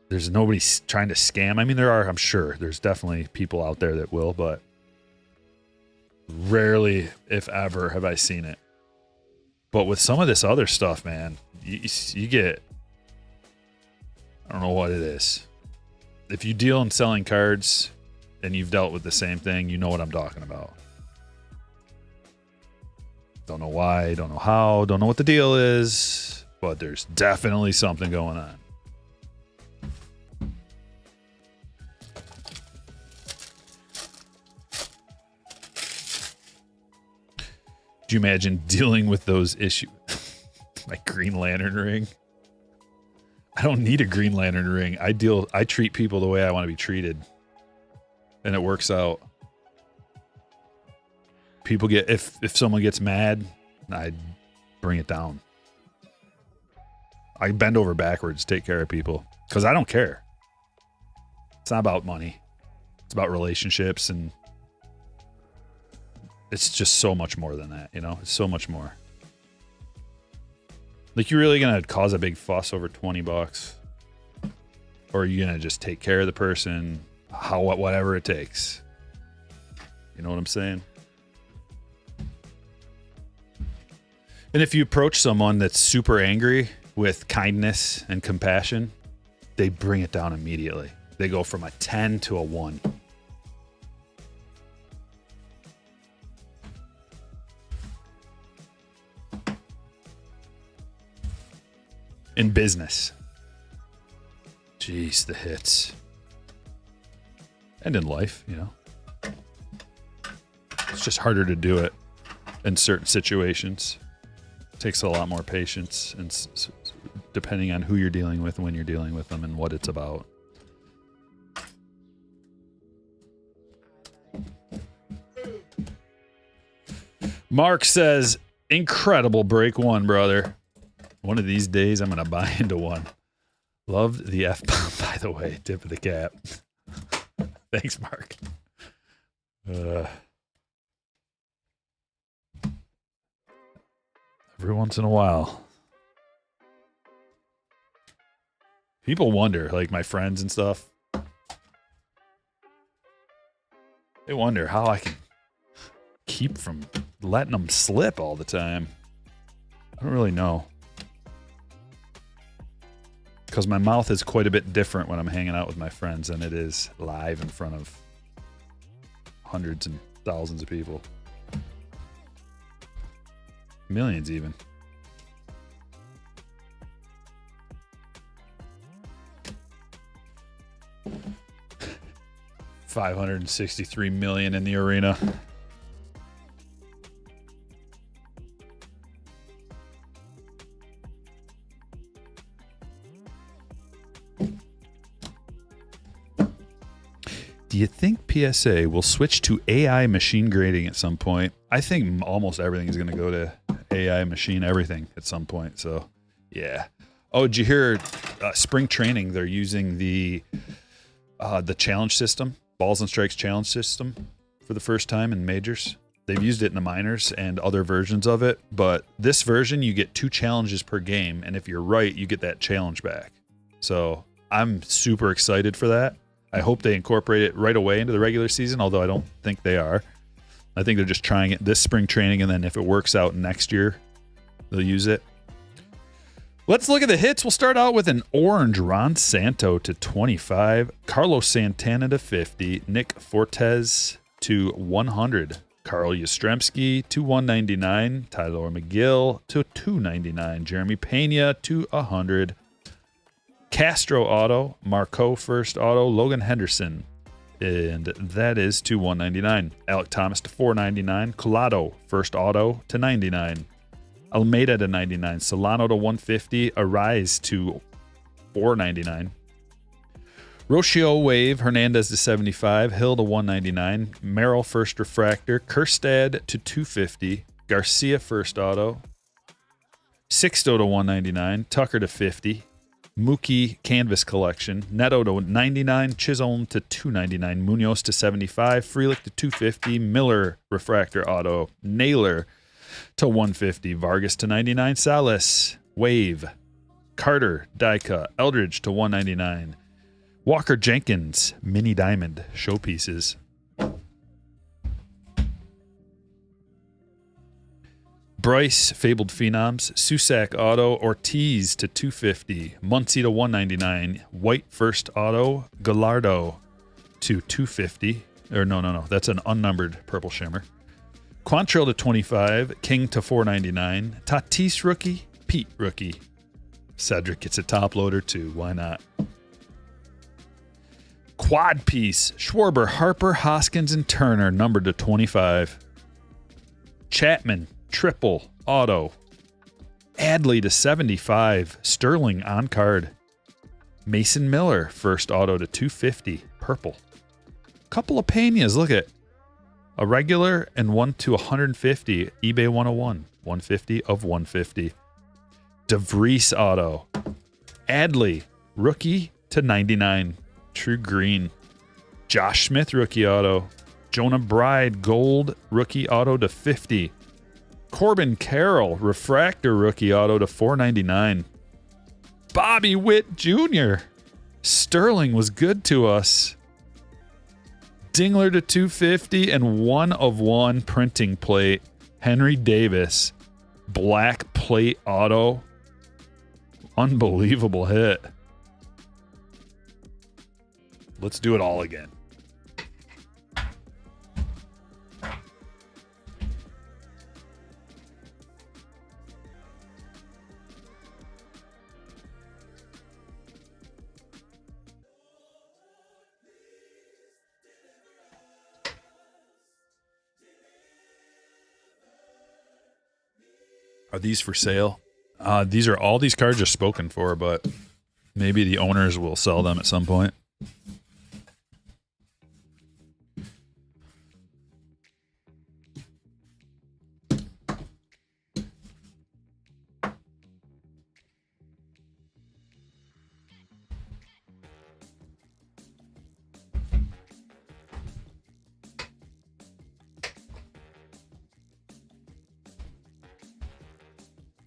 There's nobody trying to scam. I mean, there are, I'm sure. There's definitely people out there that will, but rarely, if ever, have I seen it. But with some of this other stuff, man, you get, I don't know what it is. If you deal in selling cards and you've dealt with the same thing, you know what I'm talking about. Don't know why, don't know how, don't know what the deal is, but there's definitely something going on. Do you imagine dealing with those issues? My Green Lantern ring. I don't need a Green Lantern ring. I treat people the way I want to be treated. And it works out. People get, if someone gets mad, I bring it down. I bend over backwards, take care of people. Because I don't care. It's not about money. It's about relationships, and it's just so much more than that, you know? It's so much more. Like, you're really going to cause a big fuss over $20? Or are you going to just take care of the person, whatever it takes? You know what I'm saying? And if you approach someone that's super angry with kindness and compassion, they bring it down immediately. They go from a 10 to a 1. In business. Jeez, the hits. And in life, you know. It's just harder to do it in certain situations. It takes a lot more patience, and depending on who you're dealing with, when you're dealing with them, and what it's about. Mark says, incredible break one, brother. One of these days, I'm going to buy into one. Loved the F-bomb, by the way. Tip of the cap. Thanks, Mark. Every once in a while. People wonder, like my friends and stuff. They wonder how I can keep from letting them slip all the time. I don't really know. Because my mouth is quite a bit different when I'm hanging out with my friends than it is live in front of hundreds and thousands of people. Millions even. $563 million in the arena. Do you think PSA will switch to AI machine grading at some point? I think almost everything is going to go to AI machine everything at some point. So, yeah. Oh, did you hear spring training? They're using the challenge system, balls and strikes challenge system, for the first time in majors. They've used it in the minors and other versions of it, but this version you get 2 challenges per game, and if you're right, you get that challenge back. So I'm super excited for that. I hope they incorporate it right away into the regular season, although I don't think they are. I think they're just trying it this spring training, and then if it works out next year, they'll use it. Let's look at the hits. We'll start out with an orange Ron Santo to 25, Carlos Santana to 50, Nick Fortes to 100, Carl Yastrzemski to 199, Tyler McGill to 299, Jeremy Pena to 100, Castro auto, Marco first auto, Logan Henderson, and that is to 199. Alec Thomas to 499, Collado first auto to 99, Almeida to 99, Solano to 150, Arise to 499, Rocio Wave, Hernandez to 75, Hill to 199, Merrill first refractor, Kerstad to 250, Garcia first auto, Sixto to 199, Tucker to 50, Mookie Canvas Collection, Neto to 99, Chisholm to 299, Munoz to 75, Frelick to 250, Miller Refractor Auto, Naylor to 150, Vargas to 99, Salas, Wave, Carter, die cut, Eldridge to 199, Walker Jenkins, Mini Diamond Showpieces, Bryce, Fabled Phenoms, Susac Auto, Ortiz to 250, Muncie to 199, White First Auto, Gallardo to 250, or no, that's an unnumbered Purple Shimmer, Quantrill to 25, King to 499, Tatis Rookie, Pete Rookie, Cedric gets a top loader too. Why not? Quad piece. Schwarber, Harper, Hoskins, and Turner, numbered to 25. Chapman, triple, auto. Adley to 75. Sterling on card. Mason Miller, first auto to 250. Purple. Couple of Peñas. Look at a regular and one to 150. eBay 101. 150 of 150. DeVries auto. Adley, rookie to 99. True green. Josh Smith, rookie auto. Jonah Bride, gold, rookie auto to 50. Corbin Carroll, refractor rookie auto to 499. Bobby Witt Jr. Sterling was good to us. Dingler to 250 and 1 of 1 printing plate. Henry Davis, black plate auto. Unbelievable hit. Let's do it all again. Are these for sale? These are all these cards are spoken for, but maybe the owners will sell them at some point.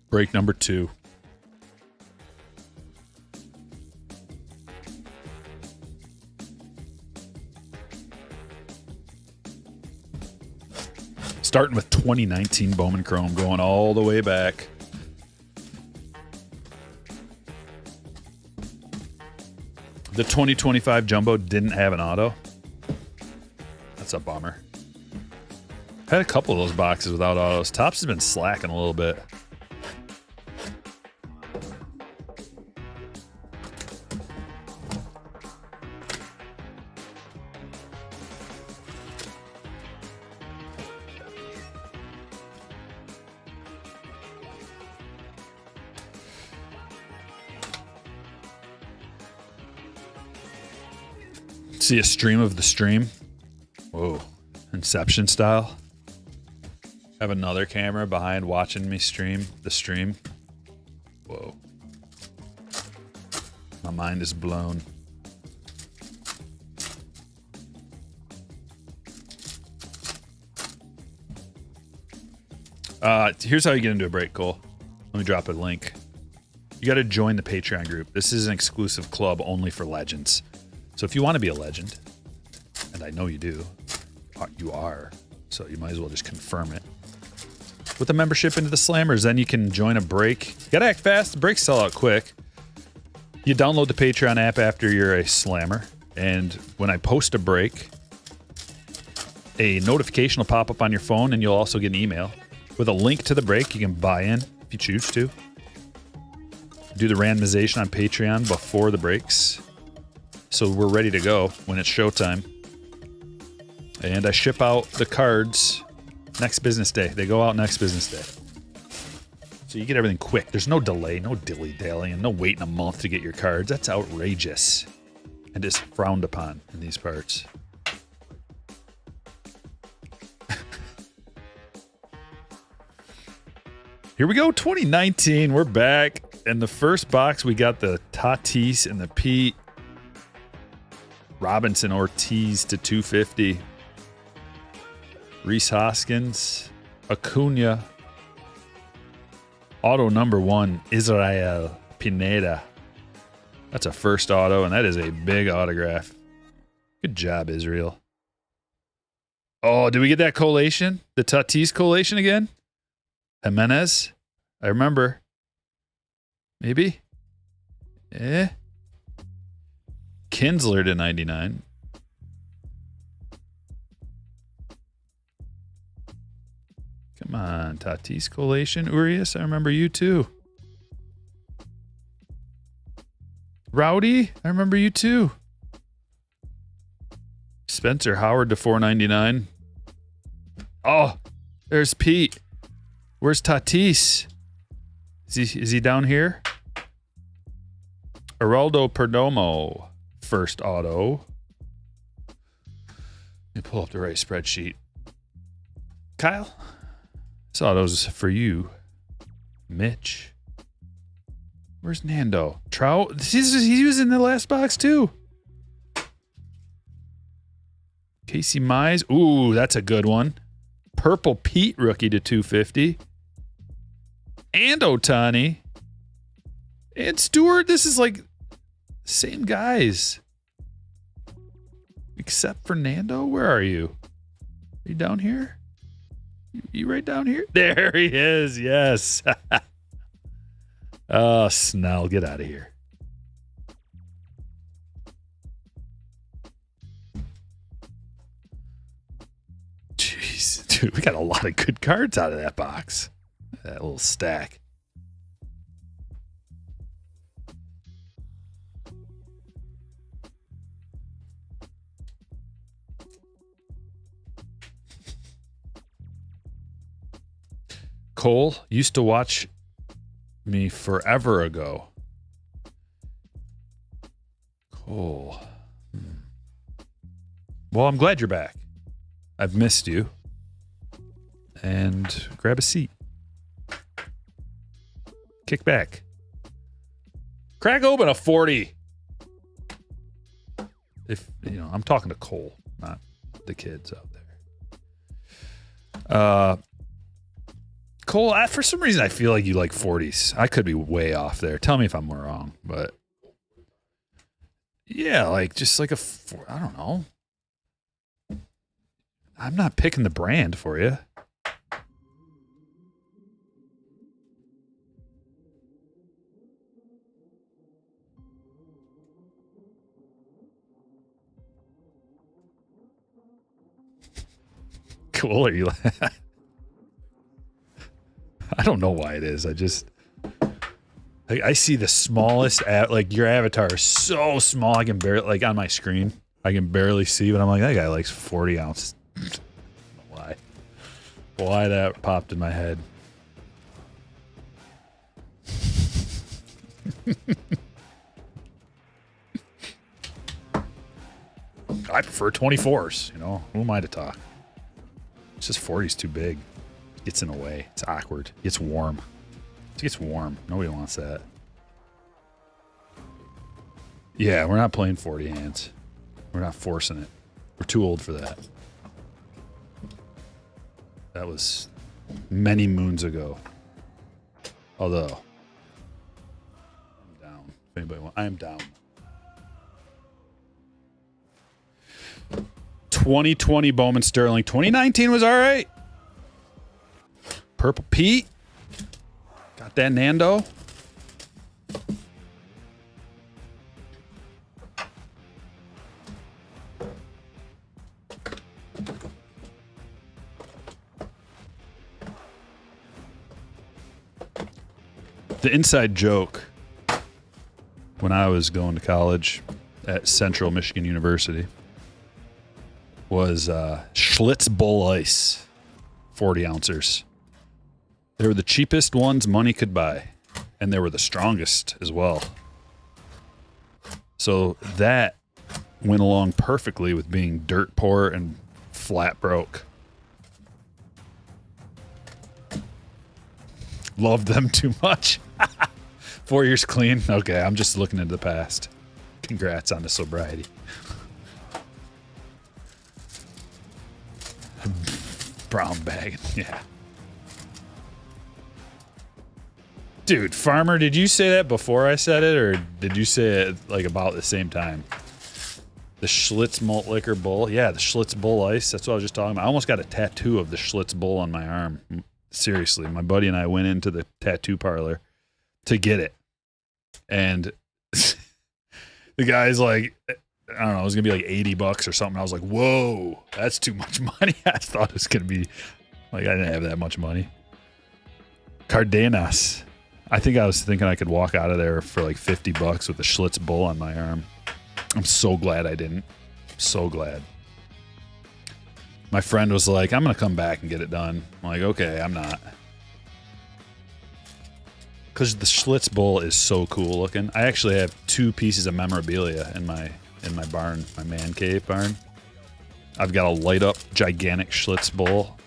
Break number 2. Starting with 2019 Bowman Chrome, going all the way back. The 2025 Jumbo didn't have an auto. That's a bummer. Had a couple of those boxes without autos. Topps has been slacking a little bit. See a stream of the stream. Whoa. Inception style. Have another camera behind watching me stream the stream. Whoa. My mind is blown. Here's how you get into a break, Cole. Let me drop a link. You got to join the Patreon group. This is an exclusive club only for legends. So if you want to be a legend, and I know you do, you are, so you might as well just confirm it. With a membership into the Slammers, then you can join a break. You gotta act fast, the breaks sell out quick. You download the Patreon app after you're a Slammer, and when I post a break, a notification will pop up on your phone, and you'll also get an email with a link to the break. You can buy in if you choose to. Do the randomization on Patreon before the breaks. So we're ready to go when it's showtime. And I ship out the cards next business day. They go out next business day. So you get everything quick. There's no delay, no dilly-dallying, no waiting a month to get your cards. That's outrageous and is frowned upon in these parts. Here we go, 2019. We're back. In the first box, we got the Tatis and the Pete. Robinson Ortiz to 250. Reese Hoskins. Acuna. Auto number 1, Israel Pineda. That's a first auto, and that is a big autograph. Good job, Israel. Oh, did we get that collation? The Tatis collation again? Jimenez? I remember. Maybe? Kinsler to 99. Come on, Tatis collation. Urias, I remember you too. Rowdy, I remember you too. Spencer Howard to 499. Oh, there's Pete. Where's Tatis? Is he down here? Geraldo Perdomo, first auto. Let me pull up the right spreadsheet. Kyle, this auto's for you. Mitch. Where's Nando? Trout? He was in the last box too. Casey Mize. Ooh, that's a good one. Purple Pete rookie to 250. And Ohtani. And Stewart. This is like same guys. Except Fernando. Where are you? Are you down here? You right down here? There he is. Yes. Oh, Snell. Get out of here. Jeez. Dude, we got a lot of good cards out of that box. That little stack. Cole used to watch me forever ago. Cole. Well, I'm glad you're back. I've missed you. And grab a seat. Kick back. Crack open a 40. If, you know, I'm talking to Cole, not the kids out there. Cole, for some reason, I feel like you like 40s. I could be way off there. Tell me if I'm wrong, but yeah, like just like I don't know. I'm not picking the brand for you. Cool, are you? I don't know why it is. I see the smallest, like your avatar is so small. I can barely, like on my screen, I can barely see, but I'm like, that guy likes 40 ounces. I don't know why that popped in my head. I prefer 24s, you know, who am I to talk? It's just 40's too big. Gets in the way. It's awkward. Gets warm. It gets warm. Nobody wants that. Yeah, we're not playing 40 hands. We're not forcing it. We're too old for that. That was many moons ago. Although, I'm down. If anybody wants, I am down. 2020 Bowman Sterling. 2019 was all right. Purple Pete. Got that Nando. The inside joke when I was going to college at Central Michigan University was Schlitz Bull Ice, 40 ounces. They were the cheapest ones money could buy, and they were the strongest as well. So that went along perfectly with being dirt poor and flat broke. Loved them too much. 4 years clean. Okay, I'm just looking into the past. Congrats on the sobriety. Brown bag, yeah. Dude, Farmer, did you say that before I said it, or did you say it like about the same time? The Schlitz Malt Liquor Bull? Yeah, the Schlitz Bull Ice. That's what I was just talking about. I almost got a tattoo of the Schlitz Bull on my arm. Seriously, my buddy and I went into the tattoo parlor to get it. And the guy's like, I don't know, it was going to be like $80 or something. I was like, whoa, that's too much money. I thought it was going to be like, I didn't have that much money. Cardenas. I think I was thinking I could walk out of there for like $50 with a Schlitz bull on my arm. I'm so glad I didn't. So glad. My friend was like, I'm going to come back and get it done. I'm like, okay, I'm not. Because the Schlitz bull is so cool looking. I actually have 2 pieces of memorabilia in my barn, my man cave barn. I've got a light up gigantic Schlitz bull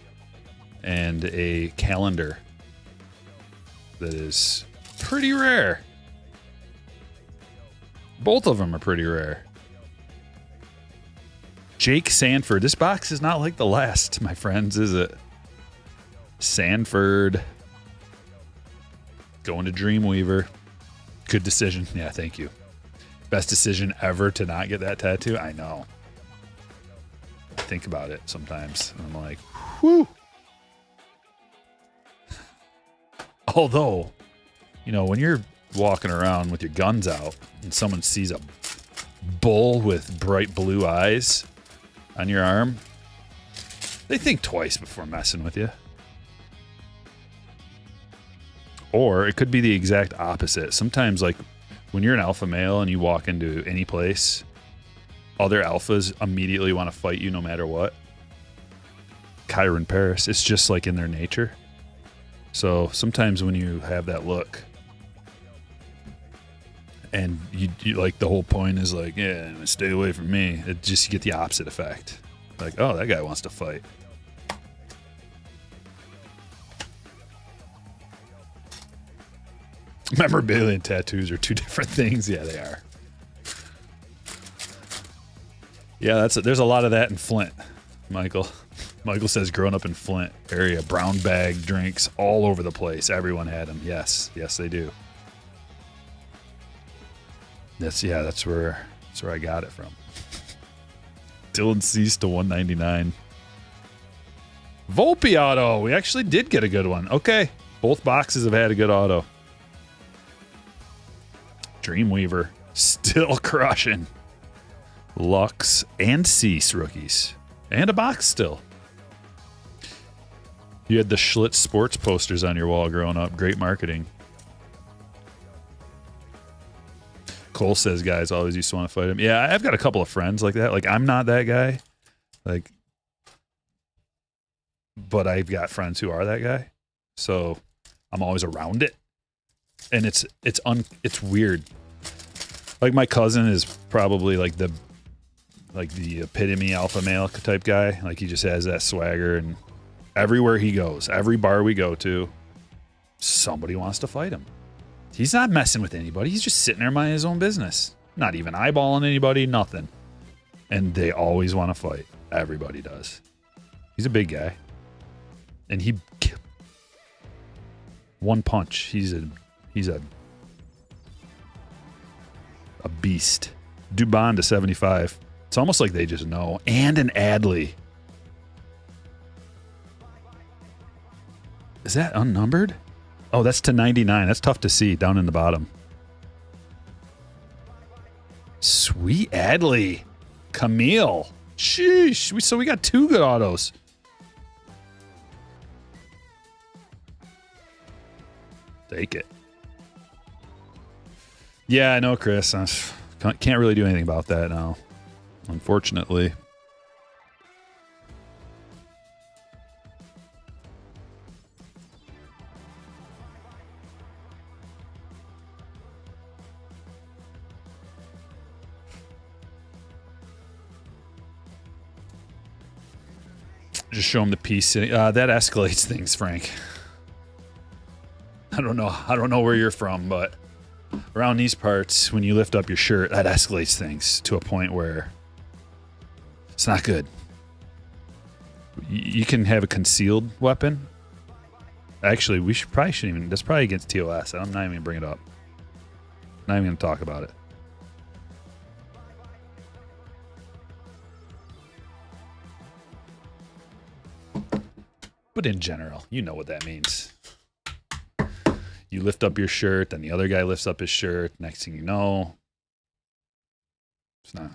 and a calendar that is pretty rare. Both of them are pretty rare. Jake Sanford. This box is not like the last, my friends, is it? Sanford. Going to Dreamweaver. Good decision. Yeah, thank you. Best decision ever to not get that tattoo. I know. I think about it sometimes. And I'm like, whew. Although, you know, when you're walking around with your guns out and someone sees a bull with bright blue eyes on your arm, they think twice before messing with you. Or it could be the exact opposite. Sometimes, like, when you're an alpha male and you walk into any place, other alphas immediately want to fight you no matter what. Kyron Paris, it's just like in their nature. So sometimes when you have that look and you like, the whole point is like, yeah, stay away from me. It just, you get the opposite effect. Like, oh, that guy wants to fight. Memorabilia and tattoos are 2 different things. Yeah, they are. Yeah, there's a lot of that in Flint, Michael. Michael says growing up in Flint area, brown bag drinks all over the place. Everyone had them. Yes, yes, they do. That's where I got it from. Dylan ceased to 199. Volpe auto. We actually did get a good one. Okay, both boxes have had a good auto. Dreamweaver still crushing. Lux and Cease rookies. And a box still. You had the Schlitz sports posters on your wall growing up. Great marketing. Cole says guys always used to want to fight him. Yeah, I've got a couple of friends like that. Like, I'm not that guy. Like, but I've got friends who are that guy. So I'm always around it. And it's weird. Like, my cousin is probably like the epitome alpha male type guy. Like, he just has that swagger, and everywhere he goes, every bar we go to, somebody wants to fight him. He's not messing with anybody. He's just sitting there minding his own business. Not even eyeballing anybody, nothing. And they always want to fight. Everybody does. He's a big guy. And one punch. He's a beast. Dubon to 75. It's almost like they just know. And an Adley. Is that unnumbered? Oh, that's to 99. That's tough to see down in the bottom. Sweet Adley. Camille. Sheesh. So we got 2 good autos. Take it. Yeah, I know, Chris. I can't really do anything about that now, unfortunately. Just show him the piece. That escalates things, Frank. I don't know where you're from, but around these parts, when you lift up your shirt, that escalates things to a point where it's not good. You can have a concealed weapon. Actually, we shouldn't even. That's probably against TOS. I'm not even gonna bring it up. Not even gonna talk about it. But in general, you know what that means. You lift up your shirt, then the other guy lifts up his shirt. Next thing you know, it's not.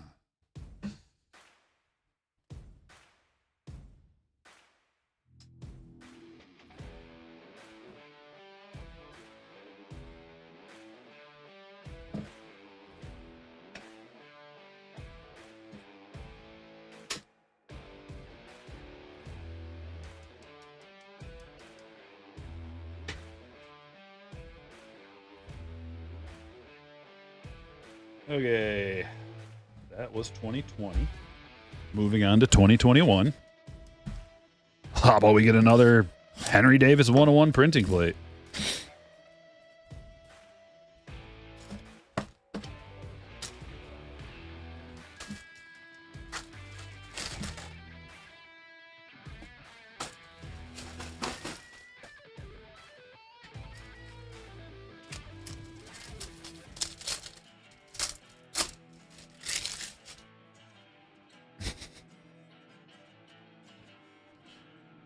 Okay. That was 2020. Moving on to 2021. How about we get another Henry Davis 101 printing plate?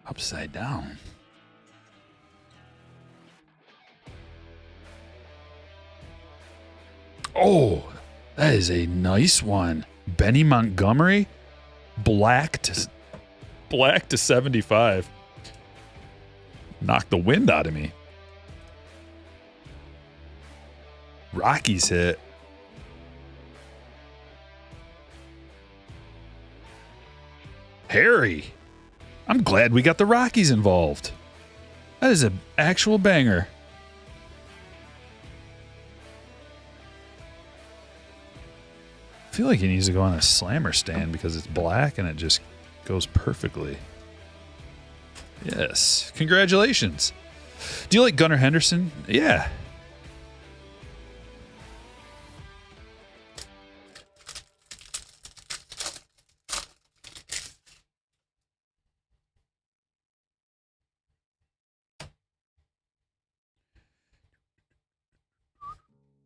Upside down. Oh, that is a nice one. Benny Montgomery, black to 75. Knocked the wind out of me. Rockies hit. Harry. I'm glad we got the Rockies involved. That is an actual banger. I feel like he needs to go on a slammer stand because it's black and it just goes perfectly. Yes. Congratulations. Do you like Gunnar Henderson? Yeah.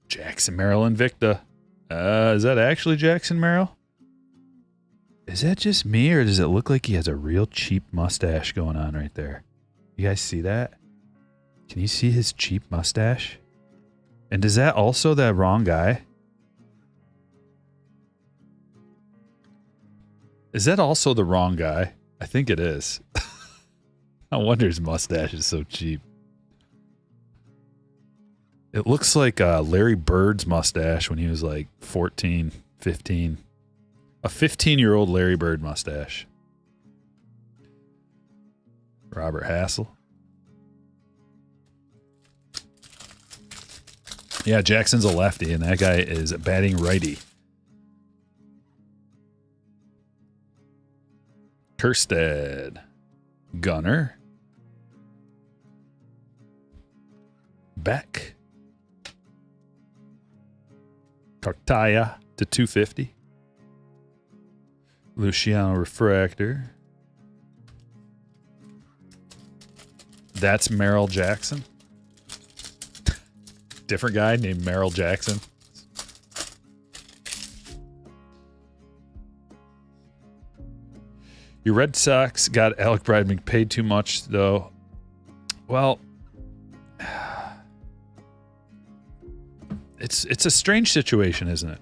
Jackson Merrill Invicta. Is that actually Jackson Merrill? Is that just me, or does it look like he has a real cheap mustache going on right there? You guys see that? Can you see his cheap mustache? And is that also that wrong guy? Is that also the wrong guy? I think it is. No wonder his mustache is so cheap. It looks like Larry Bird's mustache when he was like 14, 15. A 15-year-old Larry Bird mustache. Robert Hassel. Yeah, Jackson's a lefty, and that guy is batting righty. Kerstead. Gunner. Beck. Cartaya to 250. Luciano Refractor. That's Merrill Jackson. Different guy named Merrill Jackson. Your Red Sox got Alec Bradman paid too much, though. Well, it's a strange situation, isn't it?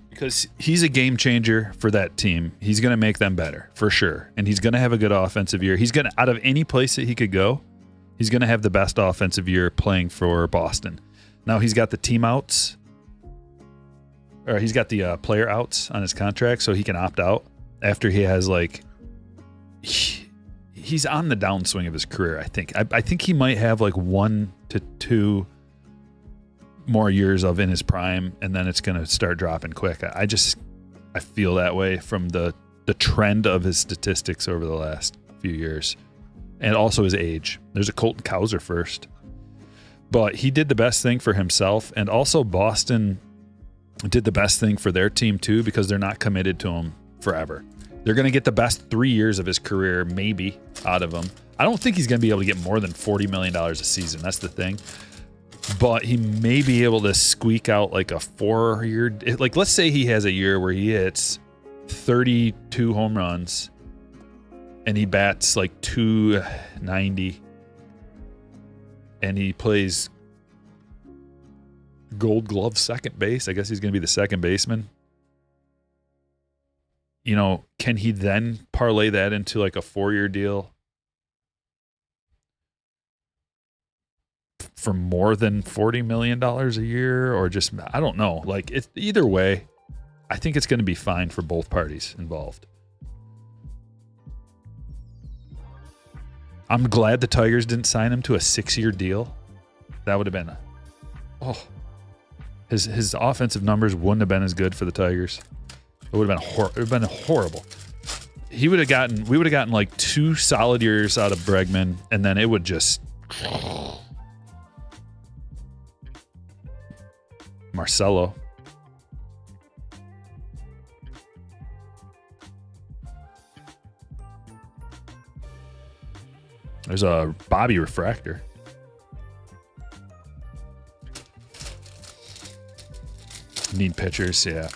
Because he's a game changer for that team. He's going to make them better, for sure. And he's going to have a good offensive year. He's going to, out of any place that he could go, he's going to have the best offensive year playing for Boston. Now he's got the team outs, or he's got the player outs on his contract, so he can opt out after he has like, he's on the downswing of his career, I think. I think he might have like 1 to 2 more years of in his prime, and then it's going to start dropping quick. I feel that way from the trend of his statistics over the last few years, and also his age. There's a Colton Cowser first, but he did the best thing for himself, and also Boston did the best thing for their team too, because they're not committed to him forever. They're going to get the best 3 years of his career maybe out of him. I don't think he's going to be able to get more than $40 million a season. That's the thing. But he may be able to squeak out like a 4-year, like let's say he has a year where he hits 32 home runs and he bats like 290 and he plays Gold Glove second base. I guess he's going to be the second baseman. You know, can he then parlay that into like a 4-year deal for more than $40 million a year, or just, I don't know. Like, it's either way, I think it's going to be fine for both parties involved. I'm glad the Tigers didn't sign him to a 6-year deal. That would have been His offensive numbers wouldn't have been as good for the Tigers. It would have been horrible. We would have gotten like 2 solid years out of Bregman, and then it would just Marcelo. There's a Bobby refractor. Need pitchers, yeah.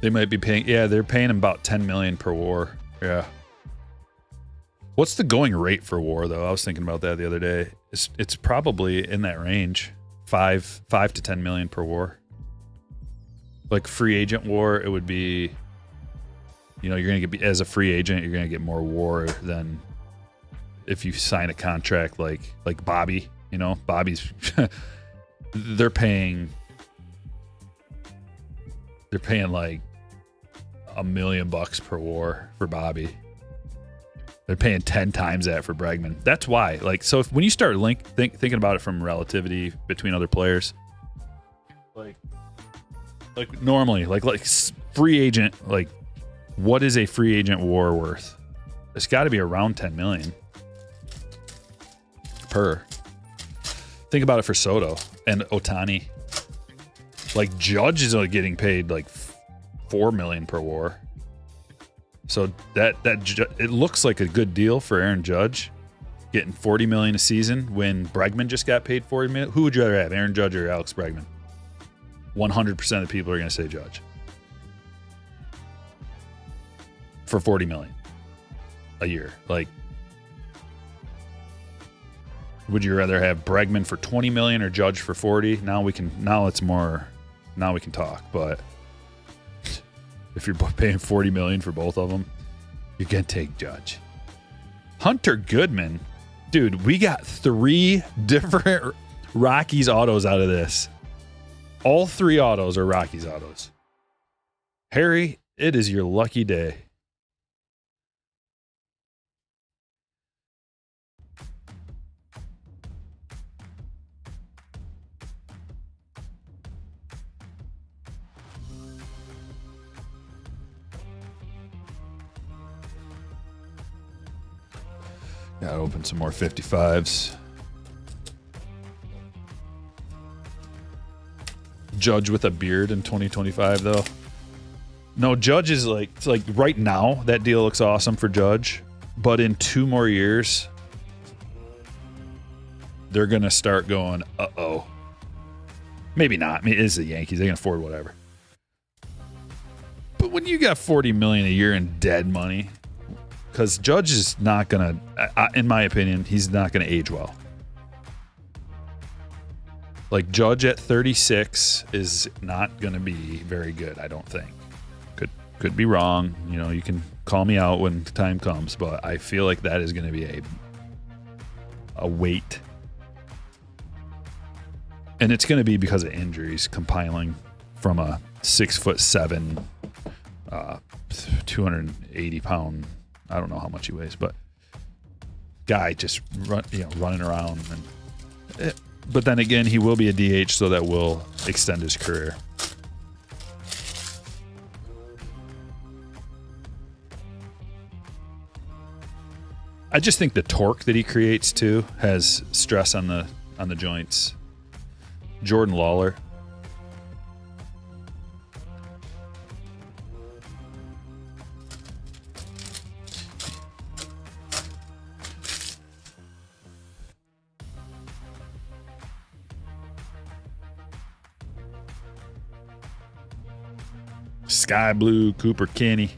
They might be paying, yeah, they're paying him about $10 million per WAR. Yeah. What's the going rate for WAR though? I was thinking about that the other day. It's probably in that range, 5 to 10 million per WAR. Like free agent WAR, it would be, you know, you're gonna get, as a free agent, you're gonna get more WAR than if you sign a contract like Bobby. You know, Bobby's they're paying like $1 million per WAR for Bobby. They're paying 10 times that for Bregman. That's why. Like, so when you start thinking about it from relativity between other players, like normally, like free agent, like what is a free agent WAR worth? It's got to be around 10 million per. Think about it for Soto and Ohtani. Like Judge is only getting paid like $4 million per WAR. So that it looks like a good deal for Aaron Judge, getting $40 million a season when Bregman just got paid $40 million. Who would you rather have, Aaron Judge or Alex Bregman? 100% of the people are going to say Judge for $40 million a year. Like, would you rather have Bregman for $20 million or Judge for 40? Now we can talk, but if you're paying $40 million for both of them, you're gonna take Judge. Hunter Goodman, dude, we got 3 different Rockies autos out of this. All 3 autos are Rockies autos. Harry, it is your lucky day. Gotta open some more 55s. Judge with a beard in 2025, though. No, Judge is like, it's like right now, that deal looks awesome for Judge. But in 2 more years, they're going to start going, uh-oh. Maybe not. I mean, it is the Yankees. They can afford whatever. But when you got $40 million a year in dead money, because Judge is not going to, in my opinion, he's not going to age well. Like, Judge at 36 is not going to be very good, I don't think. Could be wrong. You know, you can call me out when the time comes, but I feel like that is going to be a weight. And it's going to be because of injuries compiling from a 6'7", 280-pound, I don't know how much he weighs, but guy just running around. But then again, he will be a DH, so that will extend his career. I just think the torque that he creates too has stress on the joints. Jordan Lawler. Sky Blue, Cooper Kinney.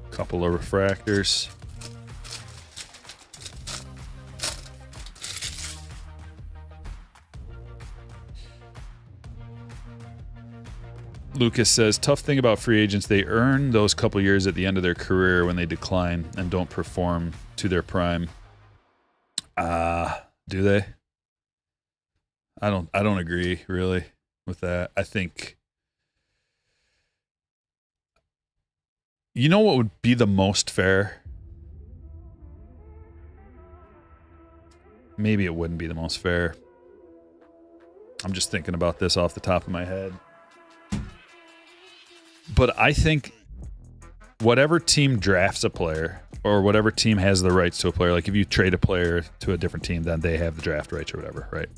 Couple of refractors. Lucas says, tough thing about free agents, they earn those couple years at the end of their career when they decline and don't perform to their prime. Do they? I don't agree really with that. I think, you know what would be the most fair? Maybe it wouldn't be the most fair. I'm just thinking about this off the top of my head. But I think whatever team drafts a player or whatever team has the rights to a player, like if you trade a player to a different team, then they have the draft rights or whatever, right?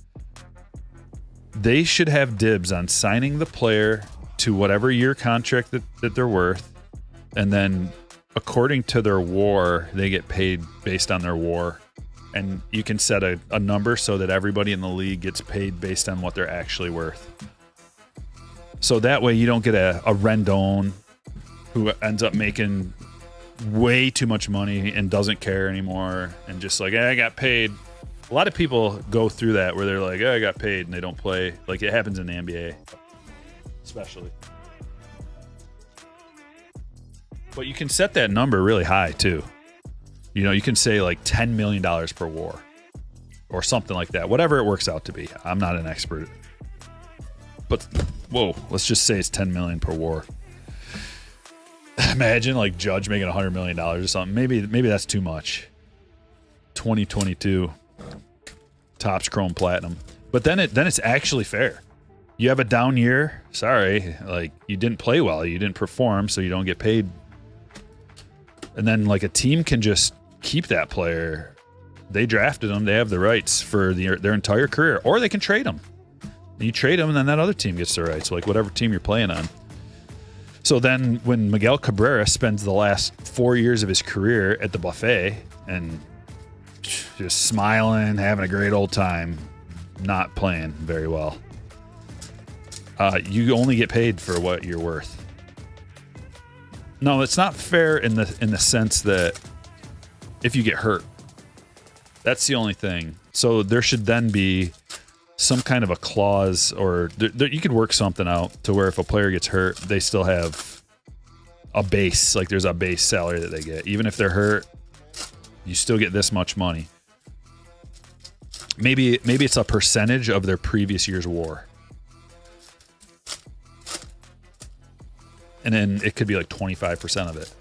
They should have dibs on signing the player to whatever year contract that they're worth. And then according to their WAR, they get paid based on their WAR. And you can set a number so that everybody in the league gets paid based on what they're actually worth. So that way you don't get a Rendon who ends up making way too much money and doesn't care anymore and just like, I got paid. A lot of people go through that where they're like, I got paid, and they don't play. Like it happens in the NBA, especially. But you can set that number really high too. You know, you can say like $10 million per WAR or something like that, whatever it works out to be. I'm not an expert. But, whoa, let's just say it's $10 million per WAR. Imagine like Judge making $100 million or something. Maybe that's too much. 2022 TOPPS Chrome Platinum. But then it's actually fair. You have a down year. Sorry, like you didn't play well. You didn't perform, so you don't get paid. And then like a team can just keep that player. They drafted them. They have the rights for their entire career. Or they can trade them. You trade them, and then that other team gets the rights, like whatever team you're playing on. So then when Miguel Cabrera spends the last 4 years of his career at the buffet and just smiling, having a great old time, not playing very well, you only get paid for what you're worth. No, it's not fair in the sense that if you get hurt, that's the only thing. So there should then be some kind of a clause, or you could work something out to where if a player gets hurt, they still have a base. Like there's a base salary that they get. Even if they're hurt, you still get this much money. Maybe it's a percentage of their previous year's WAR. And then it could be like 25% of it.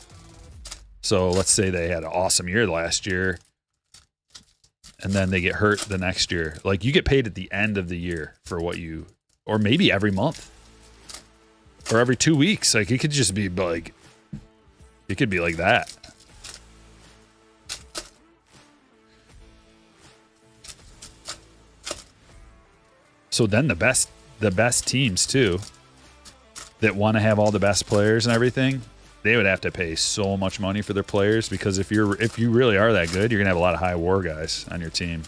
So let's say they had an awesome year last year, and then they get hurt the next year. Like you get paid at the end of the year for what you, or maybe every month or every 2 weeks. Like it could just be like, it could be like that. So then the best teams too, that want to have all the best players and everything, they would have to pay so much money for their players, because if you really are that good, you're gonna have a lot of high WAR guys on your team.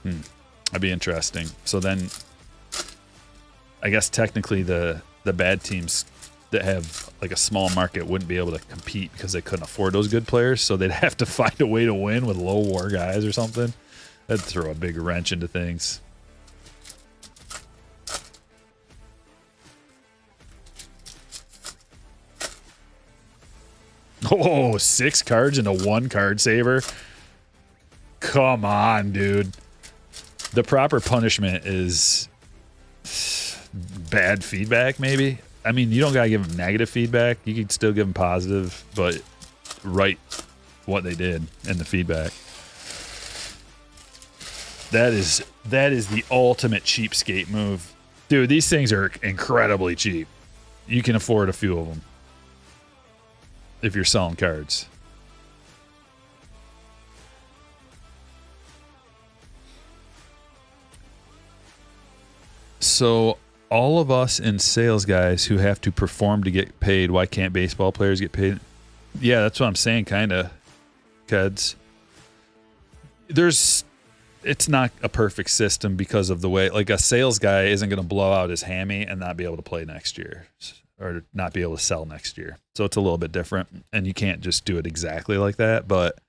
That'd be interesting. So then I guess technically the bad teams that have like a small market wouldn't be able to compete because they couldn't afford those good players, so they'd have to find a way to win with low WAR guys or something. That'd throw a big wrench into things. Oh, 6 cards into 1 card saver. Come on, dude. The proper punishment is bad feedback, maybe. I mean, you don't gotta give them negative feedback. You can still give them positive, but write what they did in the feedback. That is the ultimate cheapskate move. Dude, these things are incredibly cheap. You can afford a few of them if you're selling cards. So all of us in sales guys who have to perform to get paid, why can't baseball players get paid? Yeah, that's what I'm saying, kind of, kids. It's not a perfect system because of the way, like a sales guy isn't going to blow out his hammy and not be able to play next year or not be able to sell next year. So it's a little bit different, and you can't just do it exactly like that, but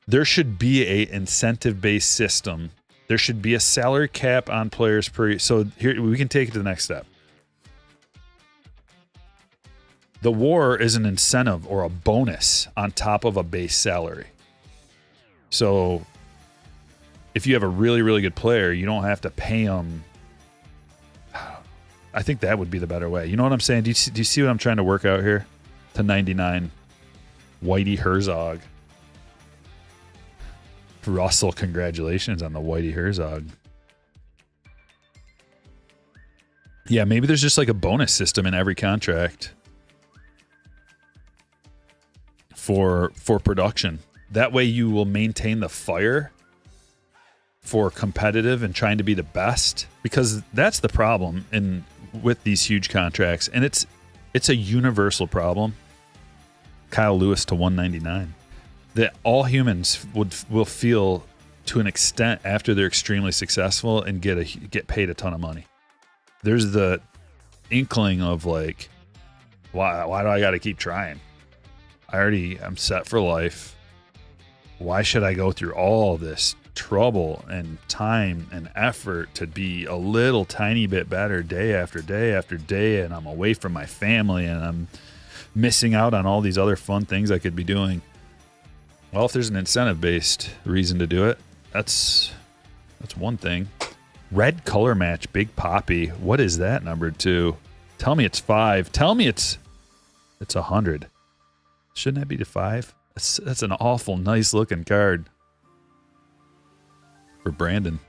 there should be a incentive-based system There should be a salary cap on players per. So here we can take it to the next step. The WAR is an incentive or a bonus on top of a base salary. So if you have a really, really good player, you don't have to pay them. I think that would be the better way. You know what I'm saying? Do you see what I'm trying to work out here? To 99. Whitey Herzog. Russell, congratulations on the Whitey Herzog. Yeah, maybe there's just like a bonus system in every contract for production. That way you will maintain the fire for competitive and trying to be the best, because that's the problem with these huge contracts, and it's a universal problem. Kyle Lewis to 199. That all humans will feel to an extent after they're extremely successful and get paid a ton of money. There's the inkling of like, why do I got to keep trying? I'm set for life. Why should I go through all this trouble and time and effort to be a little tiny bit better day after day after day, and I'm away from my family and I'm missing out on all these other fun things I could be doing? Well, if there's an incentive-based reason to do it, that's one thing. Red color match, Big Poppy. What is that numbered to? Tell me it's 5. Tell me it's 100. Shouldn't that be to 5? That's an awful nice looking card for Brandon.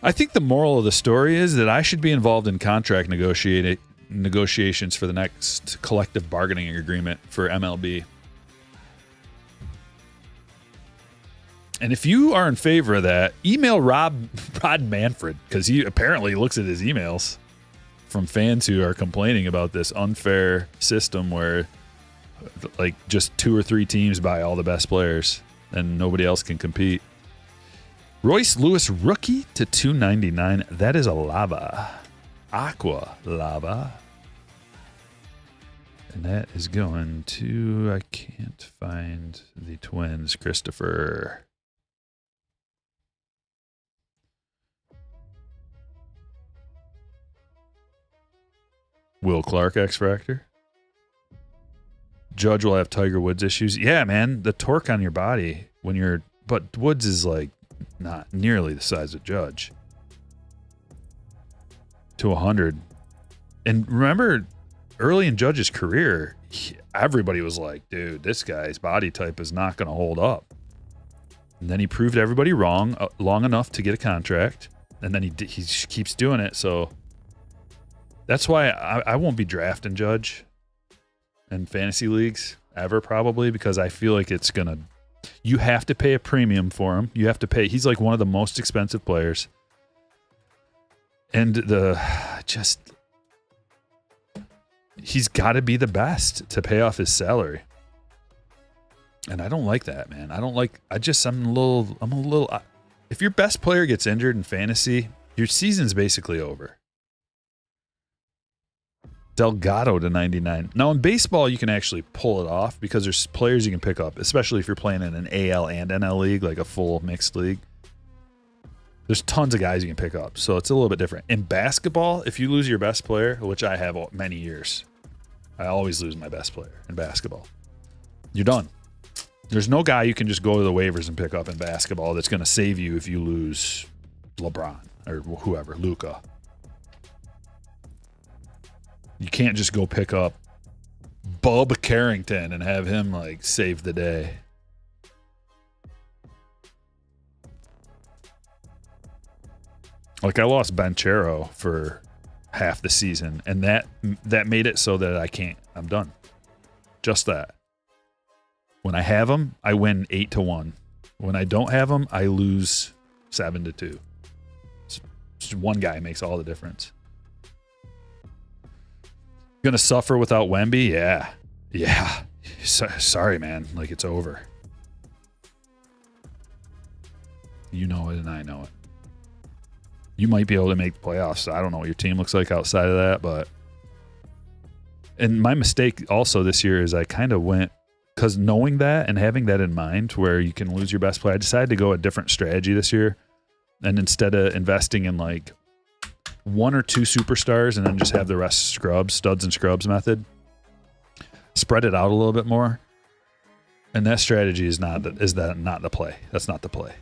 I think the moral of the story is that I should be involved in contract negotiations for the next collective bargaining agreement for MLB. And if you are in favor of that, email Rod Manfred, because he apparently looks at his emails from fans who are complaining about this unfair system where like just 2 or 3 teams buy all the best players and nobody else can compete. Royce Lewis rookie to 299. That is a lava. Aqua lava. And that is going to, I can't find the Twins, Christopher. Will Clark, X Factor. Judge will have Tiger Woods issues. Yeah, man, the torque on your body but Woods is like not nearly the size of Judge. To 100. And remember, early in Judge's career, everybody was like, dude, this guy's body type is not going to hold up. And then he proved everybody wrong long enough to get a contract. And then he keeps doing it, so that's why I won't be drafting Judge in fantasy leagues ever, probably, because I feel like it's going to... You have to pay a premium for him. You have to pay... He's like one of the most expensive players. And he's got to be the best to pay off his salary. And I don't like that, man. I'm a little... If your best player gets injured in fantasy, your season's basically over. Delgado to 99. Now, in baseball, you can actually pull it off because there's players you can pick up, especially if you're playing in an AL and NL league, like a full mixed league. There's tons of guys you can pick up, so it's a little bit different. In basketball, if you lose your best player, which I have many years, I always lose my best player in basketball. You're done. There's no guy you can just go to the waivers and pick up in basketball that's going to save you if you lose LeBron or whoever, Luka. You can't just go pick up Bub Carrington and have him like save the day. Like I lost Banchero for half the season, and that made it so that I'm done. Just that. When I have him, I win 8-1. When I don't have him, I lose 7-2. Just one guy makes all the difference. Gonna suffer without Wemby? Yeah. Sorry, man. Like, it's over. You know it, and I know it. You might be able to make the playoffs. I don't know what your team looks like outside of that, but... And my mistake also this year is I kind of went because knowing that and having that in mind where you can lose your best player, I decided to go a different strategy this year. And instead of investing in like 1 or 2 superstars and then just have the rest scrubs, studs and scrubs method, spread it out a little bit more. And that strategy is not the play. That's not the play.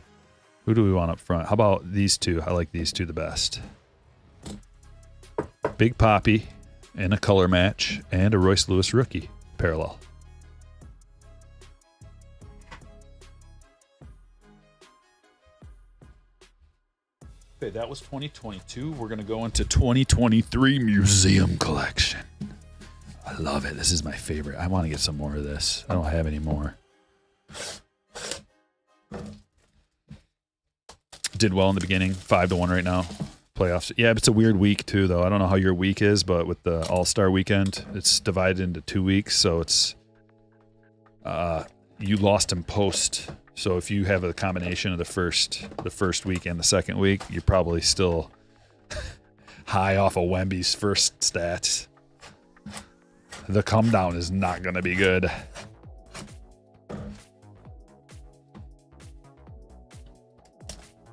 Who do we want up front? How about these two? I like these two the best. Big Poppy in a color match and a Royce Lewis rookie parallel. Okay, that was 2022. We're going to go into 2023 museum collection. I love it. This is my favorite. I want to get some more of this. I don't have any more. Did well in the beginning. 5-1 right now. Playoffs. Yeah, it's a weird week too, though. I don't know how your week is, but with the All-Star weekend, it's divided into 2 weeks. So it's you lost in post. So if you have a combination of the first week and the second week, you're probably still high off of Wemby's first stats. The come down is not going to be good.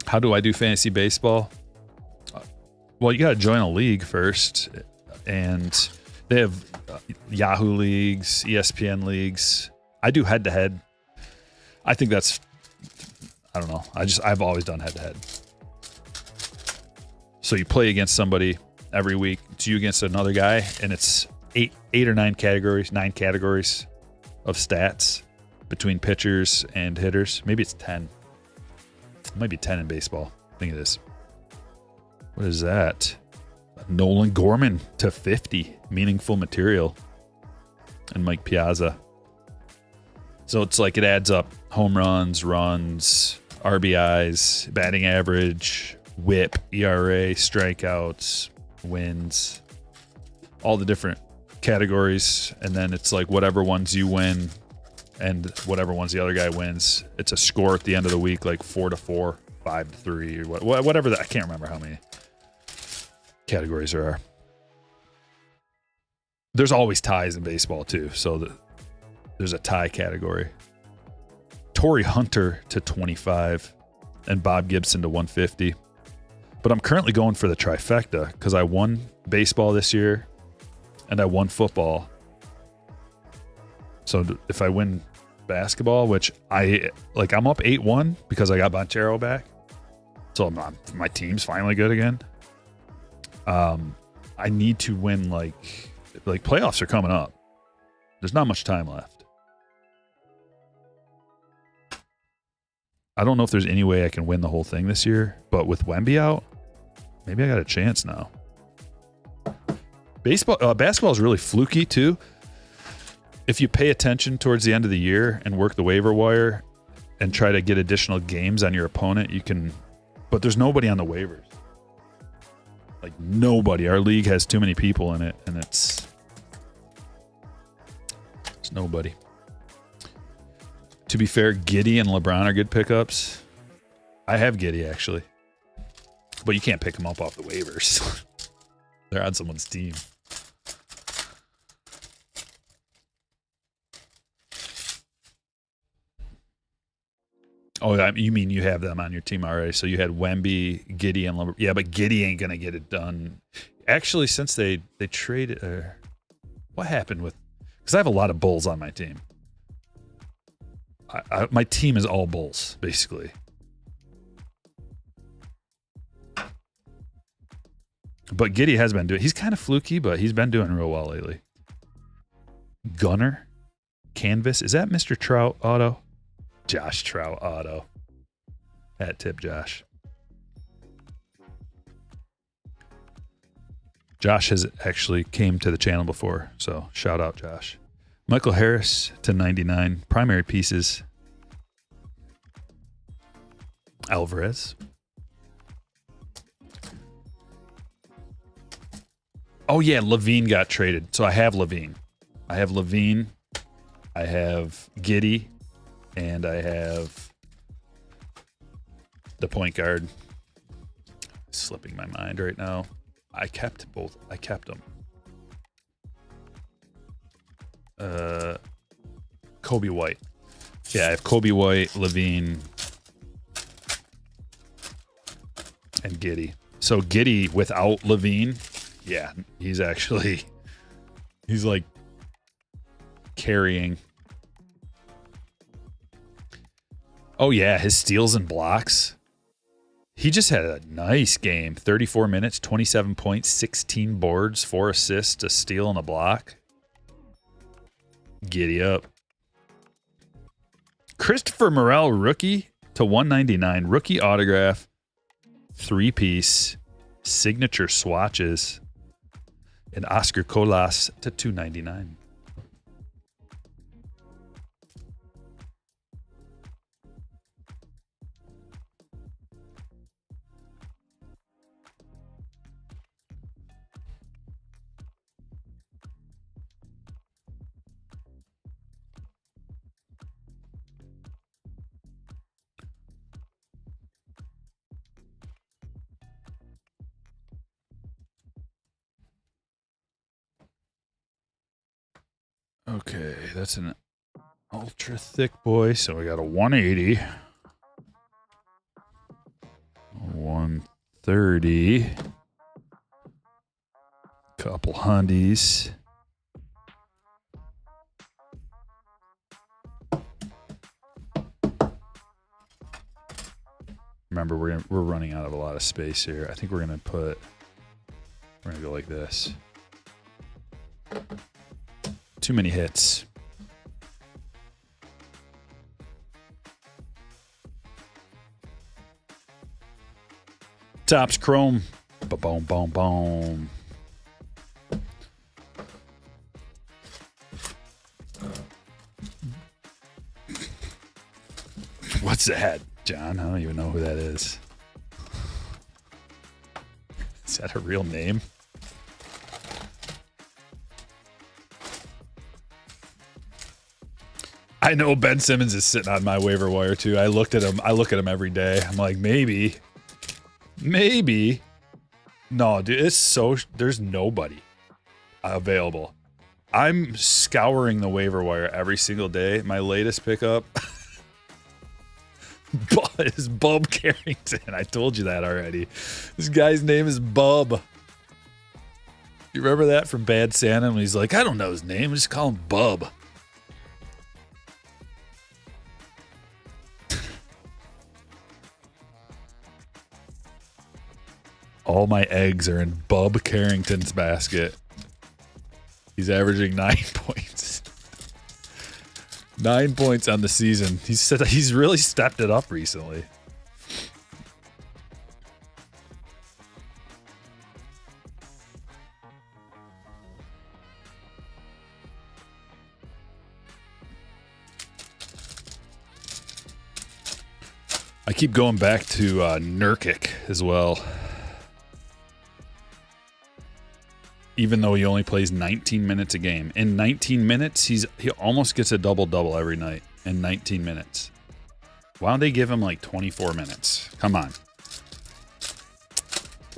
How do I do fantasy baseball? Well, you got to join a league first, and they have Yahoo leagues, ESPN leagues. I do head to head. I think that's, I don't know. I've always done head to head. So you play against somebody every week. It's you against another guy, and it's eight or nine categories of stats between pitchers and hitters. Maybe it's 10. It might be 10 in baseball. I think it is. What is that? Nolan Gorman to 50. Meaningful material. And Mike Piazza. So it's like it adds up. Home runs, RBIs, batting average, whip, ERA, strikeouts, wins. All the different categories. And then it's like whatever ones you win and whatever ones the other guy wins. It's a score at the end of the week, like 4-4, 5-3, or whatever that. I can't remember how many categories there are. There's always ties in baseball too, so there's a tie category. Torrey Hunter to 25 and Bob Gibson to 150. But I'm currently going for the trifecta because I won baseball this year and I won football. So if I win basketball, which I'm up 8-1 because I got Montero back. So my team's finally good again. I need to win like playoffs are coming up. There's not much time left. I don't know if there's any way I can win the whole thing this year, but with Wemby out, maybe I got a chance now. Basketball is really fluky too. If you pay attention towards the end of the year and work the waiver wire and try to get additional games on your opponent, you can, but there's nobody on the waivers. Like nobody. Our league has too many people in it, and it's nobody. To be fair, Giddey and LeBron are good pickups. I have Giddey actually, but you can't pick them up off the waivers. They're on someone's team. Oh, you mean you have them on your team already? So you had Wemby, Giddey, and LeBron. Yeah, but Giddey ain't gonna get it done. Actually, since they traded, what happened with? Because I have a lot of Bulls on my team. My team is all Bulls, basically. But Giddey has been doing. He's kind of fluky, but he's been doing real well lately. Gunner, Canvas. Is that Mr. Trout auto? Josh Trout auto. At tip Josh. Josh has actually came to the channel before, so shout out Josh. Michael Harris to 99. Primary pieces. Alvarez. Oh yeah, Levine got traded. So I have Levine. I have Giddey. And I have the point guard. Slipping my mind right now. I kept both. I kept them. Kobe White. Yeah, I have Kobe White, Levine, and Giddey. So Giddey without Levine, yeah, he's like carrying. Oh yeah, his steals and blocks. He just had a nice game. 34 minutes, 27 points, 16 boards, 4 assists, a steal, and a block. Giddy up. Christopher Morel, rookie to 199. Rookie autograph. 3-piece. Signature swatches. And Oscar Colas to 299. Okay, that's an ultra thick boy. So we got a 180, 130, couple hundies. Remember, we're running out of a lot of space here. I think we're gonna go like this. Too many hits. Topps Chrome. Ba-boom, boom, boom. What's that, John? I don't even know who that is. Is that a real name? I know Ben Simmons is sitting on my waiver wire too. I looked at him. I look at him every day. I'm like, maybe. No, dude, there's nobody available. I'm scouring the waiver wire every single day. My latest pickup is Bub Carrington. I told you that already. This guy's name is Bub. You remember that from Bad Santa when he's like, I don't know his name. Just call him Bub. All my eggs are in Bub Carrington's basket. He's averaging 9 points. 9 points on the season. He's really stepped it up recently. I keep going back to Nurkic as well. Even though he only plays 19 minutes a game. In 19 minutes, he almost gets a double-double every night in 19 minutes. Why don't they give him like 24 minutes? Come on.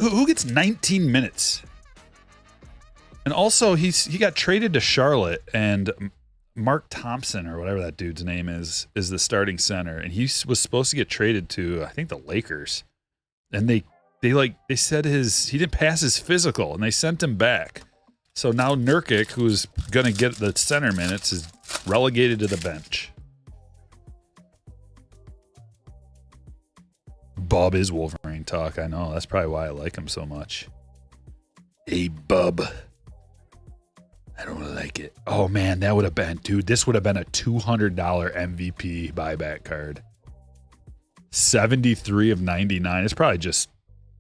Who gets 19 minutes? And also, he got traded to Charlotte, and Mark Thompson, or whatever that dude's name is the starting center. And he was supposed to get traded to, I think, the Lakers. And they said he didn't pass his physical, and they sent him back. So now Nurkic, who's going to get the center minutes, is relegated to the bench. Bub is Wolverine talk, I know. That's probably why I like him so much. Hey, Bub. I don't like it. Oh, man, that would have been, dude, this would have been a $200 MVP buyback card. 73 of 99. It's probably just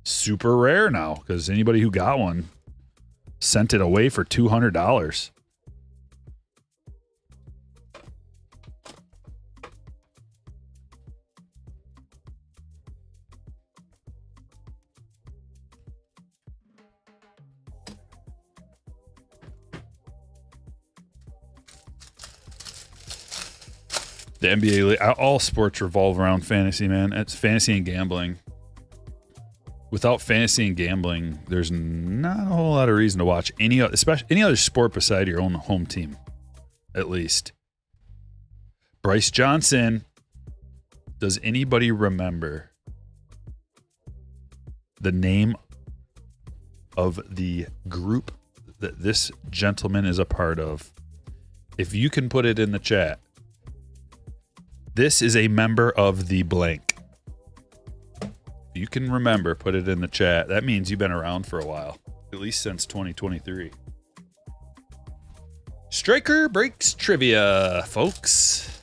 super rare now because anybody who got one sent it away for $200. The NBA, all sports revolve around fantasy, man. It's fantasy and gambling. Without fantasy and gambling, there's not a whole lot of reason to watch any other sport beside your own home team, at least. Bryce Johnson. Does anybody remember the name of the group that this gentleman is a part of? If you can put it in the chat. This is a member of the blank. If you can remember, put it in the chat. That means you've been around for a while, at least since 2023. Stryker breaks trivia, folks.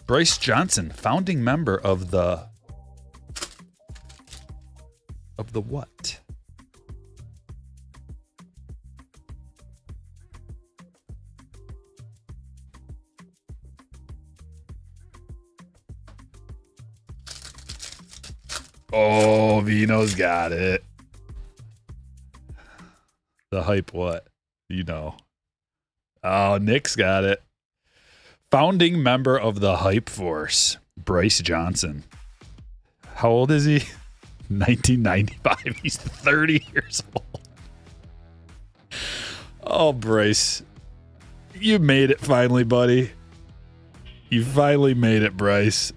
Bryce Johnson, founding member of the what? Oh, Vino's got it. The hype what? You know. Oh, Nick's got it. Founding member of the Hype Force, Bryce Johnson. How old is he? 1995. He's 30 years old. Oh, Bryce. You made it finally, buddy. You finally made it, Bryce.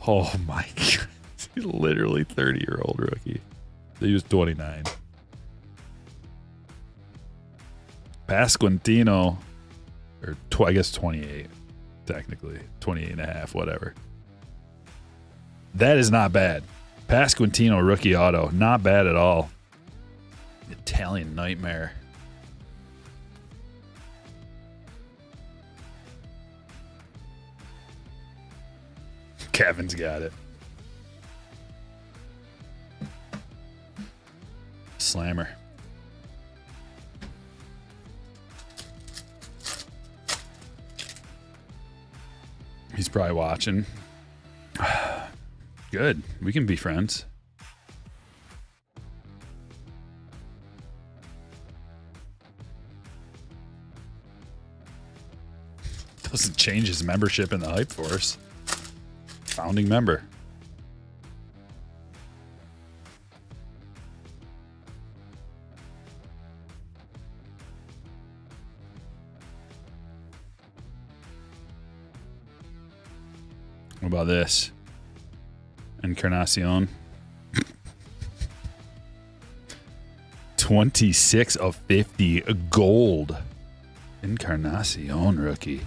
Oh my God. He's literally 30-year-old rookie. He was 29. Pasquantino, or I guess 28, technically. 28 and a half, whatever. That is not bad. Pasquantino rookie auto. Not bad at all. Italian Nightmare. Kevin's got it. Slammer. He's probably watching. Good. We can be friends. Doesn't change his membership in the Hype Force. Founding member. What about this? Encarnacion. 26 of 50 gold. Encarnacion rookie.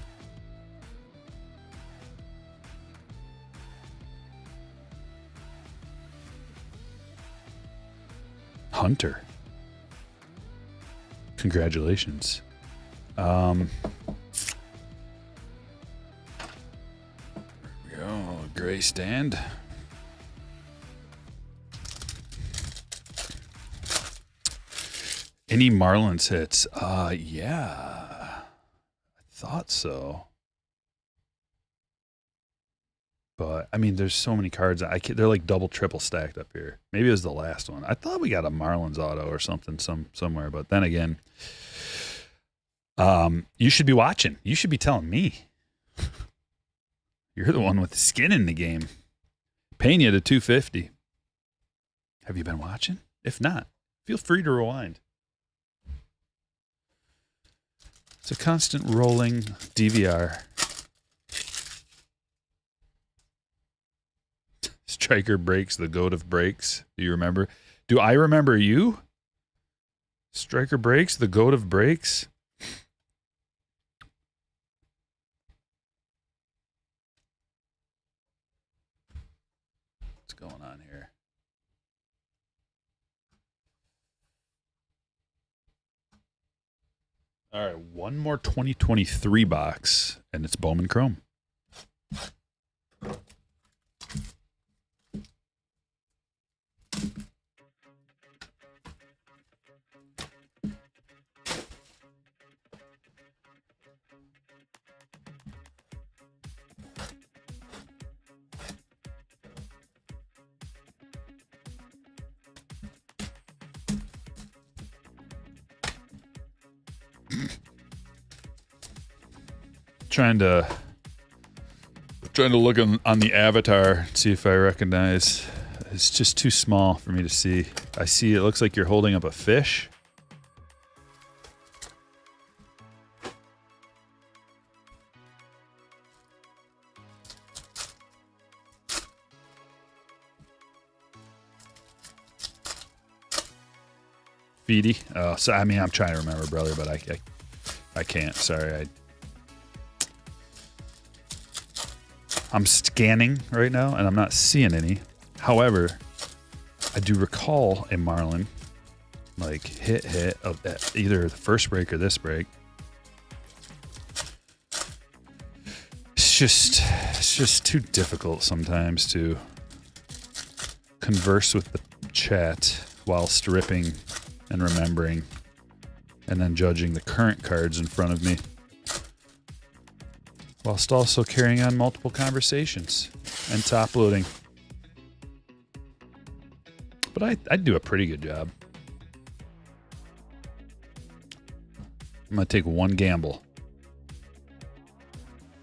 Hunter. Congratulations. There we go. Gray stand. Any Marlins hits? Yeah. I thought so. But, I mean, there's so many cards. They're like double, triple stacked up here. Maybe it was the last one. I thought we got a Marlins auto or something somewhere. But then again, you should be watching. You should be telling me. You're the one with the skin in the game. Paying you to 250. Have you been watching? If not, feel free to rewind. It's a constant rolling DVR. Stryker breaks, the goat of breaks. Do you remember? Do I remember you? Stryker breaks, the goat of breaks. What's going on here? All right, one more 2023 box, and it's Bowman Chrome. Trying to look on the avatar, see if I recognize. It's just too small for me to see. I see it looks like you're holding up a fish. Feedy. So I mean, I'm trying to remember, brother, but I can't. Sorry. I'm scanning right now, and I'm not seeing any. However, I do recall a marlin, like hit of that, either the first break or this break. It's just too difficult sometimes to converse with the chat while stripping and remembering, and then judging the current cards in front of me, whilst also carrying on multiple conversations and top loading. But I do a pretty good job. I'm going to take one gamble.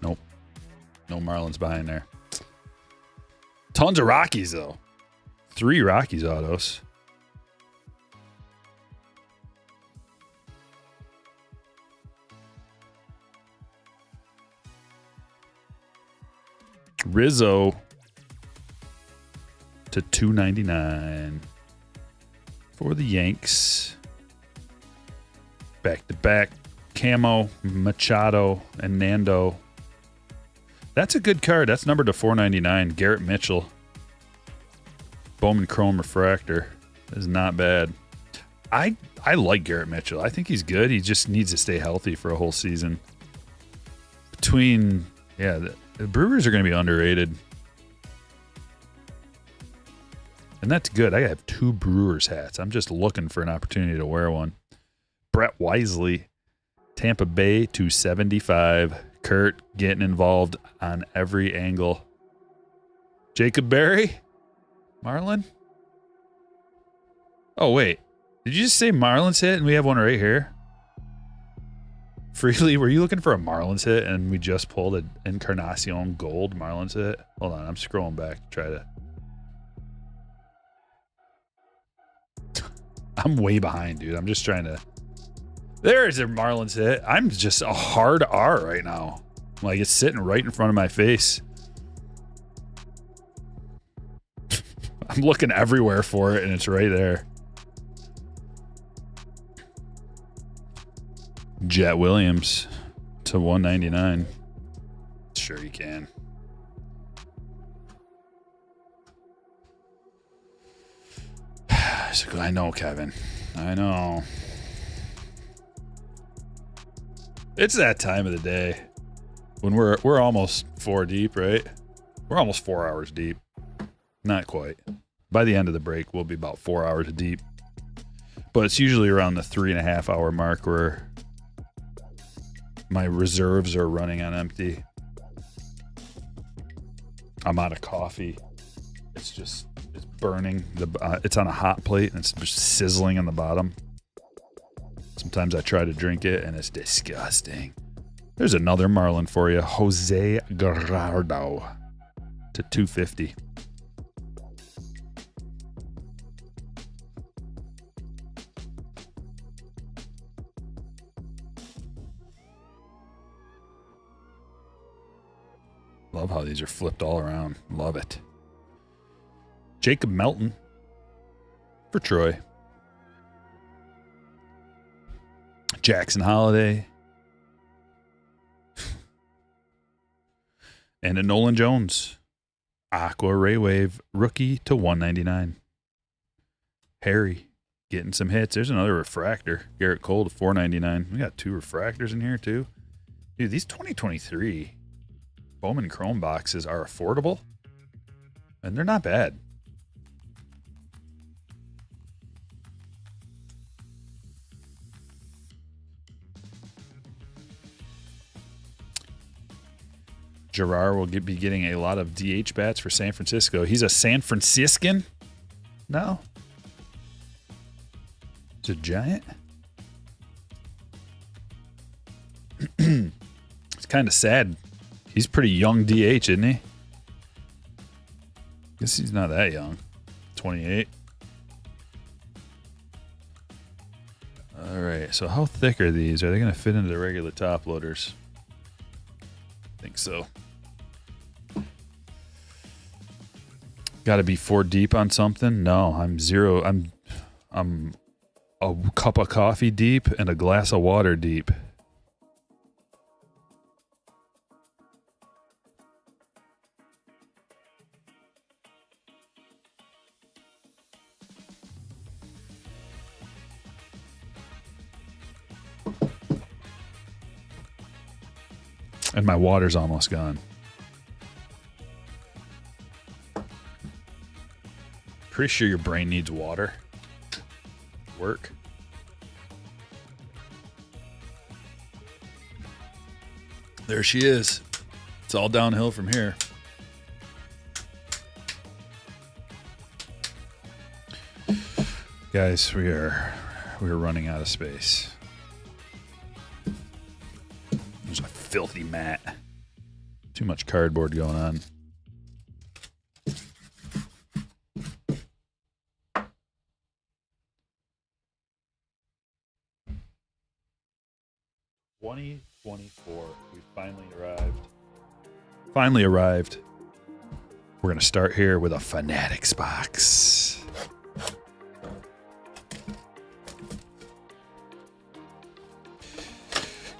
Nope. No Marlins behind there. Tons of Rockies, though. 3 Rockies autos. Rizzo to 299 for the Yanks. Back to back Camo, Machado, and Nando. That's a good card. That's numbered to 499. Garrett Mitchell. Bowman Chrome Refractor is not bad. I like Garrett Mitchell. I think he's good. He just needs to stay healthy for a whole season. The Brewers are going to be underrated. And that's good. I have 2 Brewers hats. I'm just looking for an opportunity to wear one. Brett Wisely, Tampa Bay 275. Kurt getting involved on every angle. Jacob Berry, Marlin. Oh, wait. Did you just say Marlins hit and we have one right here? Freely, were you looking for a Marlins hit and we just pulled an Encarnacion Gold Marlins hit? Hold on, I'm scrolling back to try to... I'm way behind, dude. I'm just trying to... There's a Marlins hit. I'm just a hard R right now. Like, it's sitting right in front of my face. I'm looking everywhere for it, and it's right there. Jet Williams to 199. Sure you can. I know, Kevin. I know. It's that time of the day when we're almost 4 deep, right? We're almost 4 hours deep. Not quite. By the end of the break, we'll be about 4 hours deep. But it's usually around the 3.5 hour mark where my reserves are running on empty. I'm out of coffee. It's burning. It's on a hot plate and it's just sizzling on the bottom. Sometimes I try to drink it and it's disgusting. There's another Marlin for you. Jose Gerardo to 250. Love how these are flipped all around. Love it. Jacob Melton for Troy. Jackson Holiday. And a Nolan Jones. Aqua Ray Wave rookie to 199. Harry getting some hits. There's another refractor. Garrett Cole to 499. We got 2 refractors in here too. Dude, these 2023 Bowman Chrome boxes are affordable. And they're not bad. Gerard will be getting a lot of DH bats for San Francisco. He's a San Franciscan? No. It's a Giant? It's kind of sad. He's pretty young DH, isn't he? Guess he's not that young. 28. All right, so how thick are these? Are they going to fit into the regular top loaders? I think so. Got to be 4 deep on something? No, I'm 0. I'm a cup of coffee deep and a glass of water deep. And my water's almost gone. Pretty sure your brain needs water. Work. There she is. It's all downhill from here. Guys, we're running out of space. There's a filthy mat. Too much cardboard going on. We finally arrived. We're going to start here with a Fanatics box.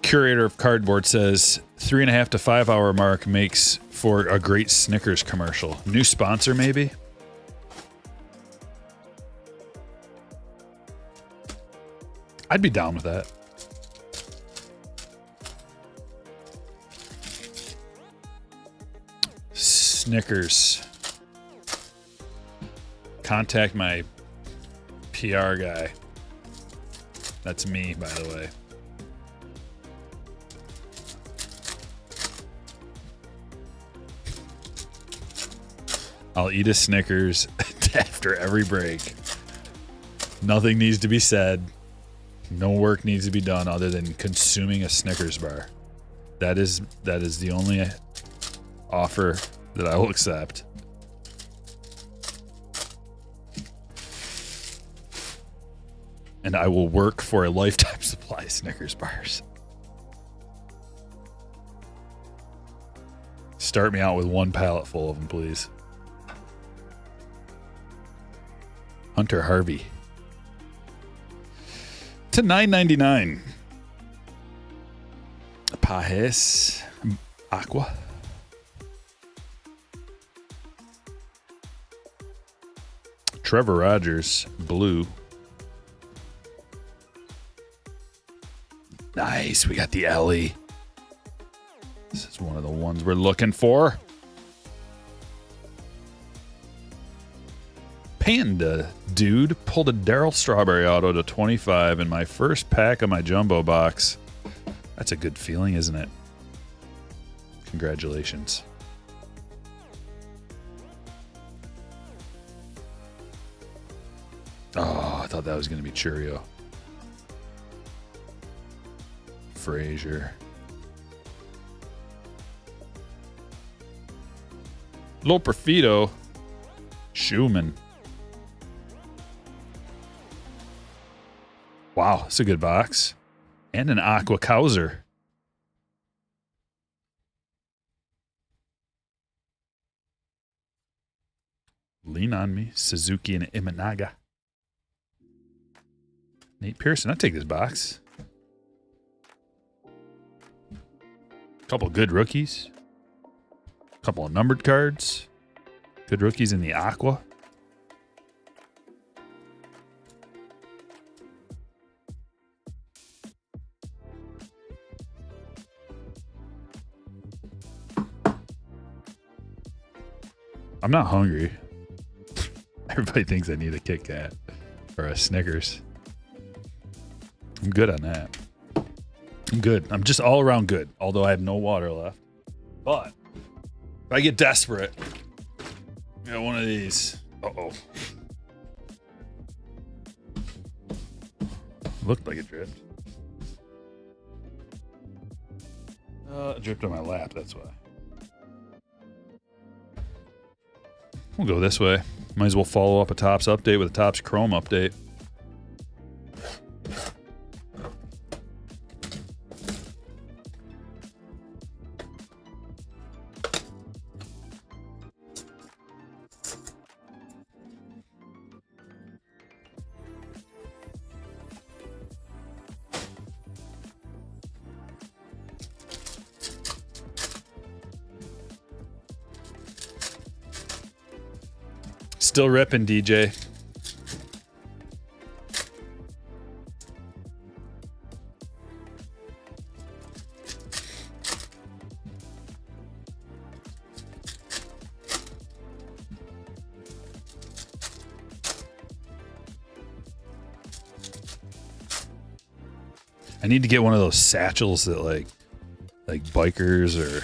Curator of Cardboard says 3.5 to 5 hour mark makes for a great Snickers commercial. New sponsor, maybe? I'd be down with that. Snickers. Contact my PR guy. That's me, by the way. I'll eat a Snickers after every break. Nothing needs to be said. No work needs to be done other than consuming a Snickers bar. That is the only offer that I will accept. And I will work for a lifetime supply of Snickers bars. Start me out with one pallet full of them, please. Hunter Harvey. To $9.99. Pajes Aqua. Trevor Rogers, blue. Nice, we got the Ellie. This is one of the ones we're looking for. Panda dude pulled a Daryl Strawberry auto to 25 in my first pack of my jumbo box. That's a good feeling, isn't it? Congratulations. Oh, I thought that was going to be Churio. Frazier. Loperfido. Schumann. Wow, that's a good box. And an Aqua Kauser. Lean on me. Suzuki and Imanaga. Nate Pearson. I'll take this box. Couple good rookies. Couple of numbered cards. Good rookies in the Aqua. I'm not hungry. Everybody thinks I need a Kit Kat or a Snickers. I'm good on that. I'm good. I'm just all around good, although I have no water left. But if I get desperate, I got one of these. Uh-oh. Looked like it dripped. It dripped on my lap, that's why. We'll go this way. Might as well follow up a TOPPS update with a TOPPS Chrome update. Still ripping, DJ. I need to get one of those satchels that like bikers or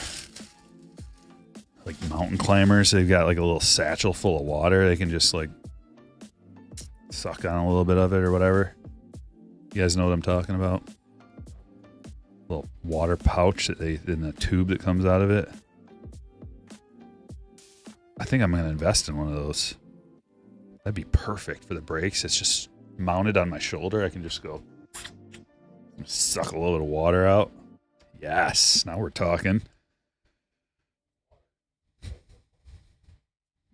like mountain climbers, they've got like a little satchel full of water. They can just like suck on a little bit of it or whatever. You guys know what I'm talking about? Little water pouch that in the tube that comes out of it. I think I'm going to invest in one of those. That'd be perfect for the brakes. It's just mounted on my shoulder. I can just go suck a little bit of water out. Yes, now we're talking.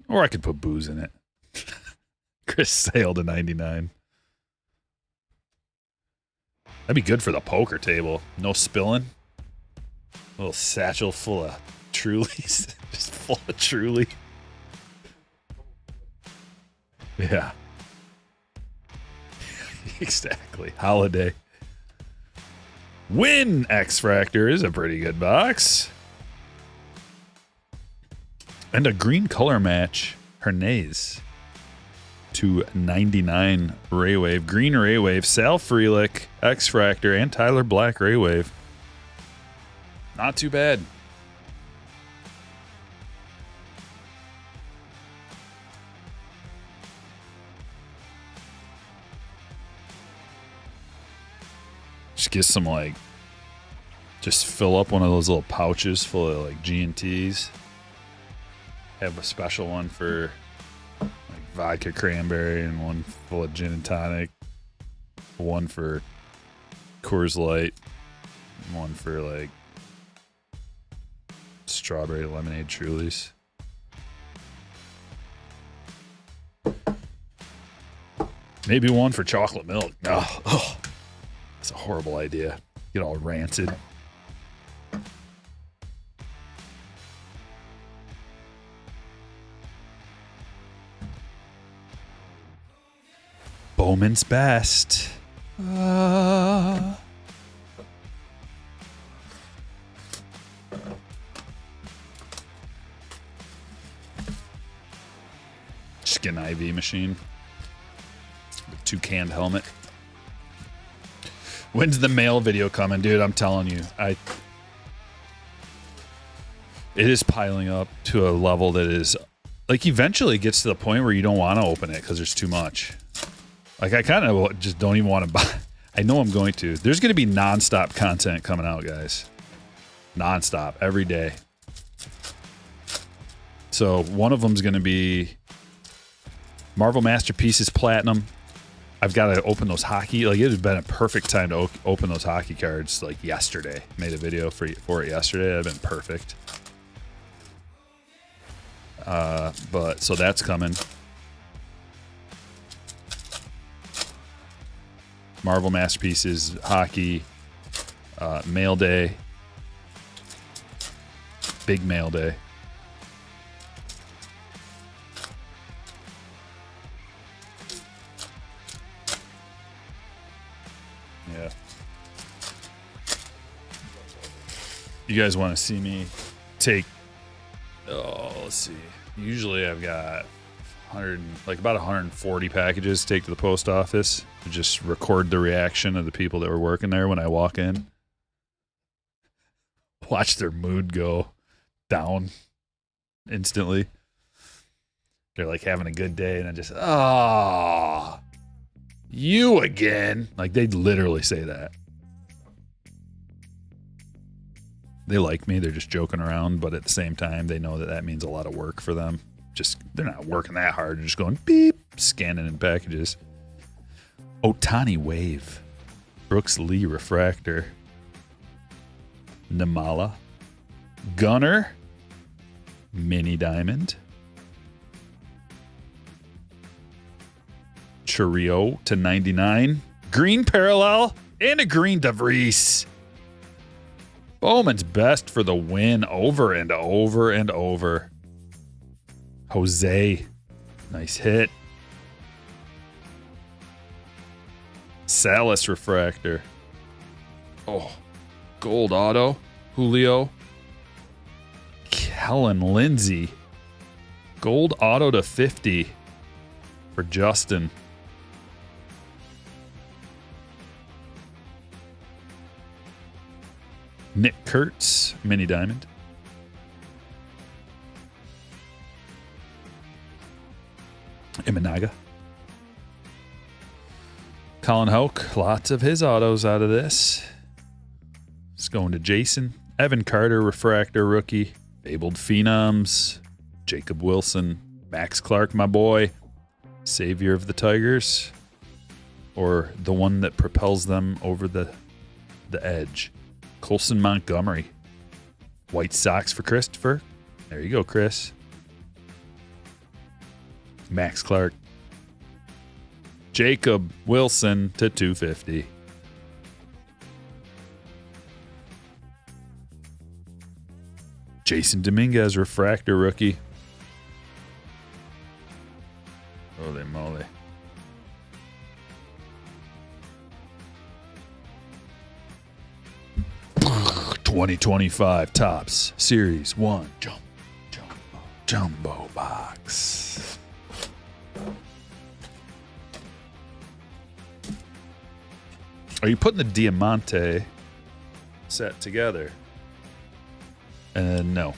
Or I could put booze in it. Chris sailed to 99. That'd be good for the poker table. No spilling. A little satchel full of Trulies. Just full of Truly. Yeah. Exactly. Holiday. Win X-Fractor is a pretty good box. And a green color match. Hernandez. To 99 Raywave. Green Raywave. Sal Frelick. X-Fractor. And Tyler Black Raywave. Not too bad. Just get some like, just fill up one of those little pouches full of like G&Ts. Have a special one for like vodka cranberry and one full of gin and tonic. One for Coors Light. One for like strawberry lemonade Trulies. Maybe one for chocolate milk. Oh. That's a horrible idea. Get all rancid. Bowman's best. Just get an IV machine. The two-canned helmet. When's the mail video coming, dude? I'm telling you, it is piling up to a level that is like eventually gets to the point where you don't want to open it because there's too much. Like I kind of just don't even want to buy. I know I'm going to. There's going to be nonstop content coming out, guys. Nonstop every day. So one of them is going to be Marvel Masterpieces Platinum. I've got to open those hockey. Like it has been a perfect time to open those hockey cards. Like yesterday, made a video for it yesterday. That'd been perfect. But so that's coming. Marvel Masterpieces hockey, mail day, big mail day. Yeah. You guys want to see me take, let's see. Usually I've got about 140 packages to take to the post office to just record the reaction of the people that were working there when I walk in. Watch their mood go down instantly. They're like having a good day and I just, you again. Like they'd literally say that. They like me. They're just joking around, but at the same time, they know that that means a lot of work for them. Just they're not working that hard. They're just going beep, scanning in packages. Otani Wave, Brooks Lee Refractor, Namala, Gunner, Mini Diamond, Chourio to 99, green parallel, and a green DeVries. Bowman's best for the win over and over and over. Jose Nice hit. Salas refractor. Oh, gold auto. Julio. Kellen Lindsey. Gold auto to 50 for Justin. Nick Kurtz, mini diamond. Imanaga. Colin Hoke, lots of his autos out of this. It's going to Jason. Evan Carter, refractor rookie. Fabled Phenoms. Jacob Wilson. Max Clark, my boy. Savior of the Tigers. Or the one that propels them over the edge. Colson Montgomery. White Sox for Christopher. There you go, Chris. Max Clark. Jacob Wilson to 250. Jason Dominguez, refractor rookie. Holy moly. $20.25 Topps Series 1 Jumbo box. Are you putting the Diamante set together? No.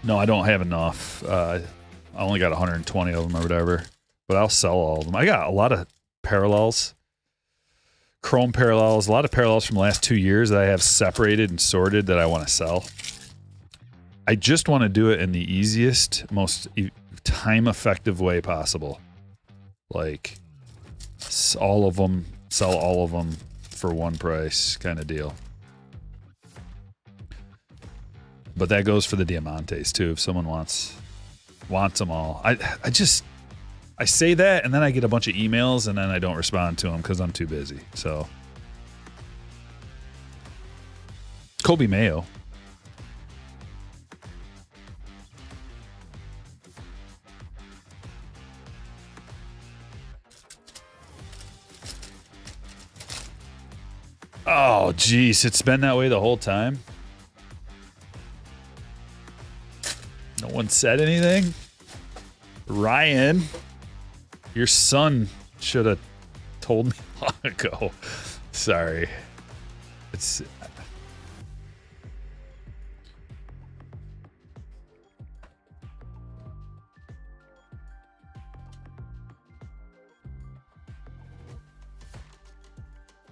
No, I don't have enough. I only got 120 of them or whatever, but I'll sell all of them. I got a lot of parallels, chrome parallels, a lot of parallels from the last 2 years that I have separated and sorted that I want to sell. I just want to do it in the easiest, most time-effective way possible. Like, all of them, sell all of them for one price kind of deal. But that goes for the Diamantes too. If someone wants them all, I say that and then I get a bunch of emails and then I don't respond to them because I'm too busy. So, Kobe Mayo. Oh, geez. It's been that way the whole time. No one said anything? Ryan, your son should have told me long ago. Sorry. It's...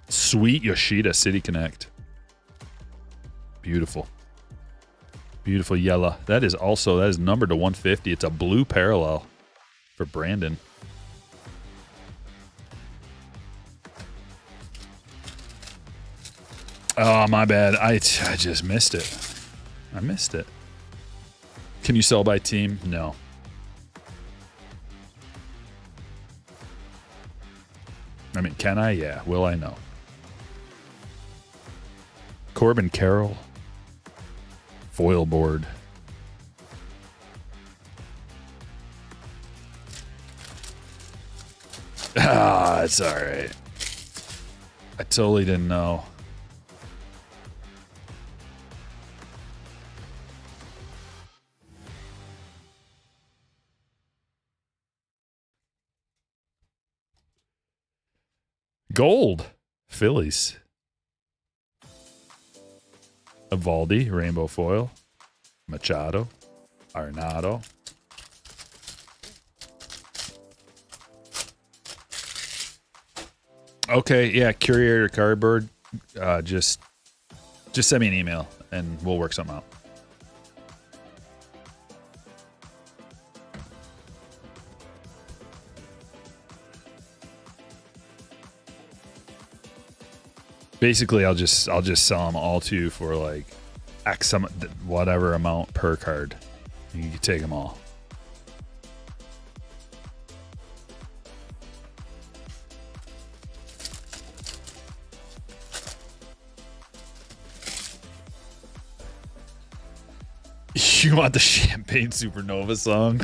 Sweet Yoshida City Connect. Beautiful. Beautiful yellow. That is numbered to 150. It's a blue parallel for Brandon. Oh, my bad. I just missed it. I missed it. Can you sell by team? No. I mean, can I? Yeah. Will I? No. Corbin Carroll. Foil board. Ah, it's all right. I totally didn't know. Gold. Phillies. Evaldi, rainbow foil. Machado. Arenado. Okay, yeah, curator cardboard. Just send me an email and we'll work something out. Basically, I'll just sell them all to you for like X whatever amount per card. You can take them all. You want the Champagne Supernova song?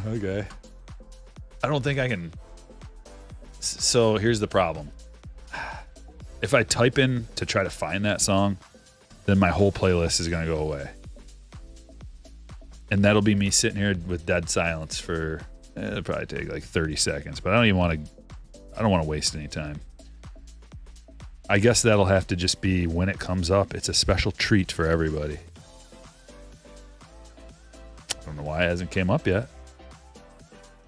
Okay. I don't think I can. So here's the problem. If I type in to try to find that song, then my whole playlist is going to go away. And that'll be me sitting here with dead silence for, it'll probably take like 30 seconds, but I don't want to waste any time. I guess that'll have to just be when it comes up. It's a special treat for everybody. I don't know why it hasn't came up yet.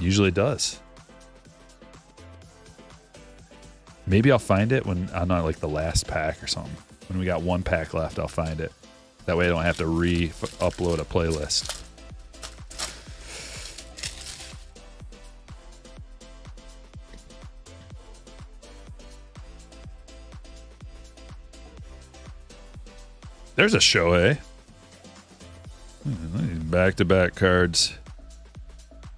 Usually it does. Maybe I'll find it when I'm not like the last pack or something. When we got one pack left, I'll find it. That way I don't have to re-upload a playlist. There's a show, eh? Back-to-back cards.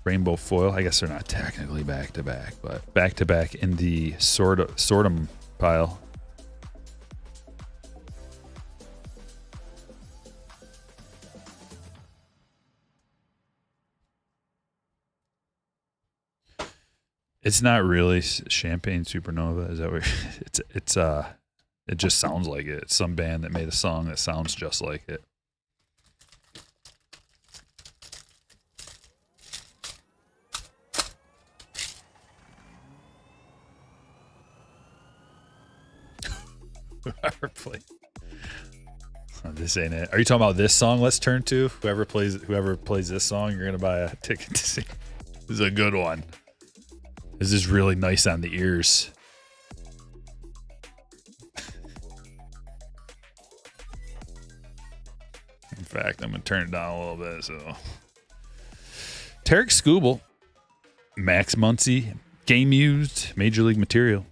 Rainbow foil. I guess they're not technically back-to-back, but back-to-back in the sortum pile. It's not really Champagne Supernova. Is that what it just sounds like it. It's some band that made a song that sounds just like it. Oh, this ain't it. Are you talking about this song? Let's turn to whoever plays this song. You're gonna buy a ticket to see. This is a good one. This is really nice on the ears. In fact, I'm gonna turn it down a little bit. So, Tarek Skubal, Max Muncy, game used, Major League material.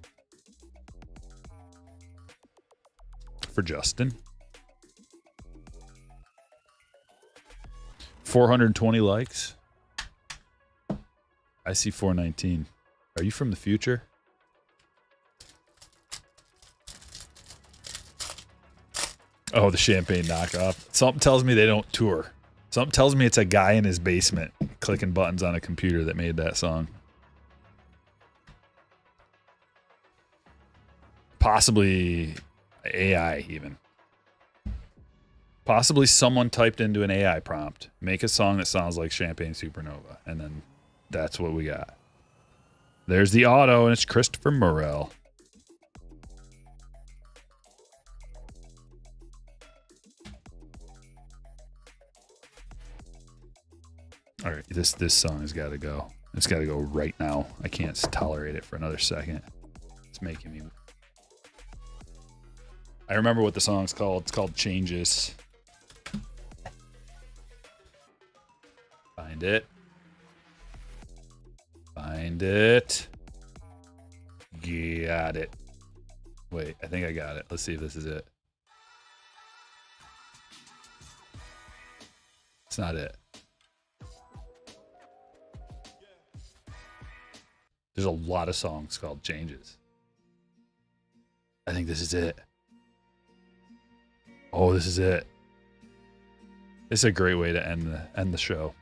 For Justin. 420 likes. I see 419. Are you from the future? Oh, the Champagne knockoff. Something tells me they don't tour. Something tells me it's a guy in his basement clicking buttons on a computer that made that song. Possibly AI even. Possibly someone typed into an AI prompt, make a song that sounds like Champagne Supernova, and then that's what we got. There's the auto, and it's Christopher Morel. All right, this song has got to go. It's got to go right now. I can't tolerate it for another second. It's making me... I remember what the song's called. It's called Changes. Find it. Find it. Got it. Wait, I think I got it. Let's see if this is it. It's not it. There's a lot of songs called Changes. I think this is it. Oh, this is it. This is a great way to end the show.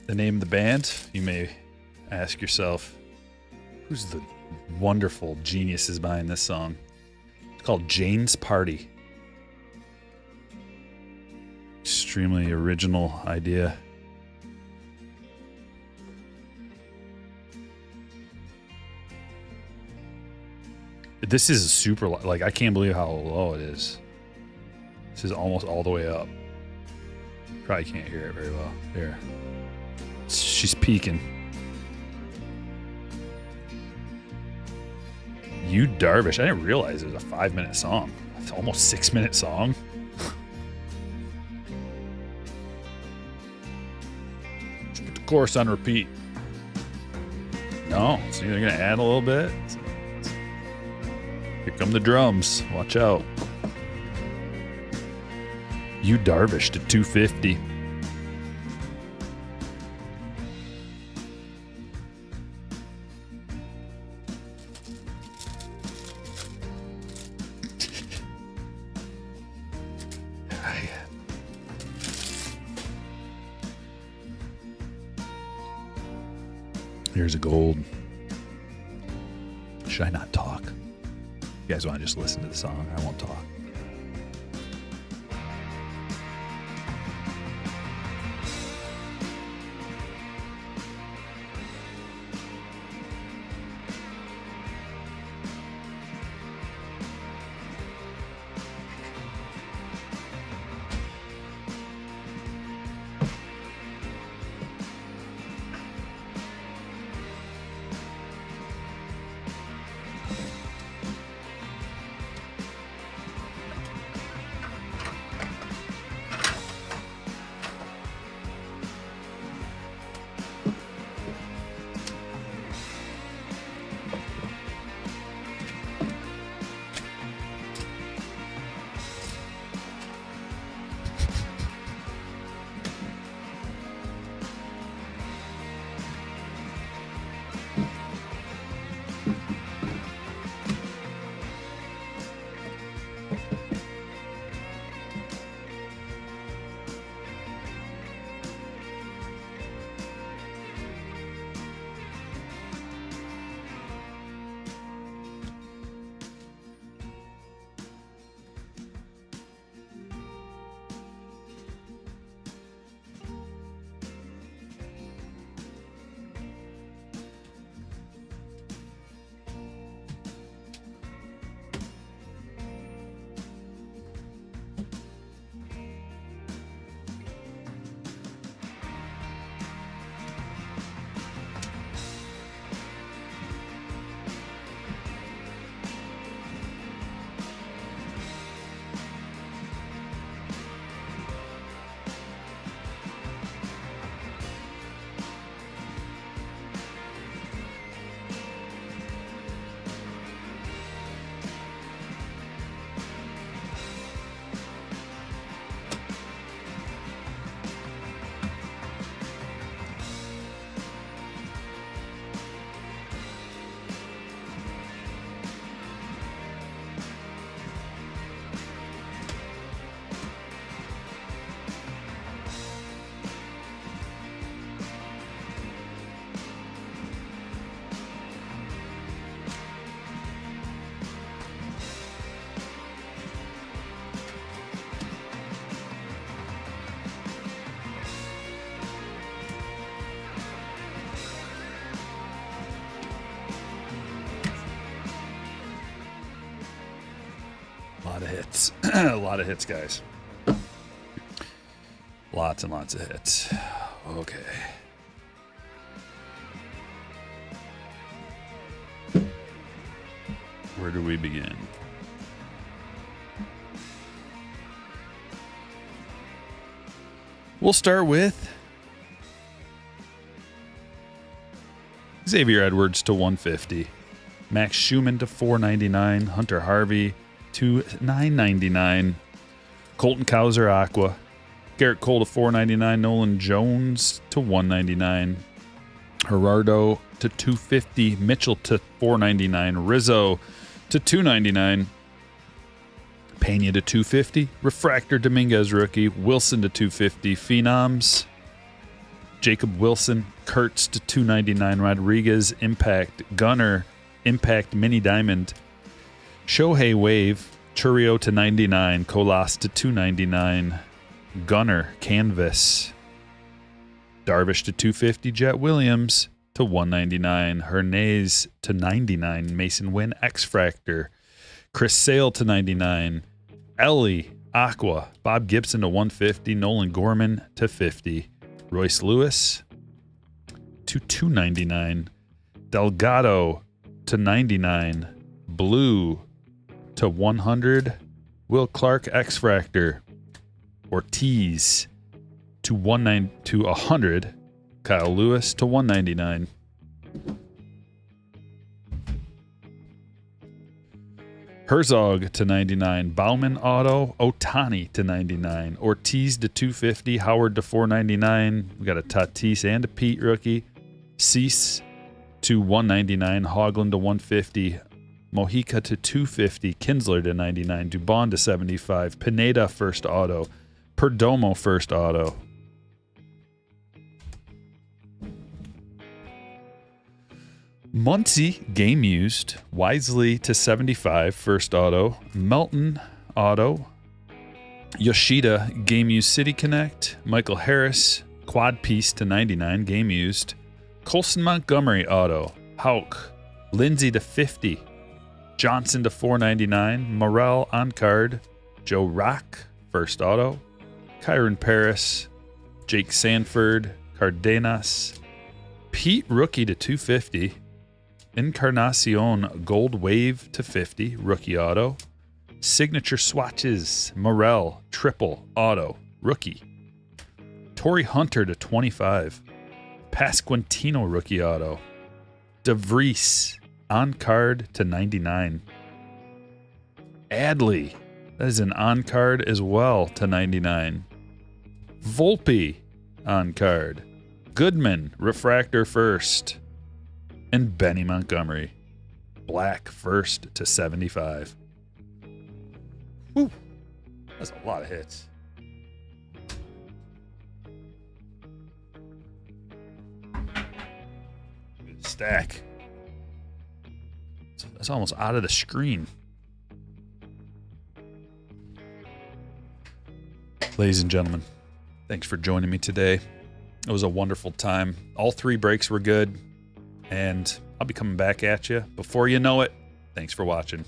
The name of the band, you may ask yourself, who's the wonderful geniuses behind this song? It's called Jane's Party. Extremely original idea. This is super, like, I can't believe how low it is. This is almost all the way up. Probably can't hear it very well. Here. She's peeking. You Darvish. I didn't realize it was a 5-minute song. It's almost 6-minute song. Just put the chorus on repeat. No, so they're gonna add a little bit. Here come the drums. Watch out. You Darvish to 250. Here's a gold. Should I not talk? You guys want to just listen to the song? I won't talk. A lot of hits. A lot of hits, guys. Lots and lots of hits. Okay. Where do we begin? We'll start with Xavier Edwards to 150. Max Schumann to 499. Hunter Harvey to 999. Colton Cowser Aqua. Garrett Cole to 499. Nolan Jones to 199. Gerardo to 250. Mitchell to 499. Rizzo to 299. Pena to 250. Refractor Dominguez rookie. Wilson to 250. Phenoms. Jacob Wilson. Kurtz to 299. Rodriguez Impact. Gunner Impact Mini Diamond. Shohei Wave. Churio to 99. Colas to 299. Gunner Canvas. Darvish to 250. Jet Williams to 199. Hernandez to 99. Mason Wynn X-Fractor. Chris Sale to 99. Ellie Aqua. Bob Gibson to 150. Nolan Gorman to 50. Royce Lewis to 299. Delgado to 99. Blue to 100. Will Clark X-Fractor. Ortiz to 100. Kyle Lewis to 199. Herzog to 99. Bauman Auto. Otani to 99. Ortiz to 250. Howard to 499. We got a Tatis and a Pete rookie. Cease to 199. Hoagland to 150. Mojica to 250. Kinsler to 99. Dubon to 75. Pineda first auto. Perdomo first auto. Muncie, game used. Wisely to 75, first auto. Melton, auto. Yoshida, game used City Connect. Michael Harris, quad piece to 99, game used. Colson Montgomery, auto. Hauk, Lindsay to 50. Johnson to 499. Morel on card. Joe Rock, first auto. Kyron Paris. Jake Sanford. Cardenas. Pete rookie to 250. Encarnacion Gold Wave to 50, rookie auto. Signature swatches, Morel, triple auto, rookie. Torrey Hunter to 25. Pasquantino rookie auto. DeVries on card to 99. Adley, that is an on card as well to 99. Volpe on card. Goodman, refractor first. And Benny Montgomery, black first to 75. Woo, that's a lot of hits. Good stack. That's almost out of the screen. Ladies and gentlemen, thanks for joining me today. It was a wonderful time. All three breaks were good. And I'll be coming back at you before you know it. Thanks for watching.